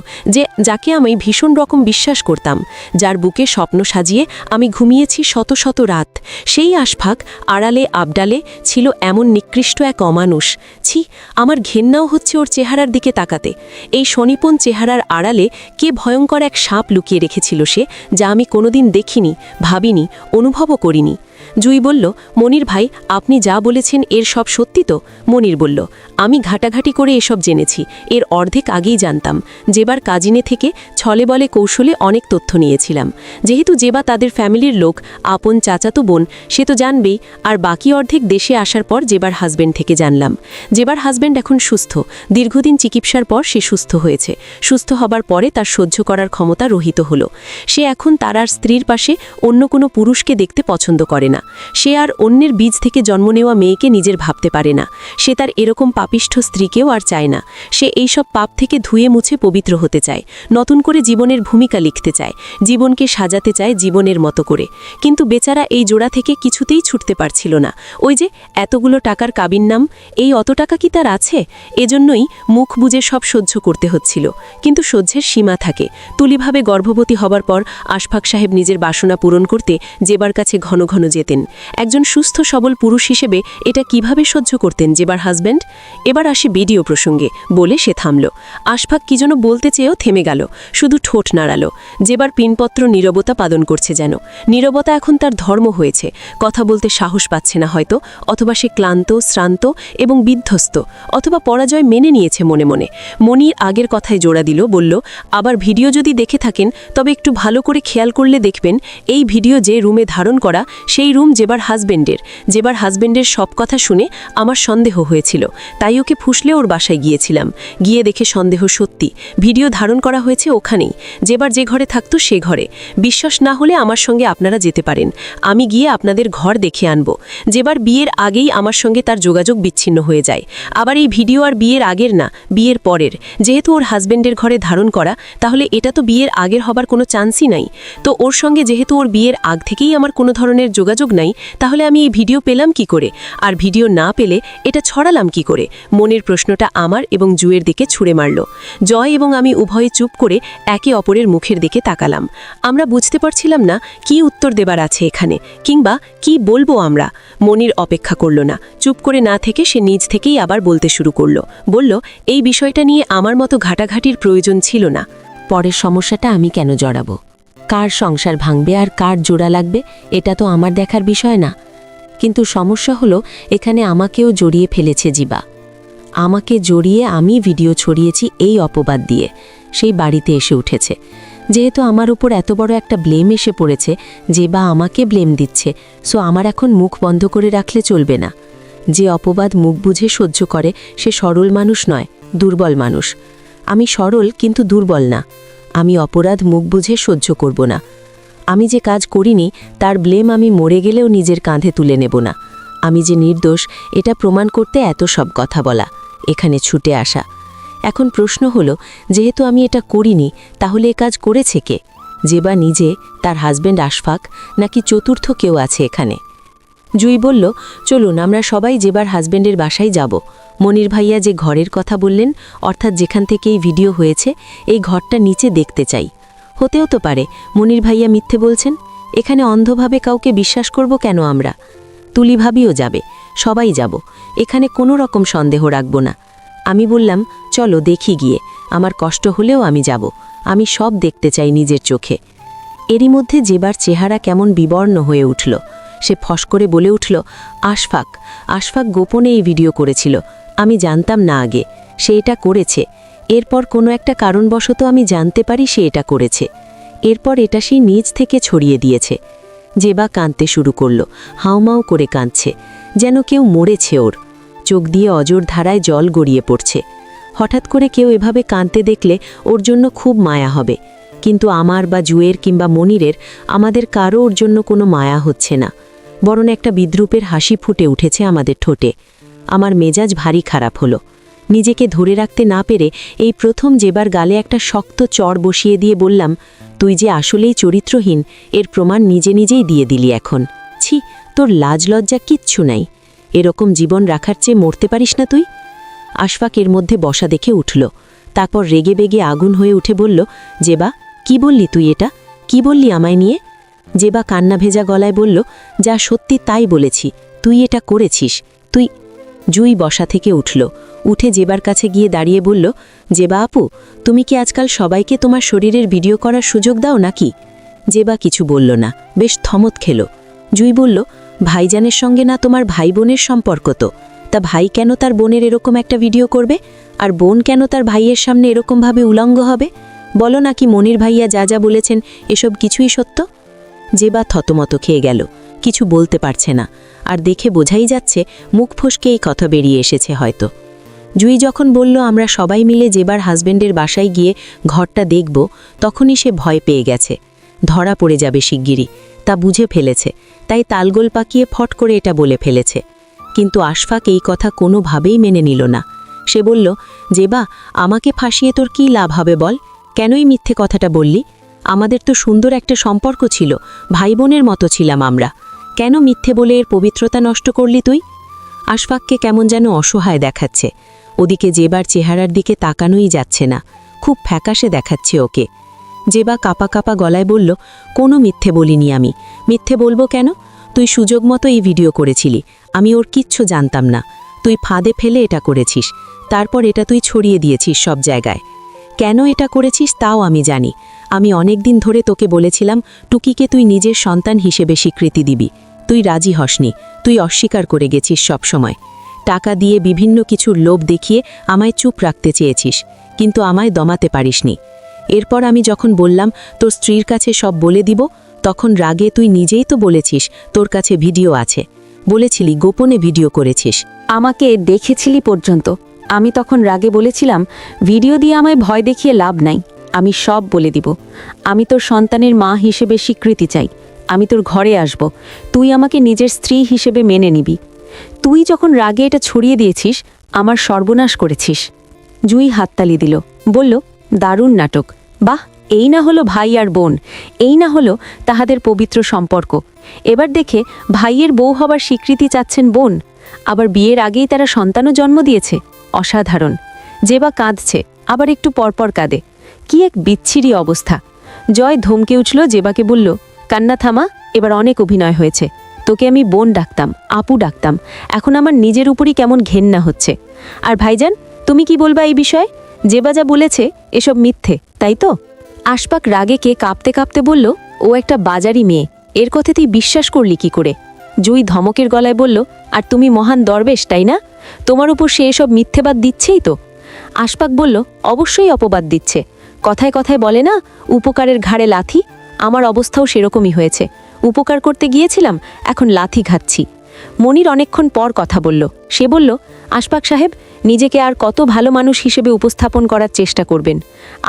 যাকে আমি ভীষণ রকম বিশ্বাস করতাম, যার বুকে স্বপ্ন সাজিয়ে আমি ঘুমিয়েছি শত শত রাত। সেই আশফাক আড়ালে আবডালে ছিল এমন নিকৃষ্ট এক অমানুষ। ছি, আমার ঘেন্নাও হচ্ছে ওর চেহারার দিকে তাকাতে। এই শনিপন চেহারার আড়ালে কে ভয়ঙ্কর এক সাপ লুকিয়ে রেখেছিল সে, যা আমি কোনোদিন দেখিনি, ভাবিনি, অনুভবও করিনি। জুই বলল, মনির ভাই, আপনি যা বলেছেন এর সব সত্যি তো? মনির বলল, আমি ঘাটাঘাটি করে এসব জেনেছি, এর অর্ধেক আগেই জানতাম। জেবার কাজিনে থেকে ছলে বলে কৌশলে অনেক তথ্য নিয়েছিলাম। যেহেতু জেবা তাদের ফ্যামিলির লোক, আপন চাচাতো বোন, সে তো জানবেই। আর বাকি অর্ধেক দেশে আসার পর জেবার হাজবেন্ড থেকে জানলাম। জেবার হাজবেন্ড এখন সুস্থ। দীর্ঘদিন চিকিৎসার পর সে সুস্থ হয়েছে। সুস্থ হবার পরে তার সহ্য করার ক্ষমতা রহিত হলো। সে এখন তার আর স্ত্রীর পাশে অন্য কোনো পুরুষকে দেখতে পছন্দ করে না। সে আর অন্যের বীজ থেকে জন্ম নেওয়া মেয়েকে নিজের ভাবতে পারে না। সে তার এরকম পাপিষ্ঠ স্ত্রীকেও আর চায় না। সে এইসব পাপ থেকে ধুয়ে মুছে পবিত্র হতে চায়, নতুন করে জীবনের ভূমিকা লিখতে চায়, জীবনকে সাজাতে চায় জীবনের মতো করে। কিন্তু বেচারা এই জোড়া থেকে কিছুতেই ছুটতে পারছিল না। ওই যে এতগুলো টাকার কাবিন নাম, এই অত টাকা কি তার আছে? এজন্যই মুখ বুজে সব সহ্য করতে হচ্ছিল। কিন্তু সহ্যের সীমা থাকে। তুলিভাবে গর্ভবতী হবার পর আশফাক সাহেব নিজের বাসনা পূরণ করতে জেবার কাছে ঘন ঘন যেতেন। একজন সুস্থ সবল পুরুষ হিসেবে এটা কিভাবে সহ্য করতেন জেবার হাজব্যান্ড? এবার আসি ভিডিও প্রসঙ্গে, বলে সে থামল। আশফাক কি যেন বলতে চেয়েও থেমে গেল, শুধু ঠোঁট নাড়াল। জেবার পিনপত্র নীরবতা পালন করছে যেন। নীরবতা এখন তার ধর্ম হয়েছে। কথা বলতে সাহস পাচ্ছে না হয়তো, অথবা সে ক্লান্ত, শ্রান্ত এবং বিধ্বস্ত, অথবা পরাজয় মেনে নিয়েছে মনে মনে। মনির আগের কথায় জোড়া দিল, বলল, আবার ভিডিও যদি দেখে থাকেন তবে একটু ভালো করে খেয়াল করলে দেখবেন এই ভিডিও যে রুমে ধারণ করা সেই রুম জেবার হাজব্যান্ডের। জেবার হাজব্যান্ডের সব কথা শুনে আমার সন্দেহ হয়েছিল, তাই ওকে ফুসলে ওর বাসায় গিয়েছিলাম। গিয়ে দেখে সন্দেহ সত্যি, ভিডিও ধারণ করা হয়েছে ওখানেই, জেবার যে ঘরে থাকতো সে ঘরে। বিশ্বাস না হলে আমার সঙ্গে আপনারা যেতে পারেন, আমি গিয়ে আপনাদের ঘর দেখে আনব। জেবার বিয়ের আগেই আমার সঙ্গে তার যোগাযোগ বিচ্ছিন্ন হয়ে যায়। আবার এই ভিডিও আর বিয়ের আগের না, বিয়ের পরের। যেহেতু ওর হাজব্যান্ডের ঘরে ধারণ করা, তাহলে এটা তো বিয়ের আগের হবার কোনো চান্সই নাই। তো ওর সঙ্গে যেহেতু ওর বিয়ের আগ থেকেই আমার কোনো ধরনের যোগাযোগ নাই, তাহলে আমি এই ভিডিও পেলাম কি করে? আর ভিডিও না পেলে এটা ছড়ালাম কি করে? মনের প্রশ্নটা আমার এবং জুয়ের দিকে ছুঁড়ে মারল। জয় এবং আমি উভয়ে চুপ করে একে অপরের মুখের দিকে তাকালাম। আমরা বুঝতে পারছিলাম না কি উত্তর দেবার আছে এখানে, কিংবা কি বলবো আমরা। মনির অপেক্ষা করল না, চুপ করে না থেকে সে নিজ থেকেই আবার বলতে শুরু করলো। বলল, এই বিষয়টা নিয়ে আমার মতো ঘাটাঘাটির প্রয়োজন ছিল না। পরের সমস্যাটা আমি কেন জড়াবো? কার সংসার ভাঙবে আর কার জোড়া লাগবে এটা তো আমার দেখার বিষয় না। কিন্তু সমস্যা হলো এখানে আমাকেও জড়িয়ে ফেলেছে জিবা। আমাকে জড়িয়ে আমি ভিডিও ছড়িয়েছি এই অপবাদ দিয়ে সেই বাড়িতে এসে উঠেছে। যেহেতু আমার উপর এত বড় একটা ব্লেম এসে পড়েছে, জিবা আমাকে ব্লেম দিচ্ছে, সো আমার এখন মুখ বন্ধ করে রাখলে চলবে না। যে অপবাদ মুখ বুঝে সহ্য করে সে সরল মানুষ নয়, দুর্বল মানুষ। আমি সরল কিন্তু দুর্বল না। আমি অপরাধ মুখ বুঝে সহ্য করব না। আমি যে কাজ করিনি তার ব্লেম আমি মরে গেলেও নিজের কাঁধে তুলে নেব না। আমি যে নির্দোষ এটা প্রমাণ করতে এত সব কথা বলা, এখানে ছুটে আসা। এখন প্রশ্ন হলো, যেহেতু আমি এটা করিনি তাহলে এ কাজ করেছে কে? জেবা নিজে, তার হাজব্যান্ড আশফাক, নাকি চতুর্থ কেউ আছে এখানে? জুই বলল, চলুন আমরা সবাই জেবার হাজব্যান্ডের বাসায় যাব। মনির ভাইয়া যে ঘরের কথা বললেন, অর্থাৎ যেখান থেকে এই ভিডিও হয়েছে, এই ঘরটা নিচে দেখতে চাই। হতেও তো পারে মনির ভাইয়া মিথ্যে বলছেন। এখানে অন্ধভাবে কাউকে বিশ্বাস করব কেন আমরা? তুলি ভাবিও যাবে, সবাই যাব, এখানে কোনো রকম সন্দেহ রাখব না। আমি বললাম, চলো দেখি গিয়ে, আমার কষ্ট হলেও আমি যাব, আমি সব দেখতে চাই নিজের চোখে। এরই মধ্যে জেবার চেহারা কেমন বিবর্ণ হয়ে উঠল। সে ফস করে বলে উঠল, আশফাক আশফাক গোপনে এই ভিডিও করেছিল, আমি জানতাম না আগে সে এটা করেছে। এরপর কোনো একটা কারণবশত আমি জানতে পারি সে এটা করেছে। এরপর এটা সে নিজ থেকে ছড়িয়ে দিয়েছে। জেবা কাঁদতে শুরু করল, হাউমাউ করে কাঁদছে, যেন কেউ মরেছে ওর। চোখ দিয়ে অজর ধারায় জল গড়িয়ে পড়ছে। হঠাৎ করে কেউ এভাবে কাঁদতে দেখলে ওর জন্য খুব মায়া হবে, কিন্তু আমার বা জুয়ের কিংবা মনিরের, আমাদের কারও ওর জন্য কোনো মায়া হচ্ছে না। বরং একটা বিদ্রূপের হাসি ফুটে উঠেছে আমাদের ঠোঁটে। আমার মেজাজ ভারী খারাপ হলো। নিজেকে ধরে রাখতে না পেরে এই প্রথম জেবার গালে একটা শক্ত চড় বসিয়ে দিয়ে বললাম, তুই যে আসলেই চরিত্রহীন এর প্রমাণ নিজে নিজেই দিয়ে দিলি এখন। ছি, তোর লাজ লজ্জা কিচ্ছু নাই। এরকম জীবন রাখার চেয়ে মরতে পারিস না তুই? আশফাক এর মধ্যে বসা দেখে উঠল, তারপর রেগে বেগে আগুন হয়ে উঠে বলল, জেবা কি বললি তুই? এটা কি বললি আমায় নিয়ে? জেবা কান্না ভেজা গলায় বলল, যা সত্যি তাই বলেছি, তুই এটা করেছিস তুই। জুই বসা থেকে উঠল, উঠে জেবার কাছে গিয়ে দাঁড়িয়ে বলল, জেবা আপু, তুমি কি আজকাল সবাইকে তোমার শরীরের ভিডিও করার সুযোগ দাও নাকি? জেবা কিছু বলল না, বেশ থমত খেল। জুই বলল, ভাইজানের সঙ্গে না তোমার ভাই বোনের সম্পর্ক? তো তা ভাই কেন তার বোনের এরকম একটা ভিডিও করবে? আর বোন কেন তার ভাইয়ের সামনে এরকমভাবে উলঙ্গ হবে? বলো নাকি মনির ভাইয়া যা যা বলেছেন এসব কিছুই সত্য? জেবা থতমত খেয়ে গেল, কিছু বলতে পারছে না। আর দেখে বোঝাই যাচ্ছে মুখ ফসকে এই কথা বেরিয়ে এসেছে হয়তো। জুই যখন বলল আমরা সবাই মিলে জেবার হাজব্যান্ডের বাসায় গিয়ে ঘরটা দেখব, তখনই সে ভয় পেয়ে গেছে, ধরা পড়ে যাবে শিগগিরই, তা বুঝে ফেলেছে। তাই তালগোল পাকিয়ে ফট করে এটা বলে ফেলেছে। কিন্তু আশফাক এই কথা কোনোভাবেই মেনে নিল না। সে বলল, জেবা, আমাকে ফাঁসিয়ে তোর কী লাভ হবে বল? কেনই মিথ্যে কথাটা বললি? আমাদের তো সুন্দর একটা সম্পর্ক ছিল, ভাই বোনের মতো ছিলাম আমরা। কেন মিথ্যে বলে এর পবিত্রতা নষ্ট করলি তুই? আশফাককে কেমন যেন অসহায় দেখাচ্ছে। ওদিকে জেবার চেহারার দিকে তাকানোই যাচ্ছে না, খুব ফ্যাকাশে দেখাচ্ছে ওকে। জেবা কাপা কাপা গলায় বলল, কোনো মিথ্যে বলিনি আমি। মিথ্যে বলবো কেন? তুই সুযোগ মতো এই ভিডিও করেছিলি, আমি ওর কিচ্ছু জানতাম না। তুই ফাঁদে ফেলে এটা করেছিস, তারপর এটা তুই ছড়িয়ে দিয়েছিস সব জায়গায়। কেন এটা করেছিস তাও আমি জানি। আমি অনেক দিন ধরে তোকে বলেছিলাম টুকিকে তুই নিজের সন্তান হিসেবে স্বীকৃতি দিবি। তুই রাজি হসনি, তুই অস্বীকার করে গেছিস সব সময়। টাকা দিয়ে বিভিন্ন কিছুর লোভ দেখিয়ে আমায় চুপ রাখতে চেয়েছিস, কিন্তু আমায় দমাতে পারিসনি। এরপর আমি যখন বললাম তোর স্ত্রীর কাছে সব বলে দিব, তখন রাগে তুই নিজেই তো বলেছিস তোর কাছে ভিডিও আছে। বলেছিলি গোপনে ভিডিও করেছিস। আমাকে দেখেছিলি পর্যন্ত। আমি তখন রাগে বলেছিলাম, ভিডিও দিয়ে আমায় ভয় দেখিয়ে লাভ নাই, আমি সব বলে দিব। আমি তোর সন্তানের মা হিসেবে স্বীকৃতি চাই। আমি তোর ঘরে আসব, তুই আমাকে নিজের স্ত্রী হিসেবে মেনে নিবি। তুই যখন রাগে এটা ছড়িয়ে দিয়েছিস, আমার সর্বনাশ করেছিস। জুই হাততালি দিল, বলল, দারুণ নাটক। বাহ, এই না হলো ভাই আর বোন, এই না হলো তাহাদের পবিত্র সম্পর্ক। এবার দেখে ভাইয়ের বউ হবার স্বীকৃতি চাচ্ছেন বোন, আবার বিয়ের আগেই তারা সন্তানও জন্ম দিয়েছে। অসাধারণ। জেবা কাঁদছে, আবার একটু পরপর কাঁদে। কি এক বিচ্ছিরি অবস্থা। জয় ধমকে উঠল, জেবাকে বলল, কান্না থামা, এবার অনেক অভিনয় হয়েছে। তোকে আমি বোন ডাকতাম, আপু ডাকতাম, এখন আমার নিজের উপরই কেমন ঘেন্না হচ্ছে। আর ভাইজান, তুমি কি বলবা এই বিষয়ে? জেবা যা বলেছে এসব মিথ্যে, তাই তো? আশফাক রাগেকে কাঁপতে কাঁপতে বলল, ও একটা বাজারি মেয়ে, এর কথা তুই বিশ্বাস করলি কি করে? জুই ধমকের গলায় বলল, আর তুমি মহান দরবেশ, তাই না? তোমার উপর সে এসব মিথ্যেবাদ দিচ্ছেই তো। আশফাক বলল, অবশ্যই অপবাদ দিচ্ছে। কথায় কথায় বলে না, উপকারের ঘাড়ে লাথি। আমার অবস্থাও সেরকমই হয়েছে। উপকার করতে গিয়েছিলাম, এখন লাথি খাচ্ছি। মনির অনেকক্ষণ পর কথা বলল। সে বলল, আশফাক সাহেব, নিজেকে আর কত ভালো মানুষ হিসেবে উপস্থাপন করার চেষ্টা করবেন?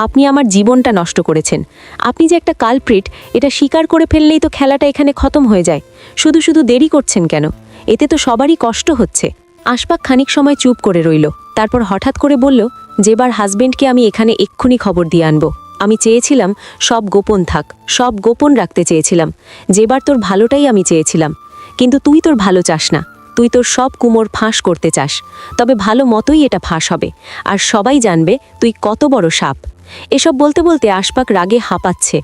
আপনি আমার জীবনটা নষ্ট করেছেন। আপনি যে একটা কালপ্রিট, এটা স্বীকার করে ফেললেই তো খেলাটা এখানে খতম হয়ে যায়। শুধু শুধু দেরি করছেন কেন? এতে তো সবারই কষ্ট হচ্ছে। আশফাক খানিক সময় চুপ করে রইল, তারপর হঠাৎ করে বলল, জেবার হাজবেন্ডকে আমি এখানে এক্ষুনি খবর দিয়ে আনবো। আমি চেয়েছিলাম সব গোপন থাক, সব গোপন রাখতে চেয়েছিলাম। জেবার তোর ভালোটাই আমি চেয়েছিলাম, কিন্তু তুই তোর ভালো চাস না। তুই তোর সব কুমোর ফাঁস করতে চাস, তবে ভালো মতোই এটা ফাঁস হবে, আর সবাই জানবে তুই কত বড় সাপ। এসব বলতে বলতে আশফাক রাগে হাঁপাচ্ছে।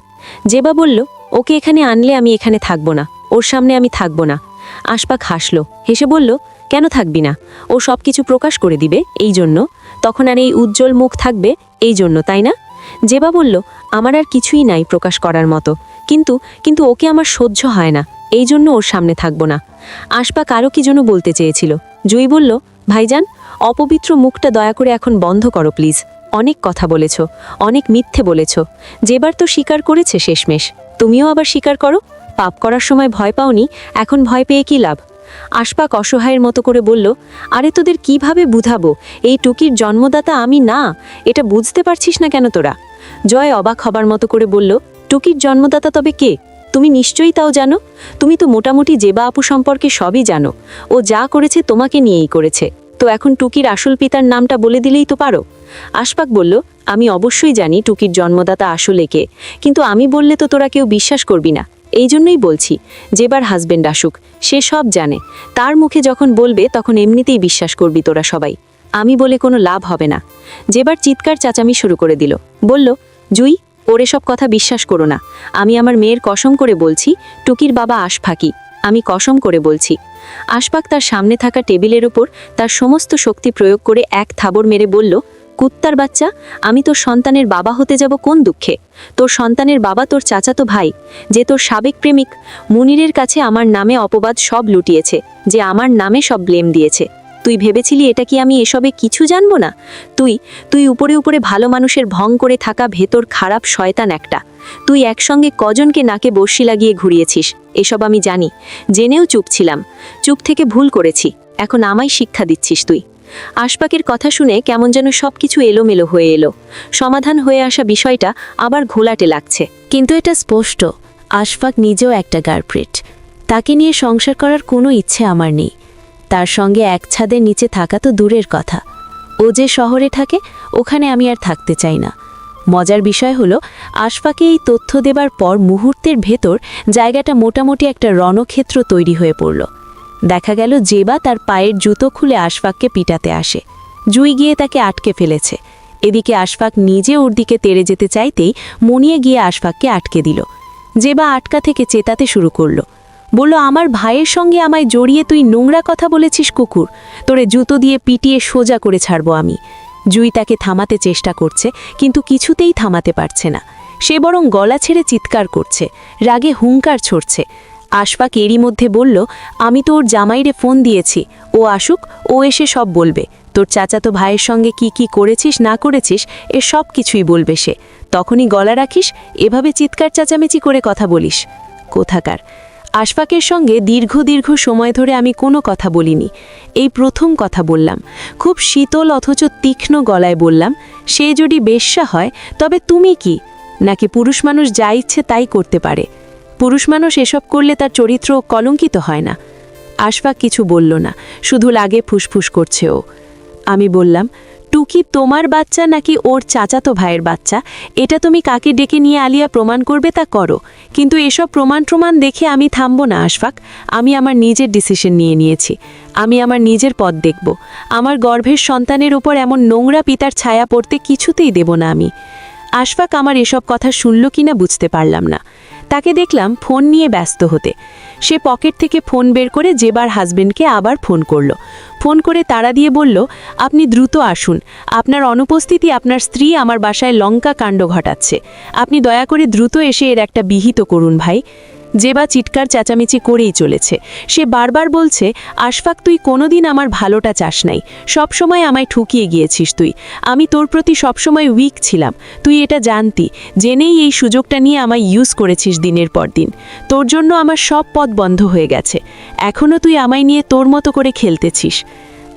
জেবা বলল, ওকে এখানে আনলে আমি এখানে থাকবো না, ওর সামনে আমি থাকবো না। আশফাক হাসল, হেসে বলল, কেন থাকবি না? ও সব কিছু প্রকাশ করে দিবে এই জন্য, তখন আর এই উজ্জ্বল মুখ থাকবে এই জন্য, তাই না? জেবা বলল, আমার আর কিছুই নাই প্রকাশ করার মতো, কিন্তু ওকে আমার সহ্য হয় না, এই জন্য ওর সামনে থাকবো না। আশফাক আরও কি যেন বলতে চেয়েছিল। জুই বলল, ভাইজান, অপবিত্র মুখটা দয়া করে এখন বন্ধ করো প্লিজ। অনেক কথা বলেছ, অনেক মিথ্যে বলেছ। যেবার তো স্বীকার করেছে শেষমেশ, তুমিও আবার স্বীকার করো। পাপ করার সময় ভয় পাওনি, এখন ভয় পেয়ে কি লাভ? আশফাক অসহায়ের মতো করে বলল, আরে তোদের কিভাবে বুঝাবো এই টুকির জন্মদাতা আমি না? এটা বুঝতে পারছিস না কেন তোরা? জয় অবাক হবার মতো করে বলল, টুকির জন্মদাতা তবে কে? তুমি নিশ্চয়ই তাও জানো। তুমি তো মোটামুটি জেবা আপু সম্পর্কে সবই জানো। ও যা করেছে তোমাকে নিয়েই করেছে, তো এখন টুকির আসল পিতার নামটা বলে দিলেই তো পারো। আশফাক বলল, আমি অবশ্যই জানি টুকির জন্মদাতা আসলে কে, কিন্তু আমি বললে তো তোরা কেউ বিশ্বাস করবি না। এই জন্যই বলছি, জেবার হাজবেন্ড আসুক, সে সব জানে। তার মুখে যখন বলবে তখন এমনিতেই বিশ্বাস করবি তোরা সবাই। আমি বলে কোনো লাভ হবে না। জেবার চিৎকার চাচামি শুরু করে দিল, বলল, জুই, ওর এসব কথা বিশ্বাস করো না। আমি আমার মেয়ের কসম করে বলছি, টুকির বাবা আশফাকই, আমি কসম করে বলছি। আশফাক তার সামনে থাকা টেবিলের ওপর তার সমস্ত শক্তি প্রয়োগ করে এক থাবড় মেরে বলল, কুত্তার বাচ্চা, আমি তোর সন্তানের বাবা হতে যাব কোন দুঃখে? তোর সন্তানের বাবা তোর চাচাতো ভাই, যে তোর সাবেক প্রেমিক মুনিরের কাছে আমার নামে অপবাদ সব লুটিয়েছে, যে আমার নামে সব ব্লেম দিয়েছে। তুই ভেবেছিলি এটা কি আমি এসবে কিছু জানবো না? তুই উপরে উপরে ভালো মানুষের ভং করে থাকা ভেতর খারাপ শয়তান একটা। তুই একসঙ্গে কজনকে নাকে বর্ষি লাগিয়ে ঘুরিয়েছিস, এসব আমি জানি। জেনেও চুপ ছিলাম, চুপ থেকে ভুল করেছি, এখন আমায় শিক্ষা দিচ্ছিস তুই। আশফাকের কথা শুনে কেমন যেন সবকিছু এলোমেলো হয়ে এলো। সমাধান হয়ে আসা বিষয়টা আবার ঘোলাটে লাগছে। কিন্তু এটা স্পষ্ট, আশফাক নিজেও একটা গার্লফ্রেন্ড। তাকে নিয়ে সংসার করার কোনো ইচ্ছে আমার নেই। তার সঙ্গে এক ছাদের নিচে থাকা তো দূরের কথা, ও যে শহরে থাকে ওখানে আমি আর থাকতে চাই না। মজার বিষয় হলো, আশফাকে এই তথ্য দেবার পর মুহূর্তের ভেতর জায়গাটা মোটামুটি একটা রণক্ষেত্র তৈরি হয়ে পড়ল। দেখা গেল জেবা তার পায়ের জুতো খুলে আশফাককে পিটাতে আসে। জুই গিয়ে তাকে আটকে ফেলেছে। এদিকে আশফাক নিজে ওর দিকে তেড়ে যেতে চাইতেই মনিয়ে গিয়ে আশফাককে আটকে দিল। জেবা আটকা থেকে চেতাতে শুরু করল, বলল, আমার ভাইয়ের সঙ্গে আমায় জড়িয়ে তুই নোংরা কথা বলেছিস কুকুর, তোরে জুতো দিয়ে পিটিয়ে সোজা করে ছাড়ব আমি। জুই তাকে থামাতে চেষ্টা করছে, কিন্তু কিছুতেই থামাতে পারছে না। সে বরং গলা ছেড়ে চিৎকার করছে, রাগে হুঙ্কার ছড়ছে। আশফাক এরই মধ্যে বলল, আমি তো ওর জামাইরে ফোন দিয়েছি, ও আসুক, ও এসে সব বলবে। তোর চাচাতো ভাইয়ের সঙ্গে কি কি করেছিস না করেছিস এ সব কিছুই বলবে সে। তখনই গলা রাখিস, এভাবে চিৎকার চেঁচামেচি করে কথা বলিস কোথাকার। আশফাকের সঙ্গে দীর্ঘ সময় ধরে আমি কোনো কথা বলিনি, এই প্রথম কথা বললাম। খুব শীতল অথচ তীক্ষ্ণ গলায় বললাম, সে যদি বেশ্যা হয় তবে তুমি কি? নাকি পুরুষ মানুষ যা ইচ্ছে তাই করতে পারে? পুরুষ মানুষ এসব করলে তার চরিত্র কলঙ্কিত হয় না। আশফাক কিছু বলল না, শুধু লাগে ফুসফুস করছে ও। আমি বললাম, টুকি তোমার বাচ্চা নাকি ওর চাচাতো ভাইয়ের বাচ্চা, এটা তুমি কাকে ডেকে নিয়ে আলিয়া প্রমাণ করবে তা করো, কিন্তু এসব প্রমাণ দেখে আমি থামব না আশফাক। আমি আমার নিজের ডিসিশন নিয়েছি। আমি আমার নিজের পথ দেখব। আমার গর্ভের সন্তানের উপর এমন নোংরা পিতার ছায়া পড়তে কিছুতেই দেব না আমি। আশফাক আমার এসব কথা শুনল কিনা বুঝতে পারলাম না। তাকে দেখলাম ফোন নিয়ে ব্যস্ত হতে। সে পকেট থেকে ফোন বের করে জেবার হাজবেন্ডকে আবার ফোন করল। ফোন করে তাড়া দিয়ে বলল, আপনি দ্রুত আসুন, আপনার অনুপস্থিতি আপনার স্ত্রী আমার বাসায় লঙ্কা কাণ্ড ঘটাচ্ছে। আপনি দয়া করে দ্রুত এসে এর একটা বিহিত করুন ভাই। জেবা চিৎকার চেঁচামেচি করেই চলেছে। সে বারবার বলছে, আশফাক তুই কোনোদিন আমার ভালোটা চাস নাই, সবসময় আমায় ঠুকিয়ে গিয়েছিস তুই। আমি তোর প্রতি সবসময় উইক ছিলাম, তুই এটা জানতি, জেনেই এই সুযোগটা নিয়ে আমায় ইউজ করেছিস দিনের পর দিন। তোর জন্য আমার সব পথ বন্ধ হয়ে গেছে, এখনও তুই আমায় নিয়ে তোর মতো করে খেলতেছিস।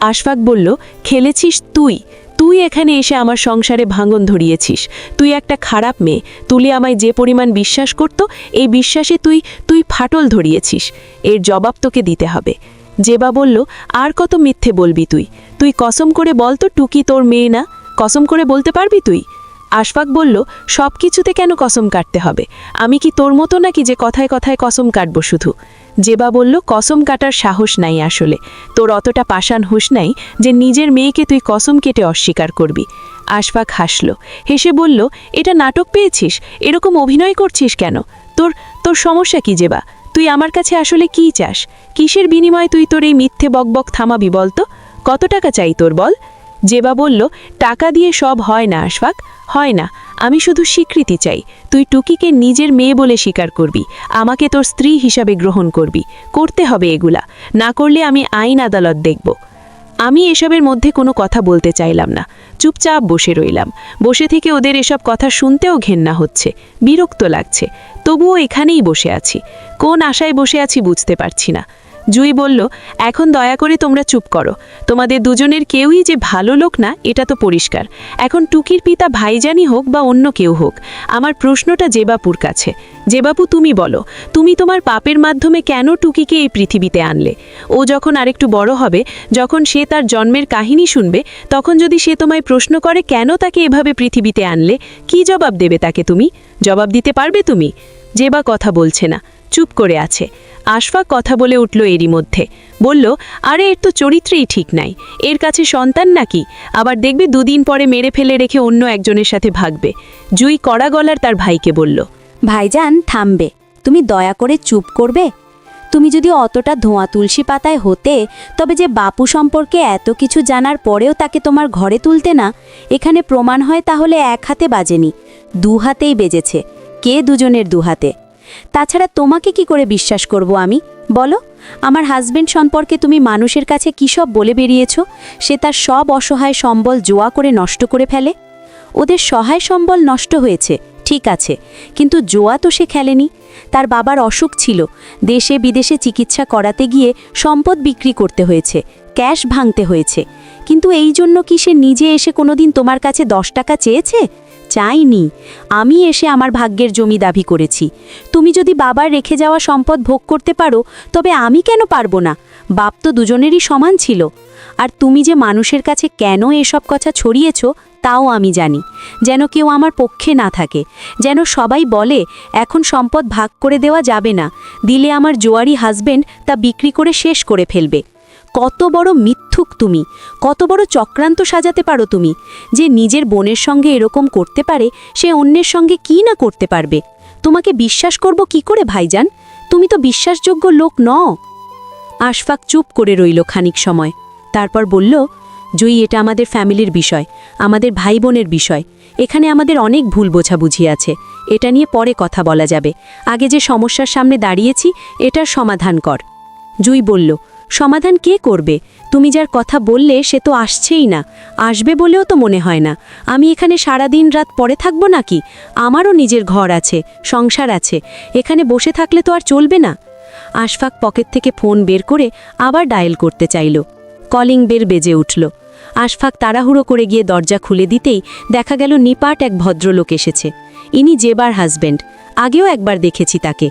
আশফাক বলল, খেলেছিস তুই এখানে এসে আমার সংসারে ভাঙন ধরিয়েছিস। তুই একটা খারাপ মেয়ে, তুলি আমায় যে পরিমাণ বিশ্বাস করত, এই বিশ্বাসে তুই ফাটল ধরিয়েছিস। এর জবাব তোকে দিতে হবে। জেবা বলল, আর কত মিথ্যে বলবি তুই কসম করে বল তো টুকি তোর মেয়ে না, কসম করে বলতে পারবি তুই? আশফাক বলল, সব কিছুতে কেন কসম কাটতে হবে? আমি কি তোর মতো নাকি যে কথায় কথায় কসম কাটবো শুধু? জেবা বলল, কসম কাটার সাহস নাই আসলে, তোর অতটা পাষাণ হুঁশ নাই যে নিজের মেয়েকে তুই কসম কেটে অস্বীকার করবি। আশফাক হাসল, হেসে বলল, এটা নাটক পেয়েছিস? এরকম অভিনয় করছিস কেন? তোর সমস্যা কি জেবা? তুই আমার কাছে আসলে কি চাস? কিসের বিনিময়ে তুই তোর এই মিথ্যে বকবক থামাবি বলতো? কত টাকা চাই তোর বল? জেবা বলল, টাকা দিয়ে সব হয় না আশফাক, হয় না। আমি শুধু স্বীকৃতি চাই। তুই টুকিকে নিজের মেয়ে বলে স্বীকার করবি, আমাকে তোর স্ত্রী হিসাবে গ্রহণ করবি। করতে হবে এগুলা, না করলে আমি আইন আদালত দেখব। আমি এসবের মধ্যে কোনো কথা বলতে চাইলাম না, চুপচাপ বসে রইলাম। বসে থেকে ওদের এসব কথা শুনতেও ঘেন্না হচ্ছে, বিরক্ত লাগছে। তবুও এখানেই বসে আছি, কোন আশায় বসে আছি বুঝতে পারছি না। জুই বলল, এখন দয়া করে তোমরা চুপ করো। তোমাদের দুজনের কেউই যে ভালো লোক না এটা তো পরিষ্কার। এখন টুকির পিতা ভাইজানই হোক বা অন্য কেউ হোক, আমার প্রশ্নটা জেবাপুর কাছে। জেবাপু তুমি বলো, তুমি তোমার পাপের মাধ্যমে কেন টুকিকে এই পৃথিবীতে আনলে? ও যখন আরেকটু বড় হবে, যখন সে তার জন্মের কাহিনী শুনবে, তখন যদি সে তোমায় প্রশ্ন করে কেন তাকে এভাবে পৃথিবীতে আনলে, কি জবাব দেবে তাকে? তুমি জবাব দিতে পারবে তুমি? জেবা কথা বলছে না, চুপ করে আছে। আশফাক কথা বলে উঠল এরই মধ্যে, বলল, আরে এর তো চরিত্রেই ঠিক নাই, এর কাছে সন্তান নাকি? আবার দেখবে দুদিন পরে মেরে ফেলে রেখে অন্য একজনের সাথে ভাগবে। জুই কড়া গলার তার ভাইকে বলল, ভাইজান থামবে, তুমি দয়া করে চুপ করবে? তুমি যদি অতটা ধোঁয়া তুলসী পাতায় হতে, তবে যে বাপু সম্পর্কে এত কিছু জানার পরেও তাকে তোমার ঘরে তুলতে না, এখানে প্রমাণ হয় তাহলে এক হাতে বাজেনি, দু হাতেই বেজেছে। কে দুজনের দু হাতে? তাছাড়া তোমাকে কি করে বিশ্বাস করব আমি বলো? আমার হাজবেন্ড সম্পর্কে তুমি মানুষের কাছে কী সব বলে বেরিয়েছ? সে তার সব অসহায় সম্বল জোয়া করে নষ্ট করে ফেলে। ওদের সহায় সম্বল নষ্ট হয়েছে ঠিক আছে, কিন্তু জোয়া তো সে খেলেনি। তার বাবার অসুখ ছিল, দেশে বিদেশে চিকিৎসা করাতে গিয়ে সম্পদ বিক্রি করতে হয়েছে, ক্যাশ ভাঙতে হয়েছে। কিন্তু এই জন্য কি সে নিজে এসে কোনোদিন তোমার কাছে 10 টাকা চেয়েছে? চাইনি, আমি এসে আমার ভাগ্যের জমি দাবি করেছি। তুমি যদি বাবার রেখে যাওয়া সম্পদ ভোগ করতে পারো, তবে আমি কেন পারবো না? বাপ তো দুজনেরই সমান ছিল। আর তুমি যে মানুষের কাছে কেন এসব কথা ছড়িয়েছ তাও আমি জানি, যেন কেউ আমার পক্ষে না থাকে, যেন সবাই বলে এখন সম্পদ ভাগ করে দেওয়া যাবে না, দিলে আমার জোয়ারি হাজবেন্ড তা বিক্রি করে শেষ করে ফেলবে। কত বড় মিথ্যুক তুমি, কত বড় চক্রান্ত সাজাতে পারো তুমি! যে নিজের বোনের সঙ্গে এরকম করতে পারে, সে অন্যের সঙ্গে কি না করতে পারবে? তোমাকে বিশ্বাস করব কি করে ভাইজান? তুমি তো বিশ্বাসযোগ্য লোক নও। আশফাক চুপ করে রইল খানিক সময়, তারপর বলল, জয়ী, এটা আমাদের ফ্যামিলির বিষয়, আমাদের ভাই বোনের বিষয়। এখানে আমাদের অনেক ভুল বোঝাবুঝি আছে, এটা নিয়ে পরে কথা বলা যাবে। আগে যে সমস্যার সামনে দাঁড়িয়েছি এটার সমাধান কর। জুই বলল, সমাধান কে করবে? তুমি যার কথা বললে সে তো আসছেই না, আসবে বলেও তো মনে হয় না। আমি এখানে সারাদিন রাত পড়ে থাকবো নাকি? আমারও নিজের ঘর আছে, সংসার আছে, এখানে বসে থাকলে তো আর চলবে না। আশফাক পকেট থেকে ফোন বের করে আবার ডায়াল করতে চাইল। কলিং বেল বেজে উঠল। আশফাক তাড়াহুড়ো করে গিয়ে দরজা খুলে দিতেই দেখা গেল নিপাট এক ভদ্রলোক এসেছে। ইনি জেবার হাজবেন্ড, আগেও একবার দেখেছি তাকে।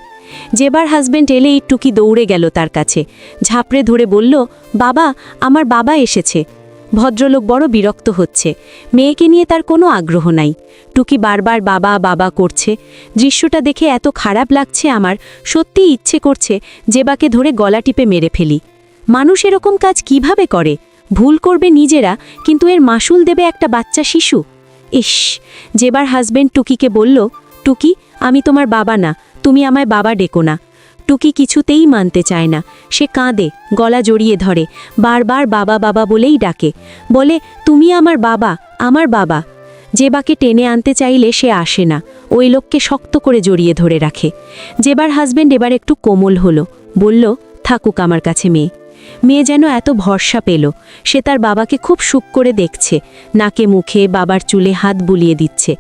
জেবার হাজবেন্ড এলেই টুকি দৌড়ে গেল তার কাছে, ঝাপড়ে ধরে বলল, বাবা, আমার বাবা এসেছে। ভদ্রলোক বড় বিরক্ত হচ্ছে, মেয়েকে নিয়ে তার কোনো আগ্রহ নাই। টুকি বারবার বাবা বাবা করছে। দৃশ্যটা দেখে এত খারাপ লাগছে আমার, সত্যিই ইচ্ছে করছে জেবাকে ধরে গলা টিপে মেরে ফেলি। মানুষ এরকম কাজ কিভাবে করে? ভুল করবে নিজেরা, কিন্তু এর মাসুল দেবে একটা বাচ্চা শিশু। ইস! জেবার হাজবেন্ড টুকিকে বলল, টুকি, আমি তোমার বাবা না, তুমি আমায় বাবা ডেকো না। টুকি কিছুতেই মানতে চায় না, সে কাঁদে, গলা জড়িয়ে ধরে, বারবার বাবা বাবা বলেই ডাকে, বলে, তুমি আমার বাবা, আমার বাবা। জেবাকে টেনে আনতে চাইলে সে আসে না, ওই লোককে শক্ত করে জড়িয়ে ধরে রাখে। জেবার হাজবেন্ড এবার একটু কোমল হলো, বলল, থাকুক আমার কাছে মেয়ে। মেয়ে যেন এত ভরসা পেল, সে তার বাবাকে খুব সুখ করে দেখছে, নাকে মুখে বাবার চুলে হাত বুলিয়ে দিচ্ছে।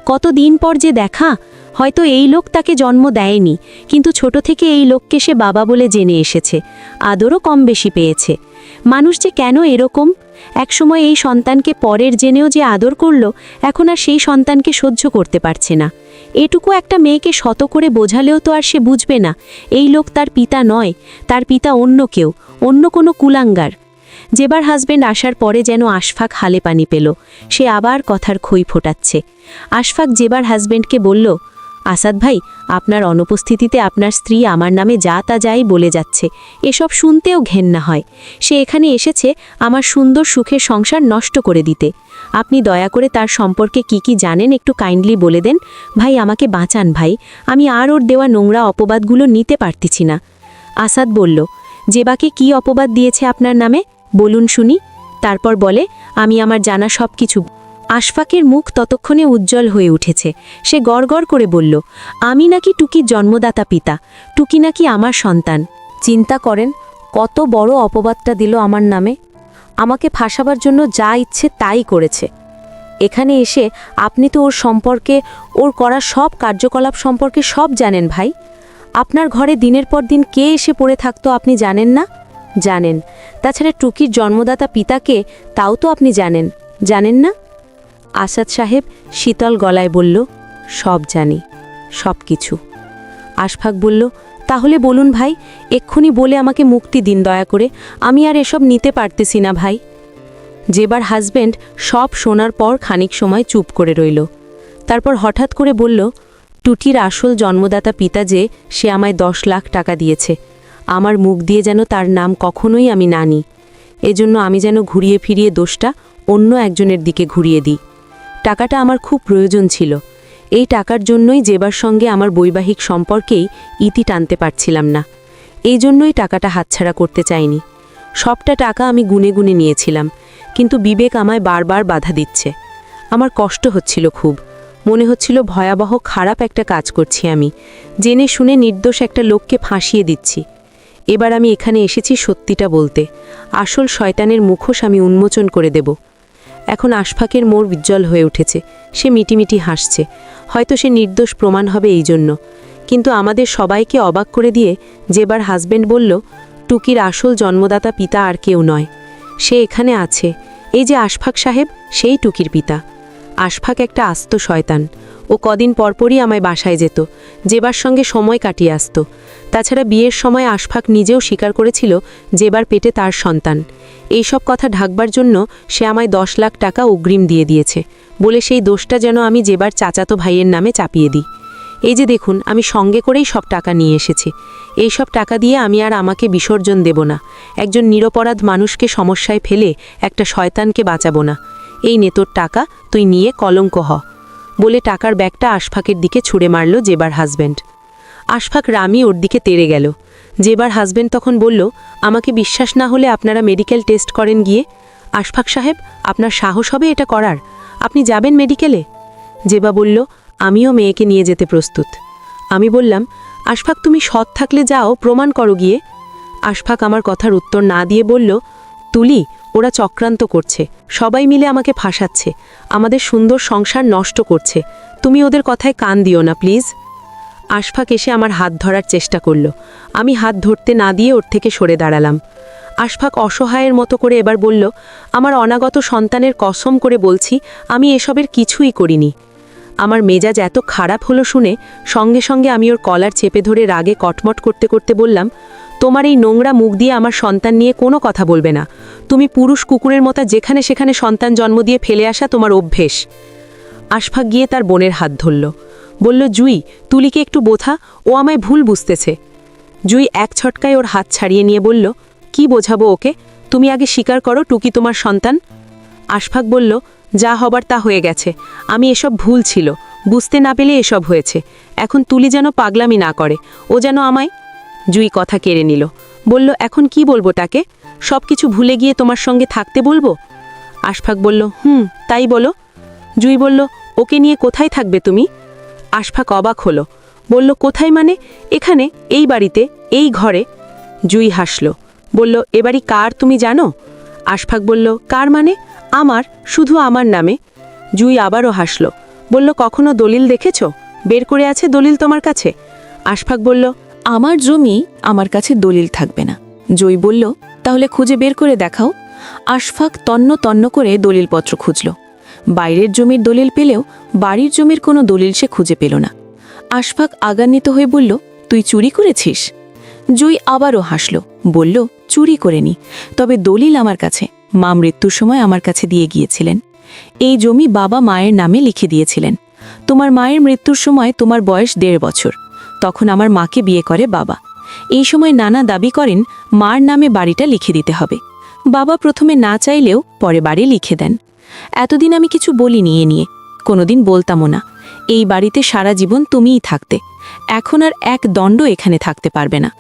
কতদিন পর যে দেখা! হয়তো এই লোক তাকে জন্ম দেয়নি, কিন্তু ছোট থেকে এই লোককে সে বাবা বলে জেনে এসেছে, আদরও কম বেশি পেয়েছে। মানুষ যে কেন এরকম! একসময় এই সন্তানকে পরের জেনেও যে আদর করল, এখন আর সেই সন্তানকে সহ্য করতে পারছে না। এটুকু একটা মেয়েকে শত করে বোঝালেও তো আর সে বুঝবে না এই লোক তার পিতা নয়, তার পিতা অন্য কেউ, অন্য কোনো কুলাঙ্গার। জেবার হাজবেন্ড আসার পরে যেন আশফাক হালে পানি পেল, সে আবার কথার খই ফোটাচ্ছে। আশফাক জেবার হাজবেন্ডকে বলল, আসাদ ভাই, আপনার অনুপস্থিতিতে আপনার স্ত্রী আমার নামে যা তা যাই বলে যাচ্ছে, এসব শুনতেও ঘেন্না হয়। সে এখানে এসেছে আমার সুন্দর সুখের সংসার নষ্ট করে দিতে। আপনি দয়া করে তার সম্পর্কে কি কি জানেন একটু কাইন্ডলি বলে দেন। ভাই, আমাকে বাঁচান ভাই, আমি আর ওর দেওয়া নোংরা অপবাদগুলো নিতে পারতেছি না। আসাদ বলল, জেবাকে কি অপবাদ দিয়েছে আপনার নামে বলুন শুনি। তারপর বলে, আমি আমার জানা সব কিছু। আশফাকের মুখ ততক্ষণে উজ্জ্বল হয়ে উঠেছে, সে গড়গড় করে বলল, আমি নাকি টুকির জন্মদাতা পিতা, টুকি নাকি আমার সন্তান। চিন্তা করেন কত বড় অপবাদটা দিল আমার নামে। আমাকে ফাঁসাবার জন্য যা ইচ্ছে তাই করেছে। এখানে এসে আপনি তো ওর সম্পর্কে, ওর করা সব কার্যকলাপ সম্পর্কে সব জানেন ভাই। আপনার ঘরে দিনের পর দিন কে এসে পড়ে থাকতো আপনি জানেন না? জানেন। তাছাড়া টুকির জন্মদাতা পিতাকে তাও তো আপনি জানেন, জানেন না? আসাদ সাহেব শীতল গলায় বলল, সব জানি, সব কিছু। আশফাক বলল, তাহলে বলুন ভাই, এক্ষুনি বলে আমাকে মুক্তি দিন দয়া করে, আমি আর এসব নিতে পারতেছি না ভাই। জেবার হাজবেন্ড সব শোনার পর খানিক সময় চুপ করে রইল। তারপর হঠাৎ করে বলল, টুটির আসল জন্মদাতা পিতা যে, সে আমায় 10 লাখ টাকা দিয়েছে। আমার মুখ দিয়ে যেন তার নাম কখনোই আমি না নিই। এজন্য আমি যেন ঘুরিয়ে ফিরিয়ে দোষটা অন্য একজনের দিকে ঘুরিয়ে দিই। টাকাটা আমার খুব প্রয়োজন ছিল। এই টাকার জন্যই জেবার সঙ্গে আমার বৈবাহিক সম্পর্কেই ইতি টানতে পারছিলাম না। এই জন্যই টাকাটা হাতছাড়া করতে চাইনি। সবটা টাকা আমি গুনে গুনে নিয়েছিলাম, কিন্তু বিবেক আমায় বারবার বাধা দিচ্ছে। আমার কষ্ট হচ্ছিল খুব, মনে হচ্ছিল ভয়াবহ খারাপ একটা কাজ করছি আমি, জেনে শুনে নির্দোষ একটা লোককে ফাঁসিয়ে দিচ্ছি। এবার আমি এখানে এসেছি সত্যিটা বলতে, আসল শয়তানের মুখোশ আমি উন্মোচন করে দেব। এখন আশফাকের মোড় উজ্জ্বল হয়ে উঠেছে, সে মিটিমিটি হাসছে। হয়তো সে নির্দোষ প্রমাণ হবে এই জন্য। কিন্তু আমাদের সবাইকে অবাক করে দিয়ে জেবার হাজবেন্ড বলল, টুকির আসল জন্মদাতা পিতা আর কেউ নয়, সে এখানে আছে। এই যে আশফাক সাহেব, সেই টুকির পিতা। আশফাক একটা আস্ত শয়তান। ও কদিন পরপরই আমায় বাসায় যেত, জেবার সঙ্গে সময় কাটিয়ে আসত। তাছাড়া বিয়ের সময় আশফাক নিজেও স্বীকার করেছিল জেবার পেটে তার সন্তান। এইসব কথা ঢাকবার জন্য সে আমায় 10 লাখ টাকা অগ্রিম দিয়ে দিয়েছে, বলে সেই দোষটা যেন আমি জেবার চাচাতো ভাইয়ের নামে চাপিয়ে দিই। এই যে দেখুন, আমি সঙ্গে করেই সব টাকা নিয়ে এসেছি। এই সব টাকা দিয়ে আমি আর আমাকে বিসর্জন দেব না। একজন নিরপরাধ মানুষকে সমস্যায় ফেলে একটা শয়তানকে বাঁচাবো না। এই নে তোর টাকা, তুই নিয়ে কলঙ্ক হ, বলে টাকার ব্যাগটা আশফাকের দিকে ছুঁড়ে মারল জেবার হাজব্যান্ড। আশফাক রামি ওর দিকে তেড়ে গেল। জেবার হাজব্যান্ড তখন বলল, আমাকে বিশ্বাস না হলে আপনারা মেডিকেল টেস্ট করেন গিয়ে। আশফাক সাহেব, আপনার সাহস হবে এটা করার? আপনি যাবেন মেডিকেলে? জেবা বলল, আমিও মেয়েকে নিয়ে যেতে প্রস্তুত। আমি বললাম, আশফাক তুমি সৎ থাকলে যাও, প্রমাণ করো গিয়ে। আশফাক আমার কথার উত্তর না দিয়ে বলল, তুলি, ওরা চক্রান্ত করছে, সবাই মিলে আমাকে ফাঁসাচ্ছে, আমাদের সুন্দর সংসার নষ্ট করছে, তুমি ওদের কথায় কান দিও না প্লিজ। আশফাক এসে আমার হাত ধরার চেষ্টা করল। আমি হাত ধরতে না দিয়ে ওর থেকে সরে দাঁড়ালাম। আশফাক অসহায়ের মতো করে এবার বলল, আমার অনাগত সন্তানের কসম করে বলছি আমি এসবের কিছুই করিনি। আমার মেজাজ এত খারাপ হলো শুনে সঙ্গে সঙ্গে আমি ওর কলার চেপে ধরে রাগে কটমট করতে করতে বললাম, তোমার এই নোংরা মুখ দিয়ে আমার সন্তান নিয়ে কোনো কথা বলবে না। তুমি পুরুষ কুকুরের মতো যেখানে সেখানে সন্তান জন্ম দিয়ে ফেলে আসা তোমার অভ্যেস। আশফাক গিয়ে তার বোনের হাত ধরল, বলল, জুই, তুলিকে একটু বোঝা, ও আমায় ভুল বুঝতেছে। জুই এক ছটকায় ওর হাত ছাড়িয়ে নিয়ে বলল, কি বোঝাবো ওকে? তুমি আগে স্বীকার করো টুকি তোমার সন্তান। আশফাক বলল, যা হবার তা হয়ে গেছে, আমি এসব ভুল ছিল, বুঝতে না পেলে এসব হয়েছে। এখন তুলি যেন পাগলামি না করে, ও যেন আমায়। জুই কথা কেড়ে নিল, বলল, এখন কি বলবো তাকে? সব কিছু ভুলে গিয়ে তোমার সঙ্গে থাকতে বলবো? আশফাক বলল, তাই বলো। জুই বলল, ওকে নিয়ে কোথায় থাকবে তুমি? আশফাক অবাক হলো, বলল, কোথায় মানে? এখানে, এই বাড়িতে, এই ঘরে। জুই হাসল, বলল, এ বাড়ি কার তুমি জানো? আশফাক বলল, কার মানে? আমার, শুধু আমার নামে। জুই আবারও হাসল, বলল, কখনো দলিল দেখেছ? বের করে আছে দলিল তোমার কাছে? আশফাক বলল, আমার জমি, আমার কাছে দলিল থাকবে না। জয় বলল, তাহলে খুঁজে বের করে দেখাও। আশফাক তন্ন তন্ন করে দলিলপত্র খুঁজল। বাইরের জমির দলিল পেলেও বাড়ির জমির কোনো দলিল সে খুঁজে পেল না। আশফাক আগান্বিত হয়ে বলল, তুই চুরি করেছিস? জুই আবারও হাসল, বলল, চুরি করেনি, তবে দলিল আমার কাছে। মা মৃত্যুর সময় আমার কাছে দিয়ে গিয়েছিলেন। এই জমি বাবা মায়ের নামে লিখে দিয়েছিলেন। তোমার মায়ের মৃত্যুর সময় তোমার বয়স 1.5 বছর। তখন আমার মাকে বিয়ে করে বাবা। এই সময় নানা দাবি করেন মার নামে বাড়িটা লিখে দিতে হবে। বাবা প্রথমে না চাইলেও পরে বাড়ি লিখে দেন। এতদিন আমি কিছু বলিনি এ নিয়ে, কোনোদিন বলতামও না। এই বাড়িতে সারা জীবন তুমিই থাকতে। এখন আর এক দণ্ড এখানে থাকতে পারবে না।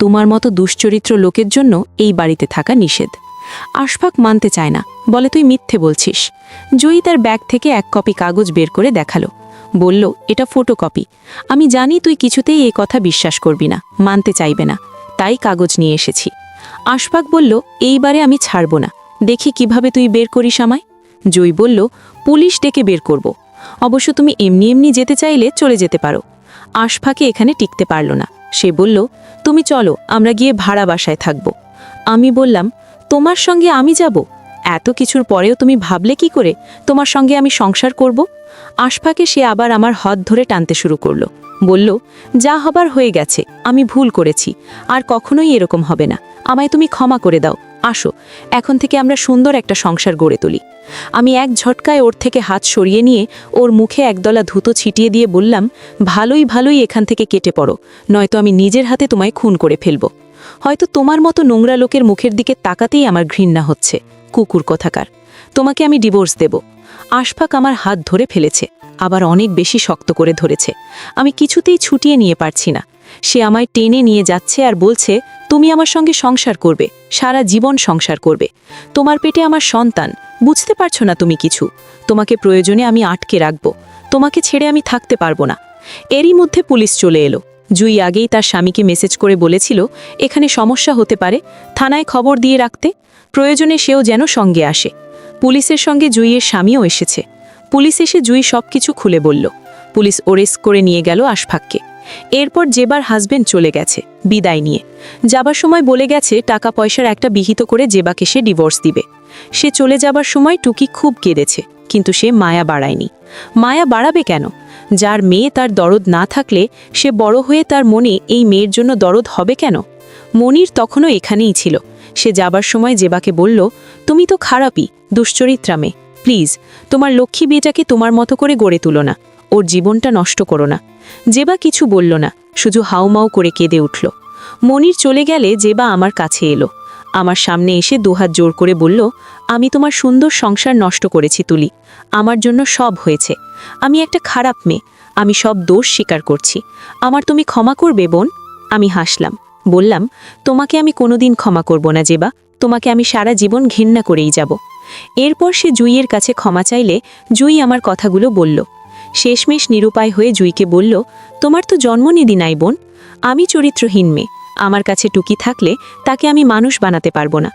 তোমার মতো দুশ্চরিত্র লোকের জন্য এই বাড়িতে থাকা নিষেধ। আশফাক মানতে চায় না, বলে, তুই মিথ্যে বলছিস। জয়ী তার ব্যাগ থেকে এক কপি কাগজ বের করে দেখালো, বলল, এটা ফটোকপি। আমি জানি তুই কিছুতেই এই কথা বিশ্বাস করবি না, মানতে চাইবে না, তাই কাগজ নিয়ে এসেছি। আশফাক বলল, এইবারে আমি ছাড়ব না, দেখি কিভাবে তুই বের করিস আমায়। জয় বলল, পুলিশ ডেকে বের করব। অবশ্য তুমি এমনি এমনি যেতে চাইলে চলে যেতে পারো। আশফাকে এখানে টিকতে পারল না। সে বলল, তুমি চলো, আমরা গিয়ে ভাড়া বাসায় থাকব। আমি বললাম, তোমার সঙ্গে আমি যাব? এত কিছুর পরেও তুমি ভাবলে কি করে তোমার সঙ্গে আমি সংসার করব? আশফাকে সে আবার আমার হাত ধরে টানতে শুরু করলো, বলল, যা হবার হয়ে গেছে, আমি ভুল করেছি, আর কখনোই এরকম হবে না, আমায় তুমি ক্ষমা করে দাও। আসো, এখন থেকে আমরা সুন্দর একটা সংসার গড়ে তুলি। আমি এক ঝটকায় ওর থেকে হাত সরিয়ে নিয়ে ওর মুখে একদলা ধুতো ছিটিয়ে দিয়ে বললাম, ভালোই ভালোই এখান থেকে কেটে পড়ো, নয়তো আমি নিজের হাতে তোমায় খুন করে ফেলব। হয়তো তোমার মতো নোংরা লোকের মুখের দিকে তাকাতেই আমার ঘৃণা হচ্ছে, কুকুর কোথাকার। তোমাকে আমি ডিভোর্স দেব। আশফাক আমার হাত ধরে ফেলেছে, আবার অনেক বেশি শক্ত করে ধরেছে। আমি কিছুতেই ছুটিয়ে নিয়ে পারছি না। সে আমায় টেনে নিয়ে যাচ্ছে আর বলছে, তুমি আমার সঙ্গে সংসার করবে, সারা জীবন সংসার করবে। তোমার পেটে আমার সন্তান, বুঝতে পারছো না তুমি কিছু? তোমাকে প্রয়োজনে আমি আটকে রাখব, তোমাকে ছেড়ে আমি থাকতে পারবো না। এরই মধ্যে পুলিশ চলে এলো। জুই আগেই তার স্বামীকে মেসেজ করে বলেছিল এখানে সমস্যা হতে পারে, থানায় খবর দিয়ে রাখতে, প্রয়োজনে সেও যেন সঙ্গে আসে। পুলিশের সঙ্গে জুইয়ের স্বামীও এসেছে। পুলিশ এসে জুই সব কিছু খুলে বলল। পুলিশ অ্যারেস্ট করে নিয়ে গেল আশফাককে। এরপর জেবার হাজবেন্ড চলে গেছে বিদায় নিয়ে। যাবার সময় বলে গেছে টাকা পয়সার একটা বিহিত করে জেবাকে সে ডিভোর্স দিবে। সে চলে যাবার সময় টুকি খুব কেঁদেছে। কিন্তু সে মায়া বাড়ায়নি। মায়া বাড়াবে কেন? যার মেয়ে তার দরদ না থাকলে সে বড় হয়ে তার মনে এই মেয়ের জন্য দরদ হবে কেন? মনির তখনও এখানেই ছিল। সে যাবার সময় জেবাকে বলল, তুমি তো খারাপই, দুশ্চরিত্রা মেয়ে, প্লিজ তোমার লক্ষ্মী মেয়েটাকে তোমার মতো করে গড়ে তুলো না, ওর জীবনটা নষ্ট করো না। জেবা কিছু বলল না, শুধু হাউমাউ করে কেঁদে উঠল। মনির চলে গেলে জেবা আমার কাছে এলো। আমার সামনে এসে দুহাত জোর করে বলল, আমি তোমার সুন্দর সংসার নষ্ট করেছি তুলি, আমার জন্য সব হয়েছে। আমি একটা খারাপ মেয়ে, আমি সব দোষ স্বীকার করছি। আমার তুমি ক্ষমা করবে বোন? আমি হাসলাম, বললাম, তোমাকে আমি কোনোদিন ক্ষমা করব না জেবা, তোমাকে আমি সারা জীবন ঘৃণা করেই যাব। এরপর সে জুইয়ের কাছে ক্ষমা চাইলে জুই আমার কথাগুলো বলল। শেষমেশ নিরুপায় হয়ে জুইকে বলল, তোমার তো জন্মনিধি নাই বোন, আমি চরিত্রহীন মেয়ে, আমার কাছে টুকি থাকলে তাকে আমি মানুষ বানাতে পারবো না।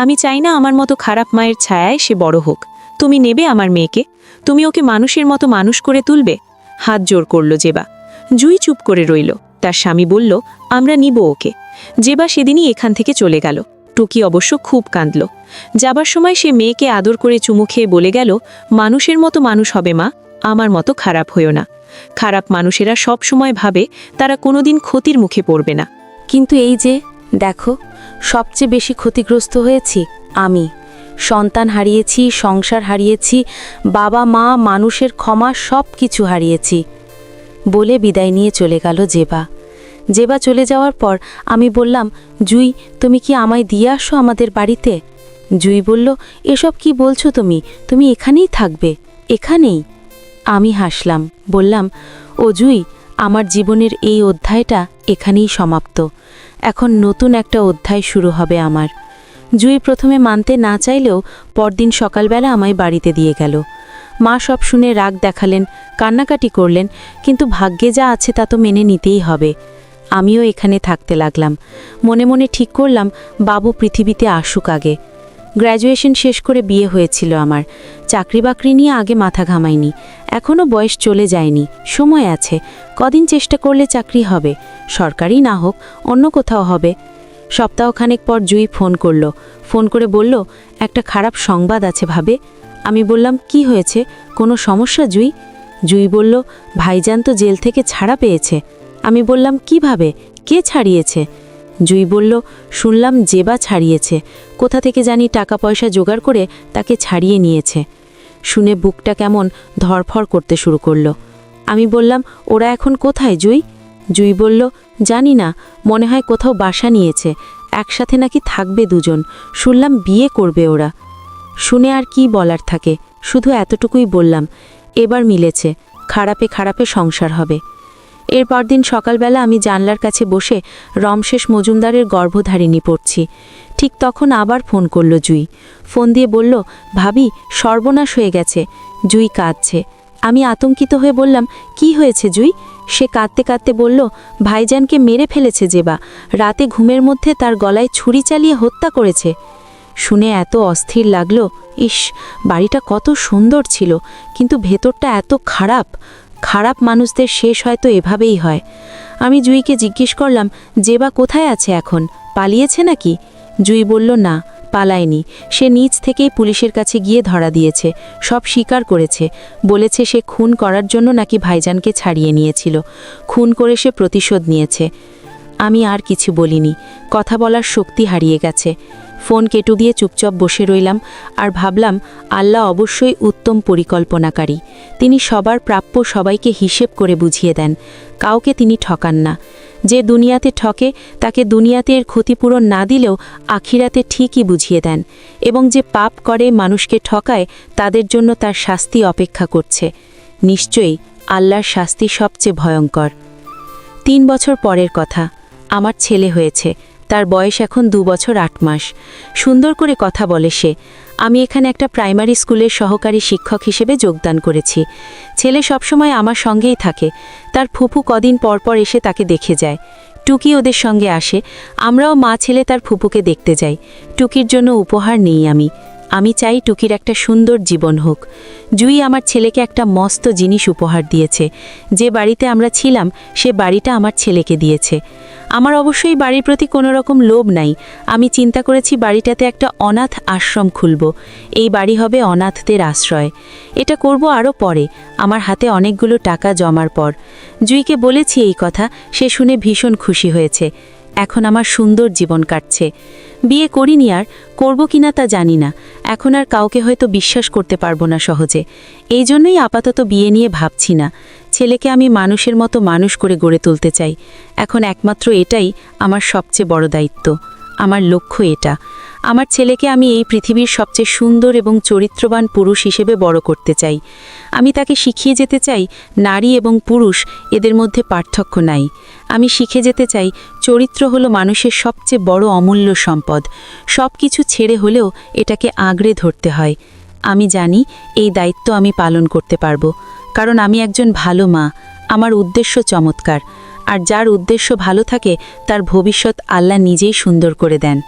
আমি চাই না আমার মতো খারাপ মায়ের ছায়ায় সে বড় হোক। তুমি নেবে আমার মেয়েকে? তুমি ওকে মানুষের মতো মানুষ করে তুলবে? হাত জোর করল জেবা। জুই চুপ করে রইল। তার স্বামী বলল, আমরা নিব ওকে। জেবা সেদিনই এখান থেকে চলে গেল। টুকি অবশ্য খুব কাঁদল। যাবার সময় সে মেয়েকে আদর করে চুমু খেয়ে বলে গেল, মানুষের মতো মানুষ হবে মা, আমার মতো খারাপ হইও না। খারাপ মানুষেরা সব সময় ভাবে তারা কোনোদিন ক্ষতির মুখে পড়বে না। কিন্তু এই যে দেখো, সবচেয়ে বেশি ক্ষতিগ্রস্ত হয়েছি আমি। সন্তান হারিয়েছি, সংসার হারিয়েছি, বাবা মা, মানুষের ক্ষমা, সব কিছু হারিয়েছি বলে বিদায় নিয়ে চলে গেল জেবা। জেবা চলে যাওয়ার পর আমি বললাম, জুই তুমি কি আমায় দিয়ে আসো আমাদের বাড়িতে? জুই বলল, এসব কি বলছো তুমি? তুমি এখানেই থাকবে, এখানেই। আমি হাসলাম, বললাম, ও জুই, আমার জীবনের এই অধ্যায়টা এখানেই সমাপ্ত। এখন নতুন একটা অধ্যায় শুরু হবে আমার। জুই প্রথমে মানতে না চাইলেও পরদিন সকালবেলা আমায় বাড়িতে দিয়ে গেল। মা সব শুনে রাগ দেখালেন, কান্নাকাটি করলেন, কিন্তু ভাগ্যে যা আছে তা তো মেনে নিতেই হবে। আমিও এখানে থাকতে লাগলাম। মনে মনে ঠিক করলাম, বাবু পৃথিবীতে আসুক আগে। গ্র্যাজুয়েশন শেষ করে বিয়ে হয়েছিল আমার। চাকরি বাকরি নিয়ে আগে মাথা ঘামাইনি। এখনও বয়স চলে যায়নি, সময় আছে। কদিন চেষ্টা করলে চাকরি হবে, সরকারি না হোক অন্য কোথাও হবে। সপ্তাহখানেক পর জুই ফোন করল। ফোন করে বলল, একটা খারাপ সংবাদ আছে ভাবে। আমি বললাম, কি হয়েছে? কোনো সমস্যা জুই? জুই বলল, ভাইজান তো জেল থেকে ছাড়া পেয়েছে। আমি বললাম, কিভাবে? কে ছাড়িয়েছে? জুই বলল, শুনলাম জেবা ছাড়িয়েছে। কোথা থেকে জানি টাকা পয়সা জোগাড় করে তাকে ছাড়িয়ে নিয়েছে। শুনে বুকটা কেমন ধরফড় করতে শুরু করলো। আমি বললাম, ওরা এখন কোথায় জুই? জুই বলল, জানি না, মনে হয় কোথাও বাসা নিয়েছে, একসাথে নাকি থাকবে দুজন। শুনলাম বিয়ে করবে ওরা। শুনে আর কি বলার থাকে, শুধু এতটুকুই বললাম, এবার মিলেছে, খারাপে খারাপে সংসার হবে। এরপর দিন সকালবেলা আমি জানলার কাছে বসে রমশেষ মজুমদারের গর্ভধারিণী পড়ছি। ঠিক তখন আবার ফোন করল জুই। ফোন দিয়ে বলল, ভাবি সর্বনাশ হয়ে গেছে। জুই কাঁদছে। আমি আতঙ্কিত হয়ে বললাম, কি হয়েছে জুই? সে কাঁদতে কাঁদতে বলল, ভাইজানকে মেরে ফেলেছে জেবা, রাতে ঘুমের মধ্যে তার গলায় ছুরি চালিয়ে হত্যা করেছে। শুনে এত অস্থির লাগলো। ইস, বাড়িটা কত সুন্দর ছিল, কিন্তু ভেতরটা এত খারাপ। খারাপ মানুষদের শেষ হয়তো এভাবেই হয়। আমি জুইকে জিজ্ঞেস করলাম, জেবা কোথায় আছে এখন? পালিয়েছে নাকি? জুই বলল, না, পালায়নি। সে নিজ থেকেই পুলিশের কাছে গিয়ে ধরা দিয়েছে, সব স্বীকার করেছে। বলেছে সে খুন করার জন্য নাকি ভাইজানকে ছাড়িয়ে নিয়েছিল। খুন করে সে প্রতিশোধ নিয়েছে। আমি আর কিছু বলিনি, কথা বলার শক্তি হারিয়ে গেছে। ফোন কেটু দিয়ে চুপচাপ বসে রইলাম আর ভাবলাম, আল্লাহ অবশ্যই উত্তম পরিকল্পনাকারী। তিনি সবার প্রাপ্য সবাইকে হিসেব করে বুঝিয়ে দেন, কাউকে তিনি ঠকান না। যে দুনিয়াতে ঠকে তাকে দুনিয়াতে এর ক্ষতিপূরণ না দিলেও আখিরাতে ঠিকই বুঝিয়ে দেন, এবং যে পাপ করে মানুষকে ঠকায় তাদের জন্য তার শাস্তি অপেক্ষা করছে। নিশ্চয়ই আল্লাহর শাস্তি সবচেয়ে ভয়ঙ্কর। 3 বছর পরের কথা, আমার ছেলে হয়েছে। তার বয়স এখন 2 বছর 8 মাস। সুন্দর করে কথা বলে সে। আমি এখানে একটা প্রাইমারি স্কুলের সহকারী শিক্ষক হিসেবে যোগদান করেছি। ছেলে সবসময় আমার সঙ্গেই থাকে। তার ফুপু কদিন পর পর এসে তাকে দেখে যায়। টুকি ওদের সঙ্গে আসে। আমরাও মা ছেলে তার ফুপুকে দেখতে যাই। টুকির জন্য উপহার নেই আমি। আমি চাই টুকির একটা সুন্দর জীবন হোক। জুই আমার ছেলেকে একটা মস্ত জিনিস উপহার দিয়েছে। যে বাড়িতে আমরা ছিলাম সে বাড়িটা আমার ছেলেকে দিয়েছে। আমার অবশ্যই বাড়ির প্রতি কোনো রকম লোভ নাই। আমি চিন্তা করেছি বাড়িটাতে একটা অনাথ আশ্রম খুলব। এই বাড়ি হবে অনাথদের আশ্রয়। এটা করব আরও পরে, আমার হাতে অনেকগুলো টাকা জমার পর। জুইকে বলেছি এই কথা, সে শুনে ভীষণ খুশি হয়েছে। এখন আমার সুন্দর জীবন কাটছে। বিয়ে করিনি, আর করব কিনা তা জানি না। এখন আর কাউকে হয়তো বিশ্বাস করতে পারবো না সহজে। এই জন্যই আপাতত বিয়ে নিয়ে ভাবছি না। ছেলেকে আমি মানুষের মতো মানুষ করে গড়ে তুলতে চাই। এখন একমাত্র এটাই আমার সবচেয়ে বড় দায়িত্ব। আমার লক্ষ্য এটা। আমার ছেলেকে আমি এই পৃথিবীর সবচেয়ে সুন্দর এবং চরিত্রবান পুরুষ হিসেবে বড় করতে চাই। আমি তাকে শিখিয়ে যেতে চাই নারী এবং পুরুষ এদের মধ্যে পার্থক্য নাই। আমি শিখে যেতে চাই চরিত্র হলো মানুষের সবচেয়ে বড় অমূল্য সম্পদ। সব কিছু ছেড়ে হলেও এটাকে আঁকড়ে ধরতে হয়। আমি জানি এই দায়িত্ব আমি পালন করতে পারবো, কারণ আমি একজন ভালো মা। আমার উদ্দেশ্য চমৎকার, আর যার উদ্দেশ্য ভালো থাকে তার ভবিষ্যৎ আল্লাহ নিজেই সুন্দর করে দেন।